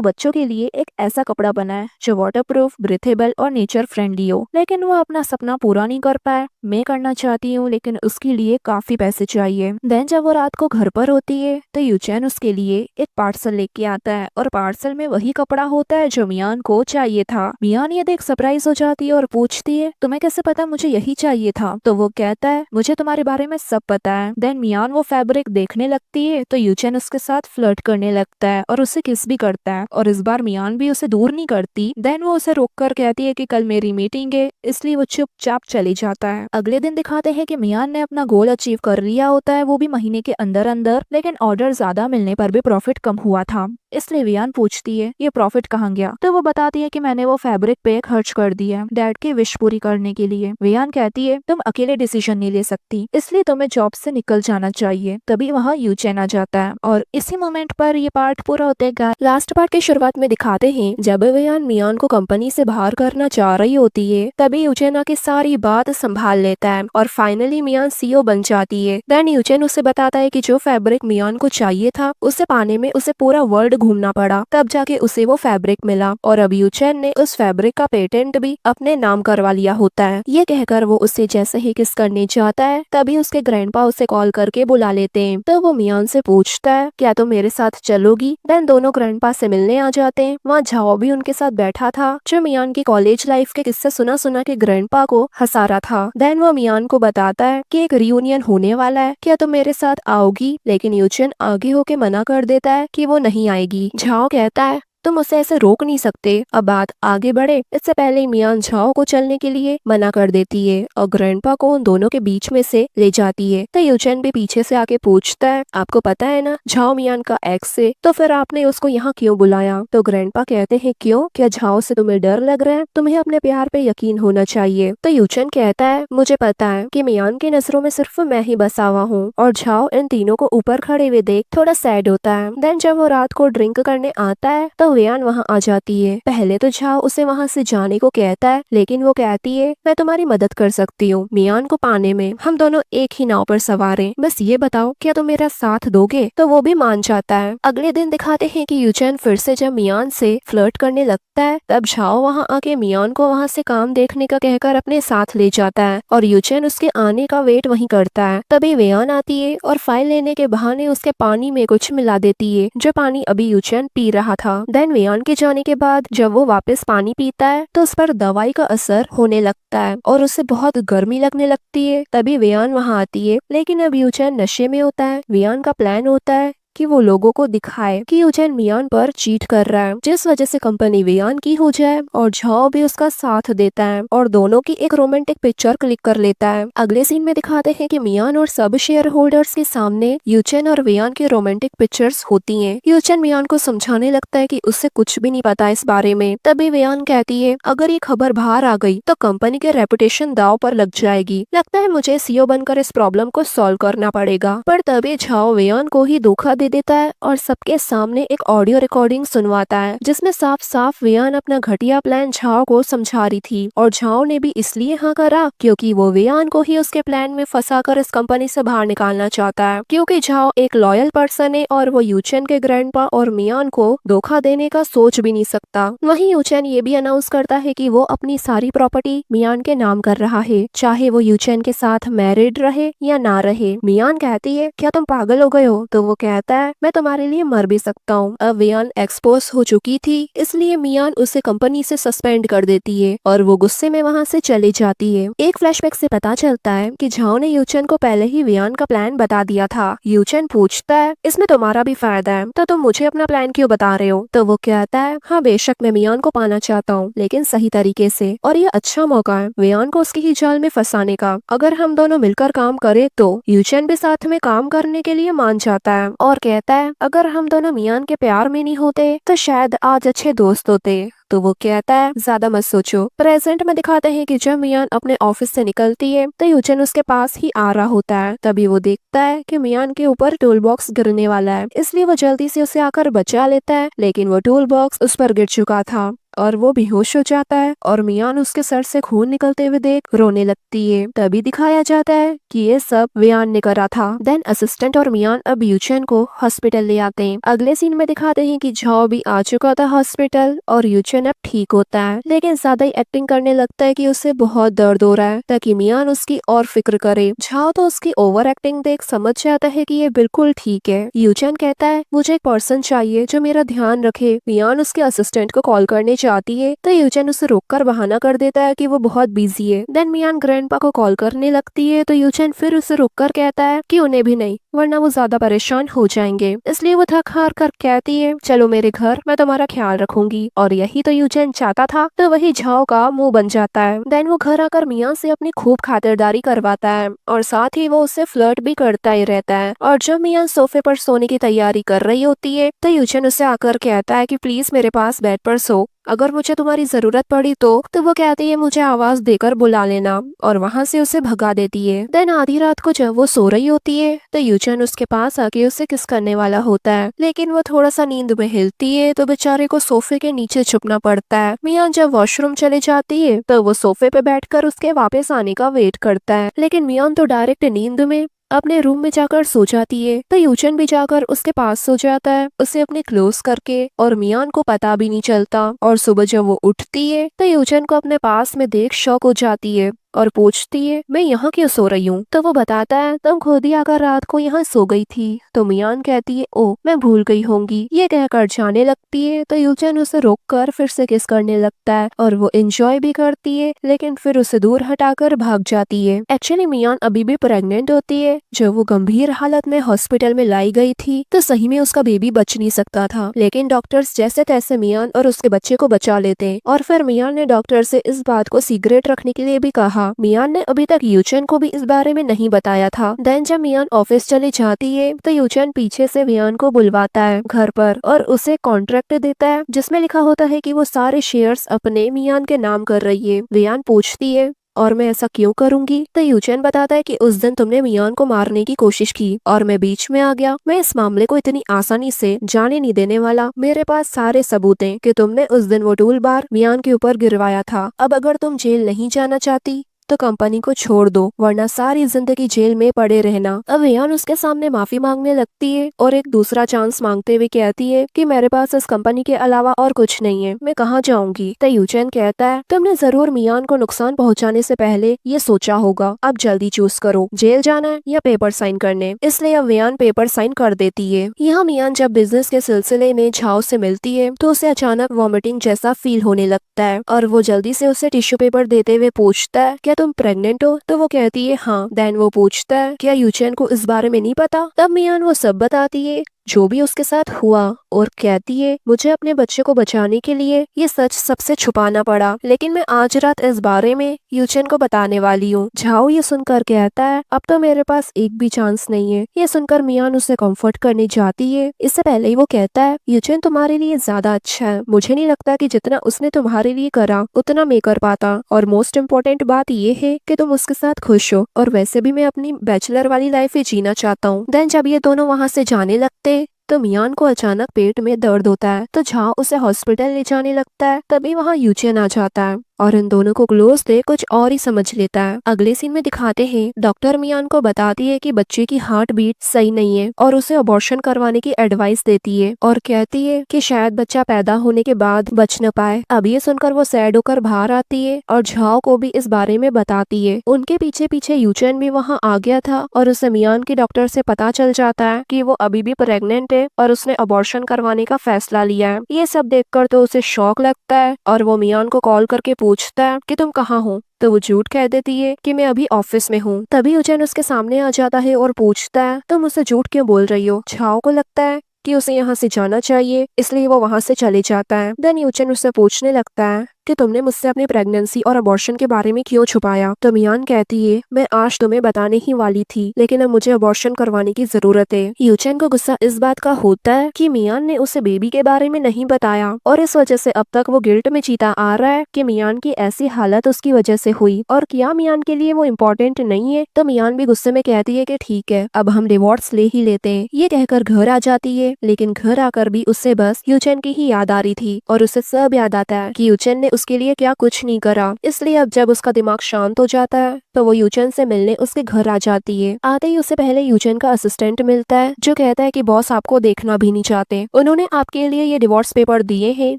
बच्चों के लिए एक ऐसा कपड़ा बनाए जो वाटरप्रूफ, ब्रीथेबल और नेचर फ्रेंडली हो, लेकिन वो अपना सपना पूरा नहीं कर पाए। मैं करना चाहती हूँ लेकिन उसके लिए काफी पैसे चाहिए। देन जब वो रात को घर पर होती है तो यूचेन उसके लिए एक पार्सल लेके आता है और पार्सल में वही कपड़ा होता है जो मियान को चाहिए था। मियान ये देख सरप्राइज हो जाती है और पूछती है, तुम्हें कैसे पता मुझे यही चाहिए था? तो वो कहता है, मुझे तुम्हारे बारे में सब पता है। देन मियान वो फैब्रिक देखने लगती है तो यूचेन उसके साथ फ्लर्ट करने लगता है और उसे किस भी करता है और इस बार मियान भी उसे दूर नहीं करती। देन वो उसे रोक कर कहती है कि कल मेरी मीटिंग है, इसलिए वो चुपचाप चली जाता है। अगले दिन दिखाते हैं कि मियान ने अपना गोल अचीव कर लिया होता है, वो भी महीने के अंदर अंदर, लेकिन ऑर्डर ज्यादा मिलने पर भी प्रॉफिट कम हुआ था। इसलिए वियान पूछती है, ये प्रॉफिट कहाँ गया? तो वो बताती है कि मैंने वो फैब्रिक पे खर्च कर दिया डैड की विश पूरी करने के लिए। वियान कहती है, तुम अकेले डिसीजन नहीं ले सकती, इसलिए तुम्हें जॉब से निकल जाना चाहिए। तभी वहाँ यूचेन आ जाता है और इसी मोमेंट पर ये पार्ट पूरा होता है। लास्ट पार्ट की शुरुआत में दिखाते हैं जब वियान मियान को कंपनी से बाहर करना चाह रही होती है तभी यूचेन आके सारी बात संभाल लेता है और फाइनली मियान सीईओ बन जाती है। देन यूचेन उसे बताता है कि जो फैब्रिक मियान को चाहिए था उसे पाने में उसे पूरा वर्ल्ड घूमना पड़ा, तब जाके उसे वो फैब्रिक मिला और अब यूचेन ने उस फैब्रिक का पेटेंट भी अपने नाम करवा लिया होता है। ये कहकर वो उसे जैसे ही किस करने जाता है तभी उसके ग्रैंडपा उसे कॉल करके बुला लेते हैं। तो वो मियान से पूछता है, क्या तुम मेरे साथ चलोगी? देन दोनों ग्रैंडपा से मिलने आ जाते हैं। वहाँ झाओ भी उनके साथ बैठा था जो मियान की कॉलेज लाइफ के किस्से सुना सुना के ग्रैंडपा को हंसा रहा था। देन वो मियान को बताता है कि एक रियूनियन होने वाला है, क्या तुम मेरे साथ आओगी? लेकिन यूचेन आगे होके मना कर देता है कि वो नहीं आएगी। झाओ कहता है, तुम उसे ऐसे रोक नहीं सकते। अब बात आगे बढ़े इससे पहले मियान झाओ को चलने के लिए मना कर देती है और ग्रैंडपा को उन दोनों के बीच में से ले जाती है। तो यूचेन भी पीछे से आके पूछता है, आपको पता है ना झाओ मियान का एक्स है, तो फिर आपने उसको यहाँ क्यों बुलाया? तो ग्रैंडपा कहते हैं, क्यों? क्या झाओ से तुम्हें डर लग रहा है? तुम्हें अपने प्यार पे यकीन होना चाहिए। तो यूचेन कहता है, मुझे पता है कि मियान की नजरों में सिर्फ मैं ही बसा हुआ हूँ। और झाओ इन तीनों को ऊपर खड़े हुए देख थोड़ा सैड होता है। देन जब वो रात को ड्रिंक करने आता है तो वियान वहाँ आ जाती है। पहले तो झाओ उसे वहाँ से जाने को कहता है लेकिन वो कहती है, मैं तुम्हारी मदद कर सकती हूँ मियान को पाने में, हम दोनों एक ही नाव पर सवार हैं, बस ये बताओ क्या तुम मेरा साथ दोगे? तो वो भी मान जाता है। अगले दिन दिखाते हैं कि यूचेन फिर से जब मियान से फ्लर्ट करने लगता है तब झाओ वहाँ आके मियान को वहाँ से काम देखने का कहकर अपने साथ ले जाता है और यूचेन उसके आने का वेट वहीं करता है। तभी वियान आती है और फाइल लेने के बहाने उसके पानी में कुछ मिला देती है जो पानी अभी यूचेन पी रहा था। देन वियान के जाने के बाद जब वो वापस पानी पीता है तो उस पर दवाई का असर होने लगता है और उसे बहुत गर्मी लगने लगती है। तभी वियान वहाँ आती है लेकिन अब यूचेन नशे में होता है। वियान का प्लान होता है कि वो लोगों को दिखाए कि यूचेन मियान पर चीट कर रहा है, जिस वजह से कंपनी वियान की हो जाए और झाओ भी उसका साथ देता है और दोनों की एक रोमांटिक पिक्चर क्लिक कर लेता है। अगले सीन में दिखाते हैं कि मियान और सब शेयर होल्डर्स के सामने यूचेन और वियान की रोमांटिक पिक्चर्स होती हैं। यूचेन मियान को समझाने लगता है कि उससे कुछ भी नहीं पता इस बारे में। तभी वियान कहती है अगर ये खबर बाहर आ गई तो कंपनी के रेपुटेशन दांव पर लग जाएगी। लगता है मुझे सीईओ बनकर इस प्रॉब्लम को सॉल्व करना पड़ेगा। पर तभी झाओ वियान को ही धोखा दे देता है और सबके सामने एक ऑडियो रिकॉर्डिंग सुनवाता है, जिसमें साफ साफ वियान अपना घटिया प्लान झाओ को समझा रही थी और झाओ ने भी इसलिए हाँ करा क्योंकि वो वियान को ही उसके प्लान में फंसाकर इस कंपनी से बाहर निकालना चाहता है, क्योंकि झाओ एक लॉयल पर्सन है और वो यूचेन के ग्रैंडपा और मियान को धोखा देने का सोच भी नहीं सकता। वहीं यूचेन ये भी अनाउंस करता है कि वो अपनी सारी प्रॉपर्टी मियान के नाम कर रहा है, चाहे वो यूचेन के साथ मैरिड रहे या ना रहे। मियान कहती है क्या तुम पागल हो गए हो? तो वो कहता है मैं तुम्हारे लिए मर भी सकता हूँ। अब वियान एक्सपोज हो चुकी थी, इसलिए मियान उसे कंपनी से सस्पेंड कर देती है और वो गुस्से में वहाँ से चली जाती है। एक फ्लैशबैक से पता चलता है कि झाओ ने यूचेन को पहले ही वियान का प्लान बता दिया था। यूचेन पूछता है इसमें तुम्हारा भी फायदा है तो तुम मुझे अपना प्लान क्यों बता रहे हो? तो वो कहता है हाँ बेशक मैं मियान को पाना चाहता हूँ लेकिन सही तरीके से, और ये अच्छा मौका है वियान को उसकी ही जाल में फंसाने का। अगर हम दोनों मिलकर काम करें तो यूचेन भी साथ में काम करने के लिए मान जाता है और कहता है अगर हम दोनों मियान के प्यार में नहीं होते तो शायद आज अच्छे दोस्त होते। तो वो कहता है ज्यादा मत सोचो। प्रेजेंट में दिखाते हैं कि जब मियान अपने ऑफिस से निकलती है तो यूचेन उसके पास ही आ रहा होता है। तभी वो देखता है कि मियान के ऊपर टूल बॉक्स गिरने वाला है, इसलिए वो जल्दी से उसे आकर बचा लेता है, लेकिन वो टूल बॉक्स उस पर गिर चुका था और वो बेहोश हो जाता है और मियान उसके सर से खून निकलते हुए देख रोने लगती है। तभी दिखाया जाता है कि ये सब वियान ने करा था। देन असिस्टेंट और मियान अब यूचेन को हॉस्पिटल ले आते हैं। अगले सीन में दिखाते हैं कि झाओ भी आ चुका था हॉस्पिटल और यूचेन अब ठीक होता है, लेकिन ज्यादा ही एक्टिंग करने लगता है कि उसे बहुत दर्द हो रहा है ताकि मियान उसकी और फिक्र करे। झाओ तो उसकी ओवर एक्टिंग देख समझ जाता है कि ये बिल्कुल ठीक है। यूचेन कहता है मुझे एक पर्सन चाहिए जो मेरा ध्यान रखे। मियान उसके असिस्टेंट को कॉल करने चाहती है तो यूचेन उसे रोककर बहाना कर देता है कि वो बहुत बिजी है। देन मियान ग्रैंडपा को कॉल करने लगती है तो यूचेन फिर उसे रोककर कहता है कि उन्हें भी नहीं, वरना वो ज्यादा परेशान हो जाएंगे। इसलिए वो थक हार कर कहती है चलो मेरे घर, मैं तुम्हारा ख्याल रखूंगी। और यही तो यूचेन चाहता था। तो वही झाओ का मुंह बन जाता है। देन वो घर आकर मियान से अपनी खूब खातिरदारी करवाता है और साथ ही वो उससे फ्लर्ट भी करता ही रहता है। और जब मियान सोफे पर सोने की तैयारी कर रही होती है तो यूचेन उससे आकर कहता है कि प्लीज मेरे पास बेड पर सो, अगर मुझे तुम्हारी जरूरत पड़ी तो वो कहती है मुझे आवाज देकर बुला लेना और वहाँ से उसे भगा देती है। देन आधी रात को जब वो सो रही होती है तो यूचेन उसके पास आके उसे किस करने वाला होता है, लेकिन वो थोड़ा सा नींद में हिलती है तो बेचारे को सोफे के नीचे छुपना पड़ता है। मियान जब वॉशरूम चले जाती है तो वो सोफे पे बैठकर उसके वापस आने का वेट करता है, लेकिन मियान तो डायरेक्ट नींद में अपने रूम में जाकर सो जाती है। तो यूचेन भी जाकर उसके पास सो जाता है उसे अपने क्लोज करके, और मियान को पता भी नहीं चलता। और सुबह जब वो उठती है तो यूचेन को अपने पास में देख शॉक हो जाती है और पूछती है मैं यहाँ क्यों सो रही हूँ? तो वो बताता है तुम खुद ही आकर रात को यहाँ सो गई थी। तो मियान कहती है ओ मैं भूल गई होंगी। ये कहकर जाने लगती है तो यूचेन उसे रोककर फिर से किस करने लगता है और वो एंजॉय भी करती है, लेकिन फिर उसे दूर हटाकर भाग जाती है। एक्चुअली मियान अभी भी प्रेग्नेंट होती है। जब वो गंभीर हालत में हॉस्पिटल में लाई गई थी तो सही में उसका बेबी बच नहीं सकता था, लेकिन डॉक्टर्स जैसे तैसे मियान और उसके बच्चे को बचा लेते हैं। और फिर मियान ने डॉक्टर से इस बात को सीक्रेट रखने के लिए भी कहा। मियान ने अभी तक यूचेन को भी इस बारे में नहीं बताया था। देन जब मियान ऑफिस चली जाती है तो यूचेन पीछे से मियान को बुलवाता है घर पर और उसे कॉन्ट्रैक्ट देता है जिसमें लिखा होता है कि वो सारे शेयर्स अपने मियान के नाम कर रही है। मियान पूछती है और मैं ऐसा क्यों करूंगी? तो यूचेन बताता है कि उस दिन तुमने मियान को मारने की कोशिश की और मैं बीच में आ गया। मैं इस मामले को इतनी आसानी से जाने नहीं देने वाला। मेरे पास सारे सबूत हैं कि तुमने उस दिन वो टूल बार मियान के ऊपर गिरवाया था। अब अगर तुम जेल नहीं जाना चाहती तो कंपनी को छोड़ दो, वरना सारी जिंदगी जेल में पड़े रहना। अब मियान उसके सामने माफी मांगने लगती है और एक दूसरा चांस मांगते हुए कहती है कि मेरे पास इस कंपनी के अलावा और कुछ नहीं है, मैं कहाँ जाऊंगी? तो यूचेन कहता है तुमने जरूर मियान को नुकसान पहुँचाने से पहले ये सोचा होगा। अब जल्दी चूज करो, जेल जाना है या पेपर साइन करने। इसलिए अब मियान पेपर साइन कर देती है। यहाँ मियान जब बिजनेस के सिलसिले में झाओ से मिलती है तो उसे अचानक वॉमिटिंग जैसा फील होने लगता है और वो जल्दी से उसे टिश्यू पेपर देते हुए पूछता है क्या तुम प्रेग्नेंट हो? तो वो कहती है हाँ। देन वो पूछता है क्या यूचेन को इस बारे में नहीं पता? तब मियान वो सब बताती है जो भी उसके साथ हुआ और कहती है मुझे अपने बच्चे को बचाने के लिए ये सच सबसे छुपाना पड़ा, लेकिन मैं आज रात इस बारे में यूचेन को बताने वाली हूँ। झाओ ये सुनकर कहता है अब तो मेरे पास एक भी चांस नहीं है। ये सुनकर मियान उसे कंफर्ट करने जाती है। इससे पहले ही वो कहता है यूचेन तुम्हारे लिए ज्यादा अच्छा है, मुझे नहीं लगता कि जितना उसने तुम्हारे लिए करा उतना मैं कर पाता, और मोस्ट इम्पोर्टेंट बात ये है कि तुम उसके साथ खुश हो, और वैसे भी मैं अपनी बैचलर वाली लाइफ ही जीना चाहता हूँ। देन जब ये दोनों वहाँ से जाने लगते तो मियान को अचानक पेट में दर्द होता है, तो झाओ उसे हॉस्पिटल ले जाने लगता है। तभी वहाँ यूचेन आ जाता है और इन दोनों को क्लोज से कुछ और ही समझ लेता है। अगले सीन में दिखाते हैं डॉक्टर मियान को बताती है कि बच्चे की हार्ट बीट सही नहीं है और उसे अबॉर्शन करवाने की एडवाइस देती है, और कहती है कि शायद बच्चा पैदा होने के बाद बच न पाए। अब ये सुनकर वो सैड होकर बाहर आती है और झाओ को भी इस बारे में बताती है। उनके पीछे पीछे यूचेन भी वहाँ आ गया था और उसे मियान के डॉक्टर से पता चल जाता है कि वो अभी भी प्रेग्नेंट है और उसने अबॉर्शन करवाने का फैसला लिया है। ये सब देखकर तो उसे शॉक लगता है और वो मियान को कॉल करके पूछता है कि तुम कहाँ हो, तो वो झूठ कह देती है कि मैं अभी ऑफिस में हूँ। तभी यूचेन उसके सामने आ जाता है और पूछता है तुम मुझसे झूठ क्यों बोल रही हो। झाओ को लगता है कि उसे यहाँ से जाना चाहिए, इसलिए वो वहाँ से चले जाता है। देन यूचेन उससे पूछने लगता है कि तुमने मुझसे अपनी प्रेगनेंसी और अबॉर्शन के बारे में क्यों छुपाया। तो मियान कहती है मैं आज तुम्हें बताने ही वाली थी, लेकिन अब मुझे अबॉर्शन करवाने की जरूरत है। यूचेन को गुस्सा इस बात का होता है कि मियान ने उसे बेबी के बारे में नहीं बताया, और इस वजह से अब तक वो गिल्ट में जीता आ रहा है कि मियान की ऐसी हालत उसकी वजह से हुई, और क्या मियान के लिए वो इम्पोर्टेंट नहीं है। तो मियान भी गुस्से में कहती है कि ठीक है अब हम डिवोर्स ले ही लेते हैं। ये कहकर घर आ जाती है, लेकिन घर आकर भी उससे बस यूचेन की ही याद आ रही थी, और उसे सब याद आता है कि यूचेन ने उसके लिए क्या कुछ नहीं करा। इसलिए अब जब उसका दिमाग शांत हो जाता है तो वो यूचेन से मिलने उसके घर आ जाती है। आते ही उससे पहले यूचेन का असिस्टेंट मिलता है जो कहता है कि बॉस आपको देखना भी नहीं चाहते, उन्होंने आपके लिए ये डिवोर्स पेपर दिए हैं,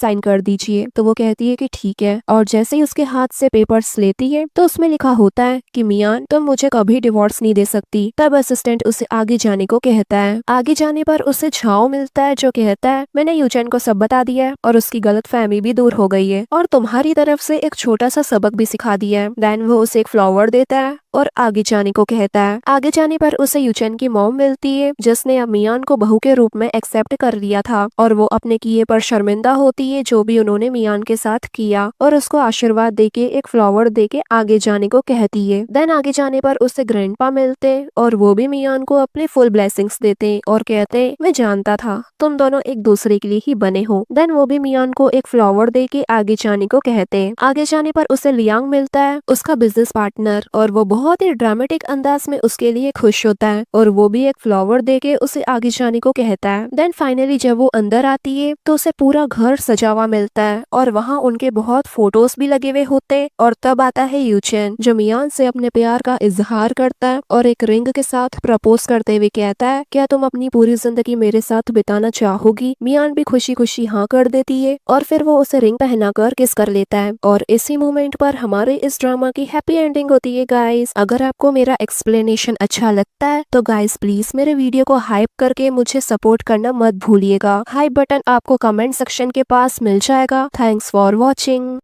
साइन कर दीजिए। तो वो कहती है कि ठीक है, और जैसे ही उसके हाथ से पेपर्स लेती है तो उसमें लिखा होता है कि मियान तुम मुझे कभी डिवोर्स नहीं दे सकती। तब असिस्टेंट उसे आगे जाने को कहता है। आगे जाने पर उसे झाओ मिलता है जो कहता है मैंने यूचेन को सब बता दिया है और उसकी गलतफहमी भी दूर हो गई है, और तुम्हारी तरफ से एक छोटा सा सबक भी सिखा दिया है। देन वो उसे एक फ्लावर देता है और आगे जाने को कहता है। आगे जाने पर उसे यूचेन की मॉम मिलती है जिसने अब मियान को बहू के रूप में एक्सेप्ट कर लिया था, और वो अपने किए पर शर्मिंदा होती है जो भी उन्होंने मियान के साथ किया, और उसको आशीर्वाद देके एक फ्लावर देके आगे जाने को कहती है। देन आगे जाने पर उसे ग्रैंडपा मिलते और वो भी मियान को अपने फुल ब्लेसिंग्स देते और कहते मैं जानता था तुम दोनों एक दूसरे के लिए ही बने हो। देन वो भी मियान को एक फ्लावर देके आगे जाने को कहते। आगे जाने पर उसे लियांग मिलता है, उसका बिजनेस पार्टनर, और वो बहुत ही ड्रामेटिक अंदाज में उसके लिए खुश होता है और वो भी एक फ्लावर देके उसे आगे जाने को कहता है। देन फाइनली जब वो अंदर आती है तो उसे पूरा घर सजा हुआ मिलता है और वहाँ उनके बहुत फोटोज भी लगे हुए होते, और तब आता है यूचेन जो मियान से अपने प्यार का इजहार करता है और एक रिंग के साथ प्रपोज करते हुए कहता है क्या तुम अपनी पूरी जिंदगी मेरे साथ बिताना चाहोगी। मियान भी खुशी खुशी हाँ कर देती है और फिर वो उसे रिंग पहनाकर किस कर लेता है, और इसी मोमेंट पर हमारे इस ड्रामा की हैप्पी एंडिंग होती है गाइस। अगर आपको मेरा एक्सप्लेनेशन अच्छा लगता है तो गाइस प्लीज मेरे वीडियो को हाइप करके मुझे सपोर्ट करना मत भूलिएगा। हाइप बटन आपको कमेंट सेक्शन के पास मिल जाएगा। Thanks for watching.